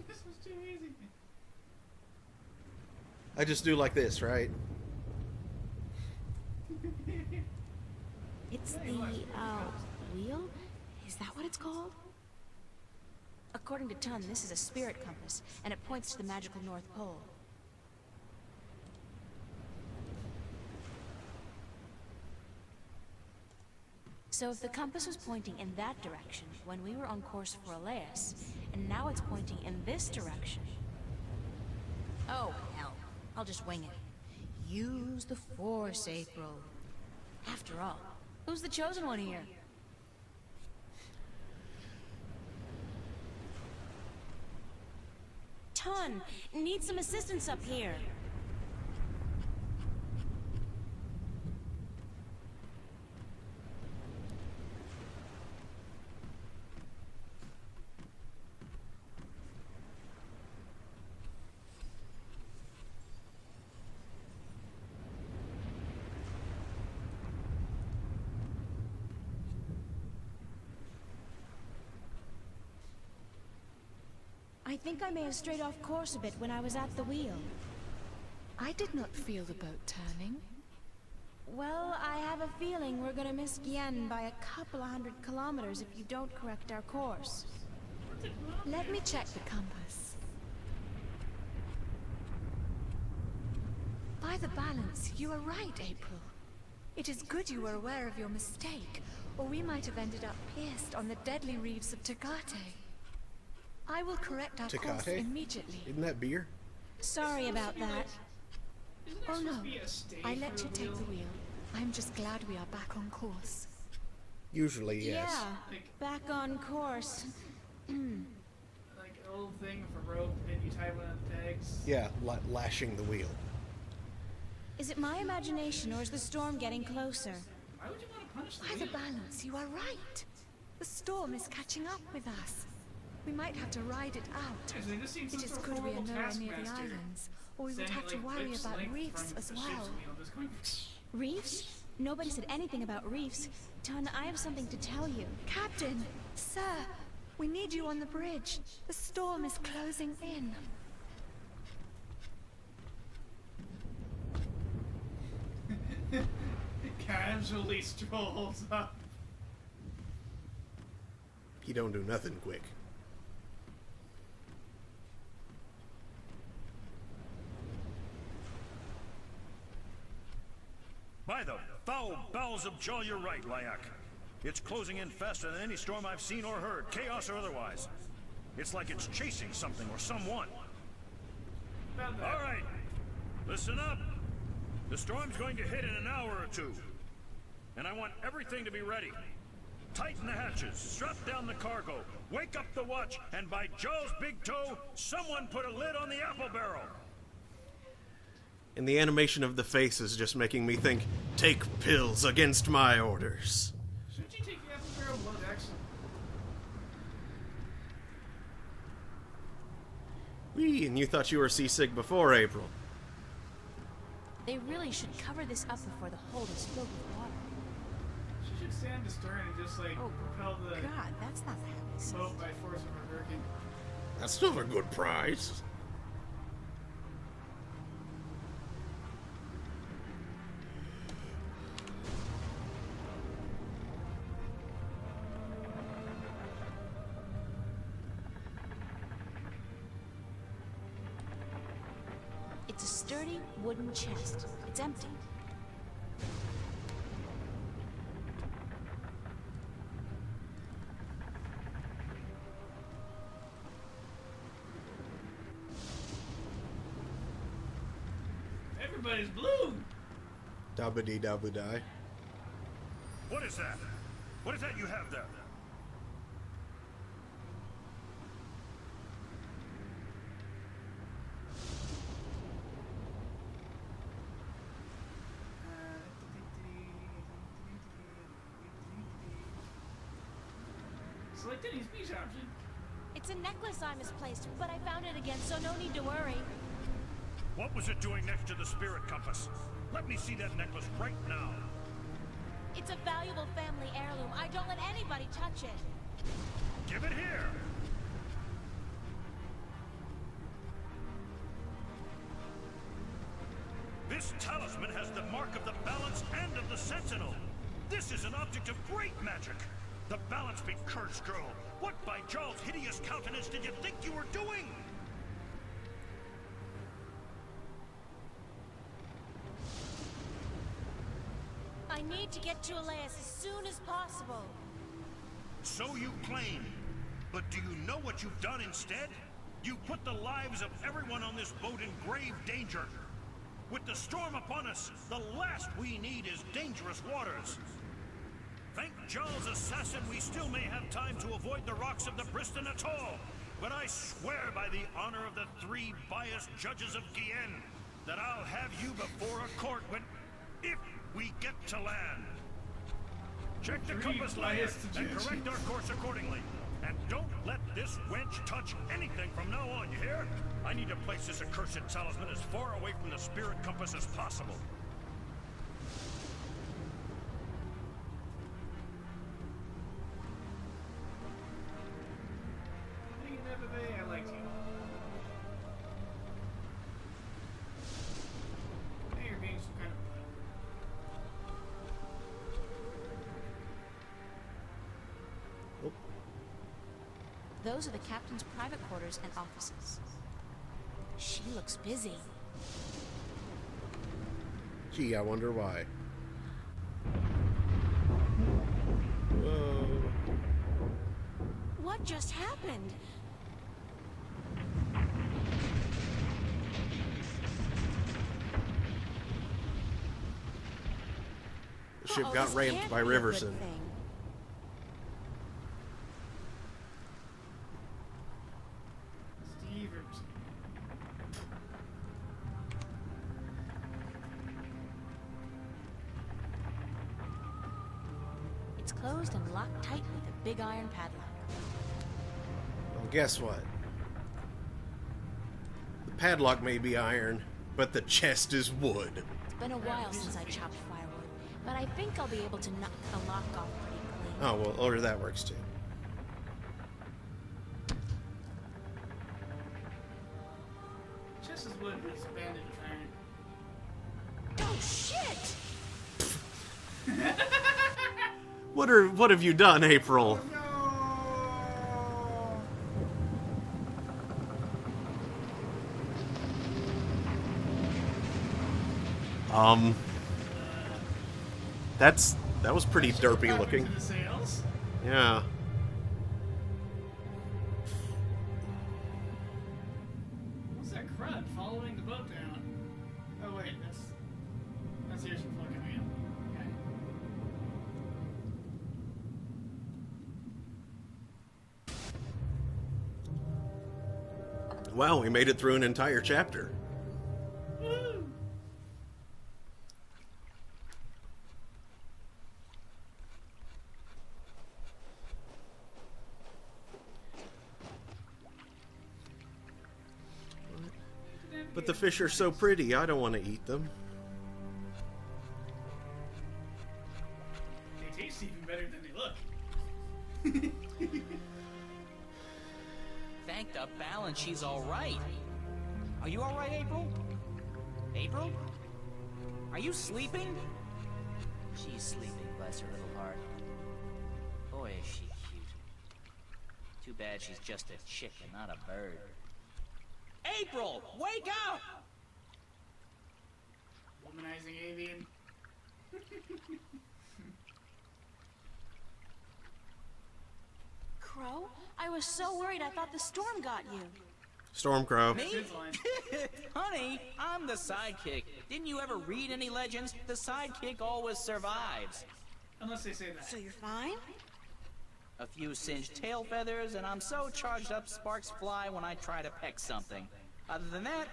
This was too easy. I just do like this, right? It's the, wheel? Is that what it's called? According to Tun, this is a spirit compass, and it points to the magical North Pole. So if the compass was pointing in that direction when we were on course for Elias, and now it's pointing in this direction... Oh, hell. I'll just wing it. Use the Force, April. After all, who's the chosen one here? Tun, need some assistance up here. I think I may have strayed off course a bit when I was at the wheel. I did not feel the boat turning. Well, I have a feeling we're gonna miss Gien by a couple of 100 kilometers if you don't correct our course. Let me check the compass. By the balance, you are right, April. It is good you were aware of your mistake, or we might have ended up pierced on the deadly reefs of Tagate. I will correct our course immediately. Isn't that beer? Sorry about that. Oh no, I let you take the wheel. I'm just glad we are back on course. Usually, yes. Yeah, back on course. Like an old thing with a rope and you tie one of the pegs. Yeah, lashing the wheel. Is it my imagination or is the storm getting closer? Why would you want to punch the By wheel? the balance, you are right. The storm is catching up with us. We might have to ride it out. Yes, I mean, this seems It some is sort of good we are horrible nowhere near the taskmaster islands, or we would standing, have to like, worry whip's about length reefs from as the well. ship's wheel, just going Reefs? Nobody said anything about reefs. Tun, I have something to tell you. Captain! Sir! We need you on the bridge. The storm is closing in. casually strolls up. He don't do nothing quick. By the foul bowels of Jaw, you're right, Lyak. It's closing in faster than any storm I've seen or heard, chaos or otherwise. It's like it's chasing something or someone. All right, listen up. The storm's going to hit in an hour or two, and I want everything to be ready. Tighten the hatches, strap down the cargo, wake up the watch, and by Joe's big toe, someone put a lid on the apple barrel. And the animation of the face is just making me think, take pills against my orders. Shouldn't you take the apple barrel blood action? Whee, and you thought you were seasick before, April. They really should cover this up before the hold is filled with water. She should stand astern and just, like, propel the God, that's not the happy boat by force of her hurricane. That's not a good prize. It's a sturdy wooden chest. It's empty. Everybody's blue! Dabba-dee-dabba-die. What is that? What is that you have there? Select any speech option. It's a necklace I misplaced, but I found it again, so no need to worry. What was it doing next to the spirit compass? Let me see that necklace right now. It's a valuable family heirloom. I don't let anybody touch it. Give it here. This talisman has the mark of the balance and of the sentinel. This is an object of great magic. The balance be cursed, girl. What by Jarl's hideous countenance did you think you were doing? I need to get to Elias as soon as possible. So you claim. But do you know what you've done instead? You put the lives of everyone on this boat in grave danger. With the storm upon us, the last we need is dangerous waters. Thank Jarl's assassin we still may have time to avoid the rocks of the Briston Atoll. But I swear by the honor of the 3 biased judges of Guienne that I'll have you before a court when... if we get to land. Check the compass layer and correct our course accordingly. And don't let this wench touch anything from now on, you hear? I need to place this accursed talisman as far away from the spirit compass as possible. I liked you. Now you're being some kind of Those are the captain's private quarters and offices. She looks busy. Gee, I wonder why. Whoa. What just happened? The ship Uh-oh, got this ramped can't by be a good Riverson. thing. Steve. It's closed and locked tight with a big iron padlock. Well, guess what? The padlock may be iron, but the chest is wood. It's been a while since I chopped firewood, but I think I'll be able to knock the lock off pretty clean. Oh, well, or that works too. Chest is wood, but it's banded with iron. Oh, shit! What have you done, April? That was pretty derpy looking. The sails? Yeah. What's that crud following the boat down? Oh wait, that's the ocean floor coming in. Wow, we made it through an entire chapter. Woo! But the fish are so pretty, I don't want to eat them. They taste even better than they look. Thank the balance, she's alright. Are you alright, April? April? Are you sleeping? She's sleeping, bless her little heart. Boy, is she cute. Too bad she's just a chicken, not a bird. April, wake up! Womanizing avian. Crow? I was so worried I thought the storm got you. Stormcrow. Me? Honey, I'm the sidekick. Didn't you ever read any legends? The sidekick always survives. Unless they say that. So you're fine? A few singed tail feathers, and I'm so charged up sparks fly when I try to peck something. Other than that,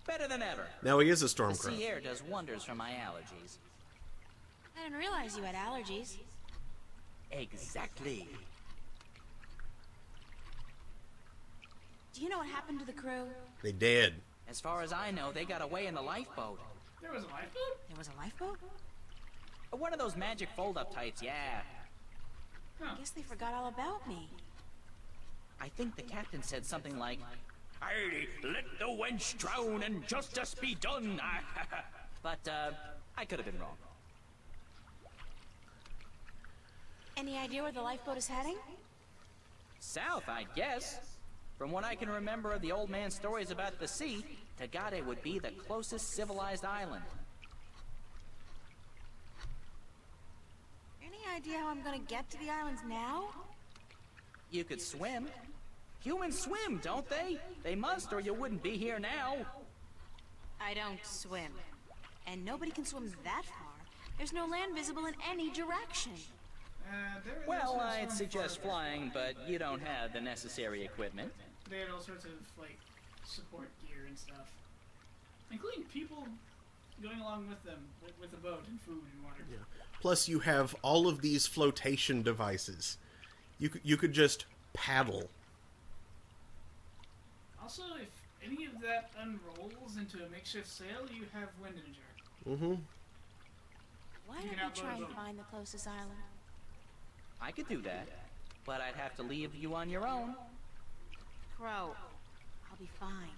better than ever. Now he is a The Stormcrow. sea air does wonders for my allergies. I didn't realize you had allergies. Exactly. Do you know what happened to the crew? They did. As far as I know, they got away in the lifeboat. There was a lifeboat? There was a lifeboat? One of those magic fold-up types, yeah. Huh. I guess they forgot all about me. I think the captain said something like, "Aye, let the wench drown and justice be done." But, I could have been wrong. Any idea where the lifeboat is heading? South, I guess. From what I can remember of the old man's stories about the sea, Tagade would be the closest civilized island. Any idea how I'm gonna get to the islands now? You could swim. Humans swim, don't they? They must, or you wouldn't be here now. I don't swim. And nobody can swim that far. There's no land visible in any direction. Well, there's I'd some suggest farther. flying, but you don't have the necessary equipment. They had all sorts of, like, support gear and stuff. Including people going along with them, with a boat and food and water. Yeah. Plus, you have all of these flotation devices. You could just paddle. Also, if any of that unrolls into a makeshift sail, you have wind in a jar. Mm-hmm. Why You don't can we outboard try a and boat. find the closest island? I could do that, but I'd have to leave you on your own. Crow, I'll be fine.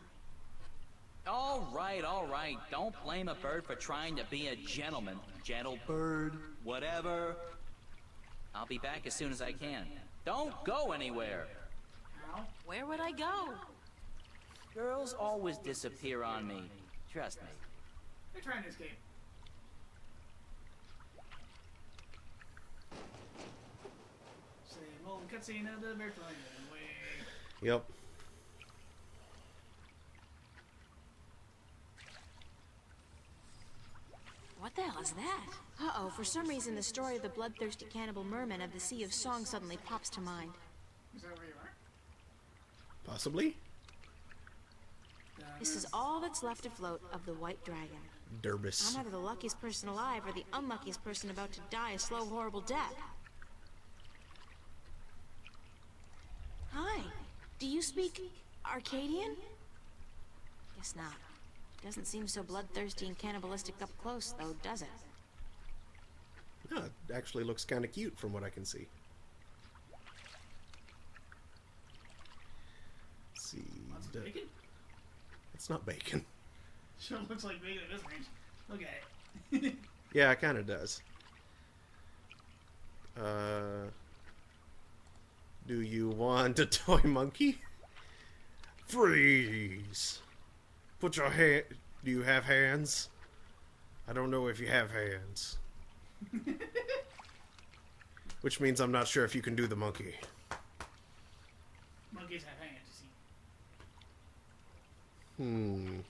All right, all right. Don't blame a bird for trying to be a gentleman. Gentle bird, whatever. I'll be back as soon as I can. Don't go anywhere. How? Where would I go? Girls always disappear on me. Trust me. They're trying to escape. Same old cutscene of the bird flying away. Yep. What the hell is that? Uh-oh, for some reason the story of the bloodthirsty cannibal merman of the Sea of Song suddenly pops to mind. Is that where you are? Possibly. This is all that's left afloat of the White Dragon. Durbus. I'm either the luckiest person alive or the unluckiest person about to die a slow, horrible death. Hi. Do you speak Arcadian? Guess not. Doesn't seem so bloodthirsty and cannibalistic up close, though, does it? No, it actually looks kind of cute from what I can see. Let's see. Want some bacon? It's not bacon. Sure looks like bacon at this range. Look at it. Yeah, it kind of does. Do you want a toy monkey? Freeze! Put your hand... Do you have hands? I don't know if you have hands. Which means I'm not sure if you can do the monkey. Monkeys have hands, you see.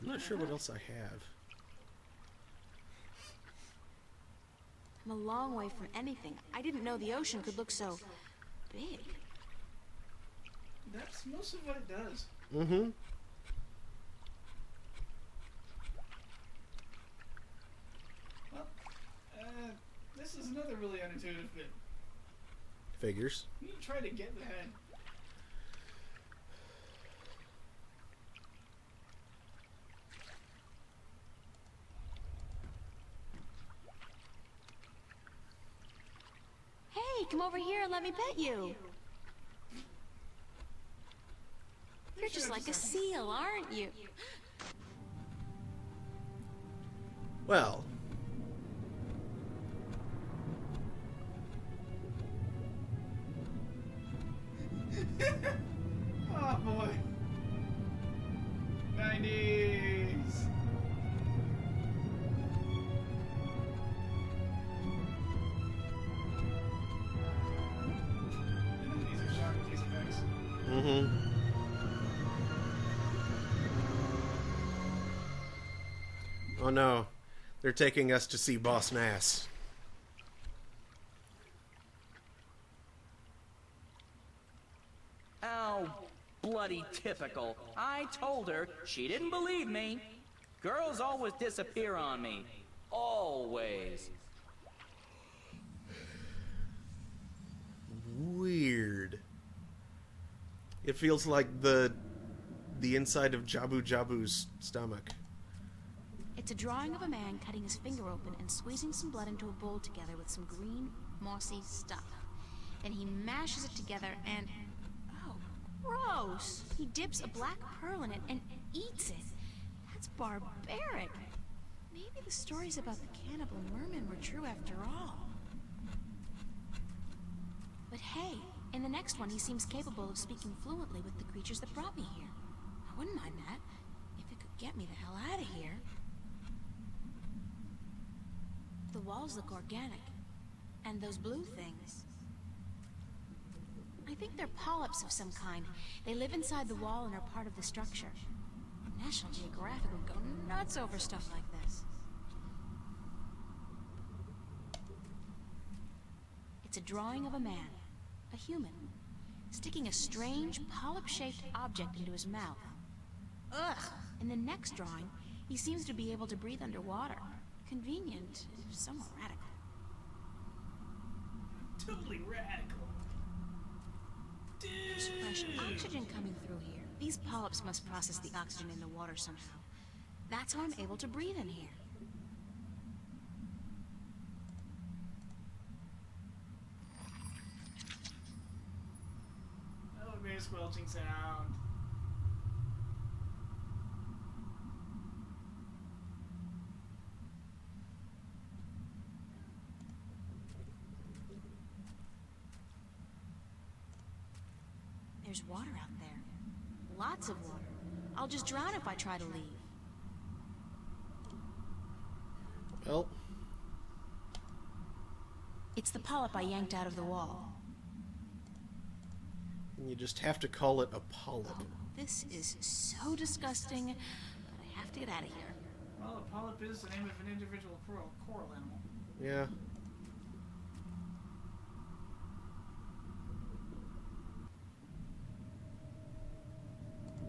I'm not sure what else I have. I'm a long way from anything. I didn't know the ocean could look so big. That's most of what it does. Mm-hmm. Well, this is another really unintuitive bit. Figures. You try to get the head. Hey, come over here and let me pet you. You're just like a seal, aren't you? Well. Oh boy. 90s. These are shocking case effects. Mm-hmm. Oh no. They're taking us to see Boss Nass. Oh, bloody typical. I told her, she didn't believe me. Girls always disappear on me. Always. Weird. It feels like the inside of Jabu Jabu's stomach. It's a drawing of a man cutting his finger open and squeezing some blood into a bowl together with some green, mossy stuff. Then he mashes it together and... oh, gross! He dips a black pearl in it and eats it. That's barbaric. Maybe the stories about the cannibal mermen were true after all. But hey, in the next one he seems capable of speaking fluently with the creatures that brought me here. I wouldn't mind that, if it could get me the hell out of here. The walls look organic. And those blue things. I think they're polyps of some kind. They live inside the wall and are part of the structure. National Geographic would go nuts over stuff like this. It's a drawing of a man, a human, sticking a strange polyp-shaped object into his mouth. Ugh! In the next drawing, he seems to be able to breathe underwater. Convenient, if somewhat radical. Totally radical. There's fresh oxygen coming through here. These polyps must process the oxygen in the water somehow. That's how I'm able to breathe in here. Oh, it made a squelching sound. There's water out there. Lots of water. I'll just drown if I try to leave. Well. It's the polyp I yanked out of the wall. You just have to call it a polyp. Oh, this is so disgusting, but I have to get out of here. Well, a polyp is the name of an individual coral animal. Yeah.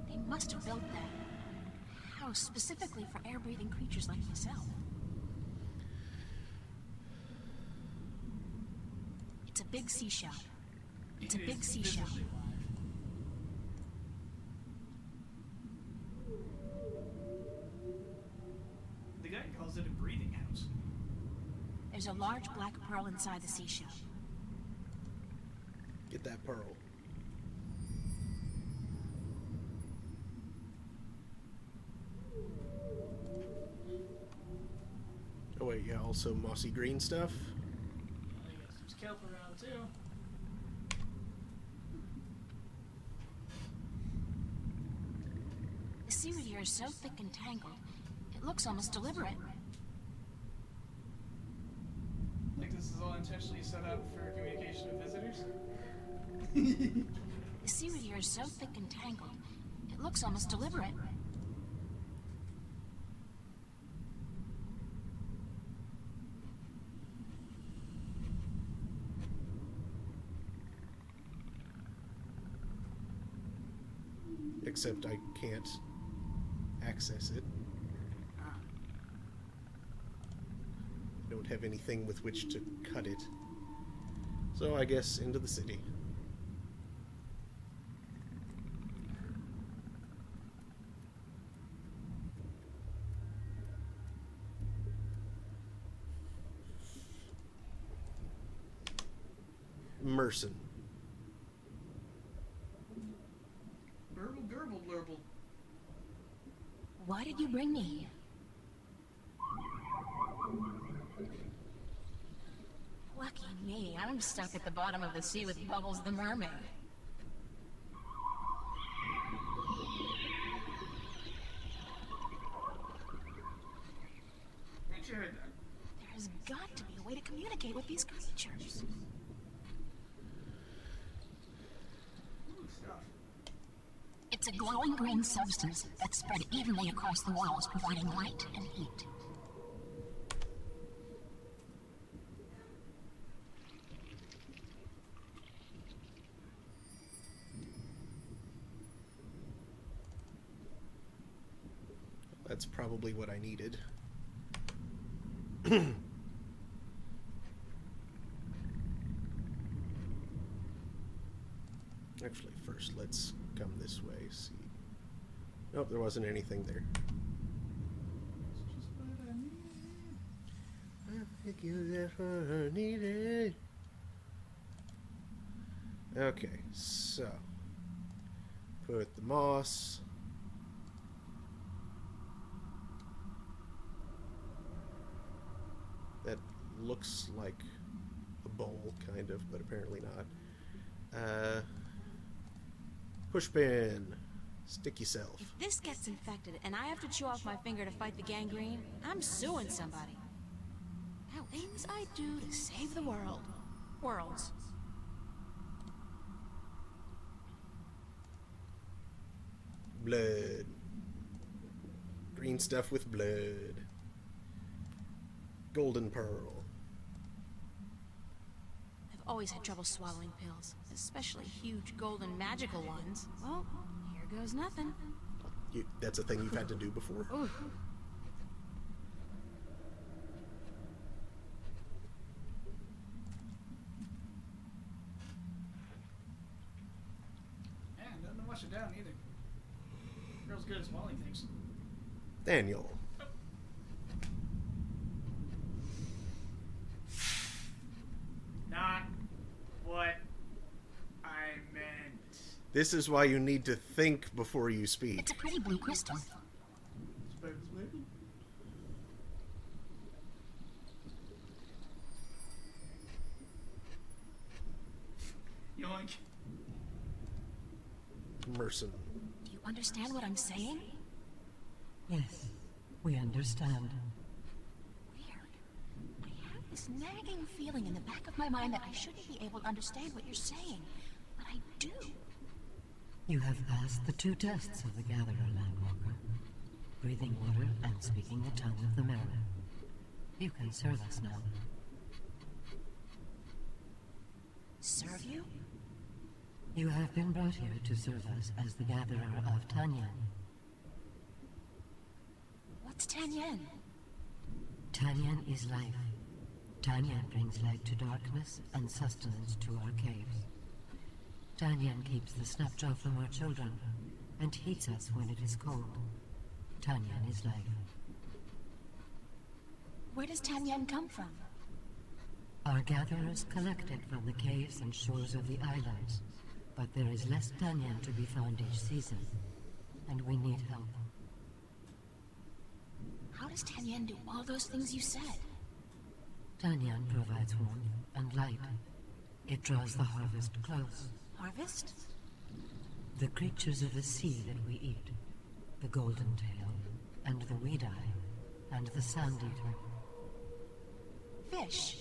They must have built that house specifically for air-breathing creatures like myself. It's a big seashell. It's a big seashell. The guy calls it a breathing house. There's a large black pearl inside the seashell. Get that pearl. Oh wait, yeah, also mossy green stuff. I got some kelp around too. The seaweed here is so thick and tangled, it looks almost deliberate. Like this is all intentionally set up for communication with visitors? The seaweed here is so thick and tangled, it looks almost deliberate. except I can't access it. Don't have anything with which to cut it. So I guess into the city. Merson. Burble, gerble, blurble. Why did you bring me here? Lucky me, I'm stuck at the bottom of the sea with Bubbles the mermaid. There's got to be a way to communicate with these creatures. It's a glowing green substance that's spread evenly across the walls, providing light and heat. That's probably what I needed. Actually, first let's come this way, see. Nope, there wasn't anything there. I think that's what I needed. Okay, so put the moss. That looks like a bowl, kind of, but apparently not. Pushpin. Stick yourself. If this gets infected and I have to chew off my finger to fight the gangrene, I'm suing somebody. Now, things I do to save the world. Worlds. Blood. Green stuff with blood. Golden pearl. I've always had trouble swallowing pills, especially huge golden magical ones. Well, here goes nothing. That's a thing you've had to do before? Ooh. Yeah, nothing to wash it down either. Girl's good at swallowing things. Daniel. Not what I meant. This is why you need to think before you speak. It's a pretty blue crystal. Yoink. Merson. Do you understand what I'm saying? Yes, we understand. I have this nagging feeling in the back of my mind that I shouldn't be able to understand what you're saying, but I do. You have passed the 2 tests of the Gatherer, Landwalker. Breathing water and speaking the tongue of the Mariner. You can serve us now. Serve you? You have been brought here to serve us as the Gatherer of Tanyan. What's Tanyan? Tanyan is life. Tanyan brings light to darkness and sustenance to our caves. Tanyan keeps the snapjaw from our children and heats us when it is cold. Tanyan is life. Where does Tanyan come from? Our gatherers collect it from the caves and shores of the islands, but there is less Tanyan to be found each season, and we need help. How does Tanyan do all those things you said? Tanyan provides warmth and light. It draws the harvest close. Harvest? The creatures of the sea that we eat. The golden tail, and the weed eye, and the sand eater. Fish.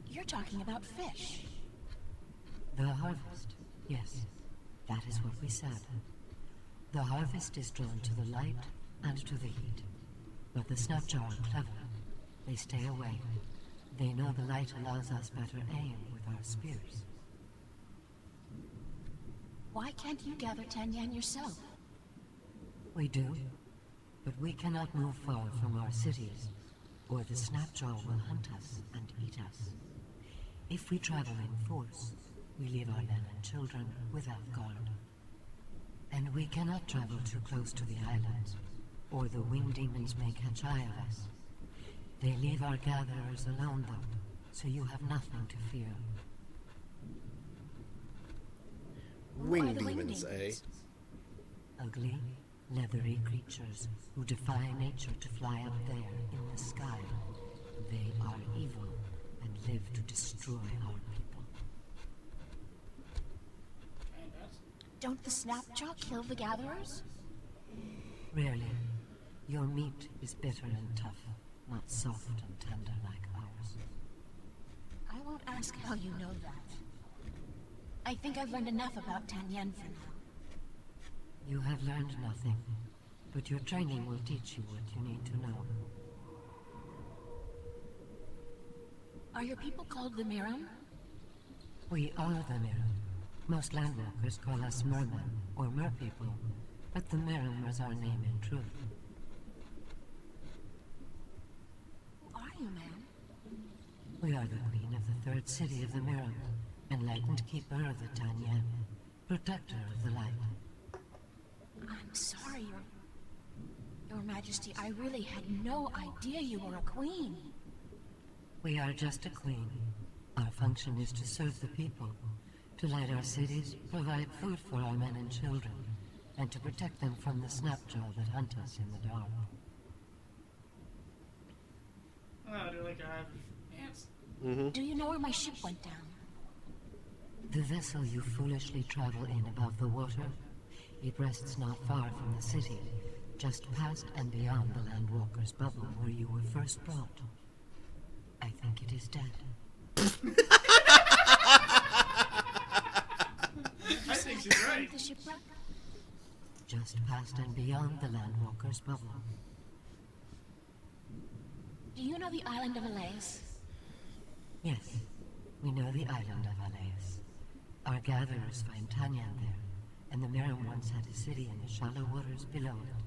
You're talking about fish. The harvest, yes. That is what we said. The harvest is drawn to the light and to the heat. But the snapjaw are clever. They stay away. They know the light allows us better aim with our spears. Why can't you gather Tanyan yourself? We do, but we cannot move far from our cities, or the Snapjaw will hunt us and eat us. If we travel in force, we leave our men and children without guard. And we cannot travel too close to the islands, or the winged demons may catch eye of us. They leave our gatherers alone, though, so you have nothing to fear. Winged demons, eh? Ugly, leathery creatures who defy nature to fly up there in the sky. They are evil and live to destroy our people. Don't the Snapjaw kill the gatherers? Rarely. Your meat is bitter and tough, not soft and tender like ours. I won't ask how you know that. I think I've learned enough about Tanyan for now. You have learned nothing, but your training will teach you what you need to know. Are your people called the Miram? We are the Miram. Most landwalkers call us mermen, or merpeople, but the Miram was our name in truth. Who are you, ma'am? We are the queen of the third city of the Miram, enlightened keeper of the Tanyan, protector of the light. I'm sorry, Your Majesty, I really had no idea you were a queen. We are just a queen. Our function is to serve the people, to light our cities, provide food for our men and children, and to protect them from the Snapjaw that hunt us in the dark. Oh, do like I have ants? Do you know where my ship went down? The vessel you foolishly travel in above the water, it rests not far from the city, just past and beyond the Landwalker's bubble where you were first brought. I think it is dead. I think she's right. The shipwreck? Just past and beyond the Landwalker's bubble. Do you know the island of Alais? Yes, we know the island of Alais. Our gatherers find Tanyan there, and the Miram once had a city in the shallow waters below it.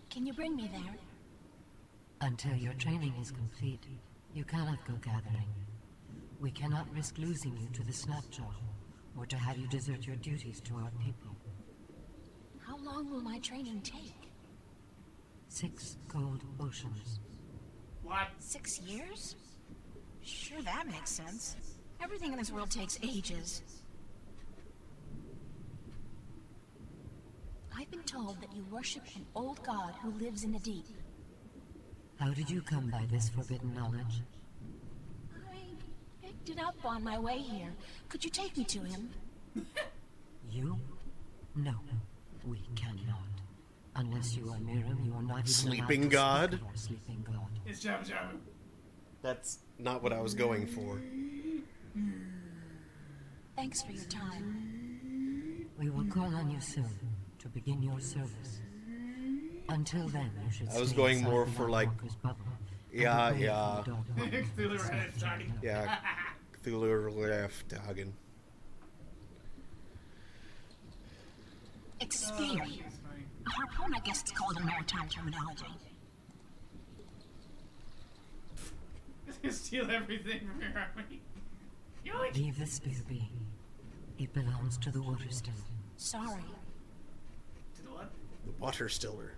Can you bring me there? Until your training is complete, you cannot go gathering. We cannot risk losing you to the Snapjaw, or to have you desert your duties to our people. How long will my training take? 6 cold oceans. What? 6 years? Sure, that makes sense. Everything in this world takes ages. I've been told that you worship an old god who lives in the deep. How did you come by this forbidden knowledge? I picked it up on my way here. Could you take me to him? You? No, we cannot. Unless you are Miram, you are not even Sleeping allowed to god? speak of our sleeping god. It's Jabba Jabba. That's not what I was going for. Thanks for your time. We will call on you soon to begin your service. Until then, you should I was stay going inside more the for like, Landwalker's bubble and yeah, away yeah, from the dark waters Cthulhu of ran the its talking. yeah, Cthulhu left Hagen. Experience. A harpoon, I guess it's called in maritime terminology. Steal everything from your army. Yoink! Leave the spear be. It belongs to the water still. Sorry. To the what? The water stiller.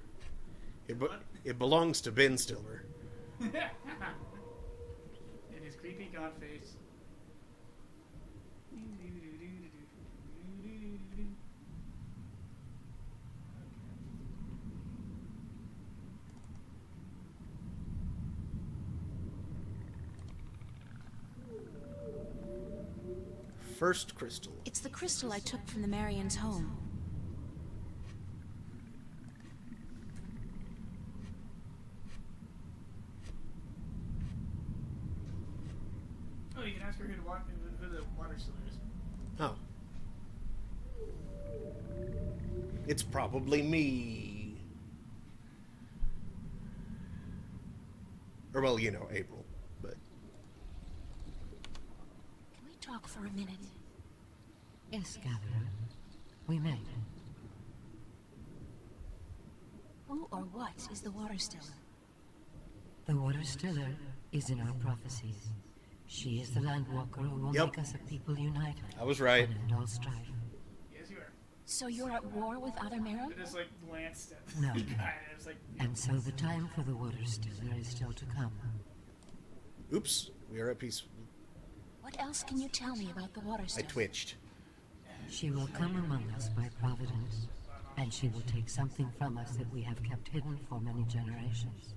It belongs to Ben Stiller. In his creepy god face. First crystal. It's the crystal I took from the Marian's home. Oh, you can ask her who the water stiller is. Oh. It's probably me. Or, well, you know, April. But Can we talk for a minute? Yes, gatherer. We may. Who or what is the Water Stiller? The Water Stiller is in our prophecies. She is the Landwalker who will make us a people united. I was right. And end all strife. Yes, you are. So you're at war with other Merum? It is like glanced at. No. It's like, And so the time for the Water Stiller is still to come. Oops, we are at peace. What else can you tell me about the Water I Stiller? twitched. She will come among us by providence, and she will take something from us that we have kept hidden for many generations.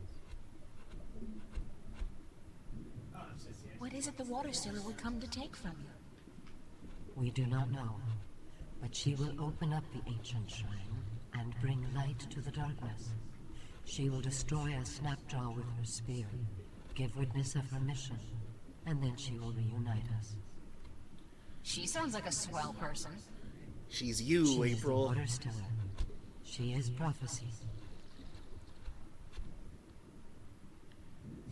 What is it the Water Stiller will come to take from you? We do not know, but she will open up the ancient shrine and bring light to the darkness. She will destroy a Snapjaw with her spear, give witness of her mission, and then she will reunite us. She sounds like a swell person. She's you, She April. is the Water Stiller. She is prophecy.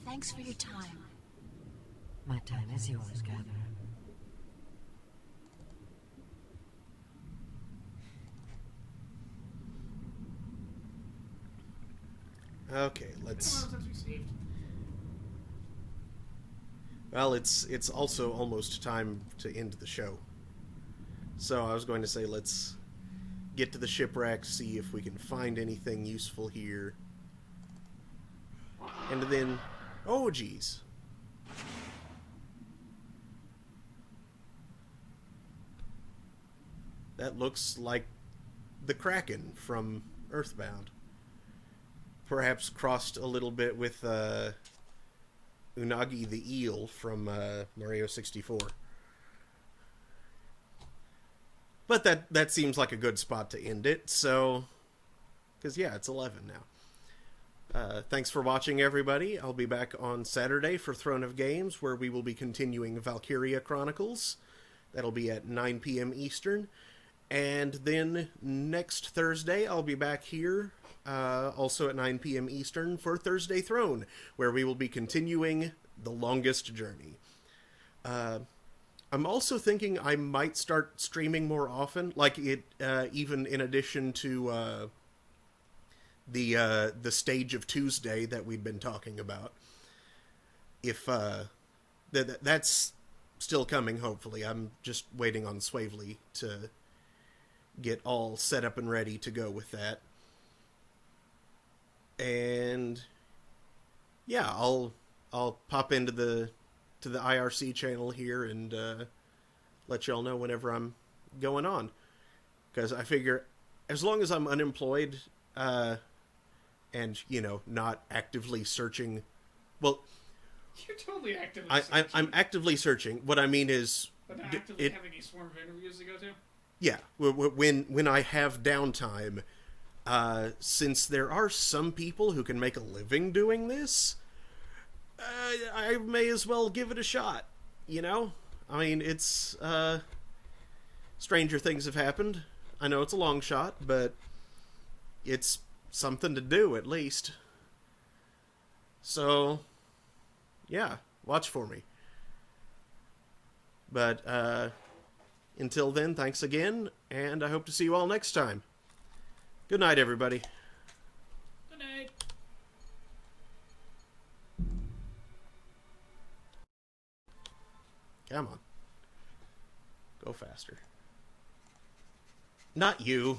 Thanks for your time. My time is yours, Gatherer. Okay, let's... since we saved. Well, it's also almost time to end the show. So I was going to say let's get to the shipwreck, see if we can find anything useful here. And then... Oh, geez. That looks like the Kraken from Earthbound. Perhaps crossed a little bit with Unagi the Eel from Mario 64. But that seems like a good spot to end it, so... Because, yeah, it's 11 now. Thanks for watching, everybody. I'll be back on Saturday for Throne of Games, where we will be continuing Valkyria Chronicles. That'll be at 9 p.m. Eastern. And then next Thursday, I'll be back here, also at 9 p.m. Eastern, for Thursday Throne, where we will be continuing The Longest Journey. I'm also thinking I might start streaming more often, like it, even in addition to the Stage of Tuesday that we've been talking about. If that's still coming, hopefully. I'm just waiting on Swavely to get all set up and ready to go with that. And yeah, I'll pop into the IRC channel here and let y'all know whenever I'm going on, because I figure as long as I'm unemployed and not actively searching, well, You're totally actively searching. I'm actively searching. What I mean is, But not actively having a swarm of interviews to go to? Yeah, when I have downtime, since there are some people who can make a living doing this, I may as well give it a shot, I mean, it's, stranger things have happened. I know it's a long shot, but it's something to do, at least. So, yeah, watch for me. But, until then, thanks again, and I hope to see you all next time. Good night, everybody. Good night. Come on. Go faster. Not you.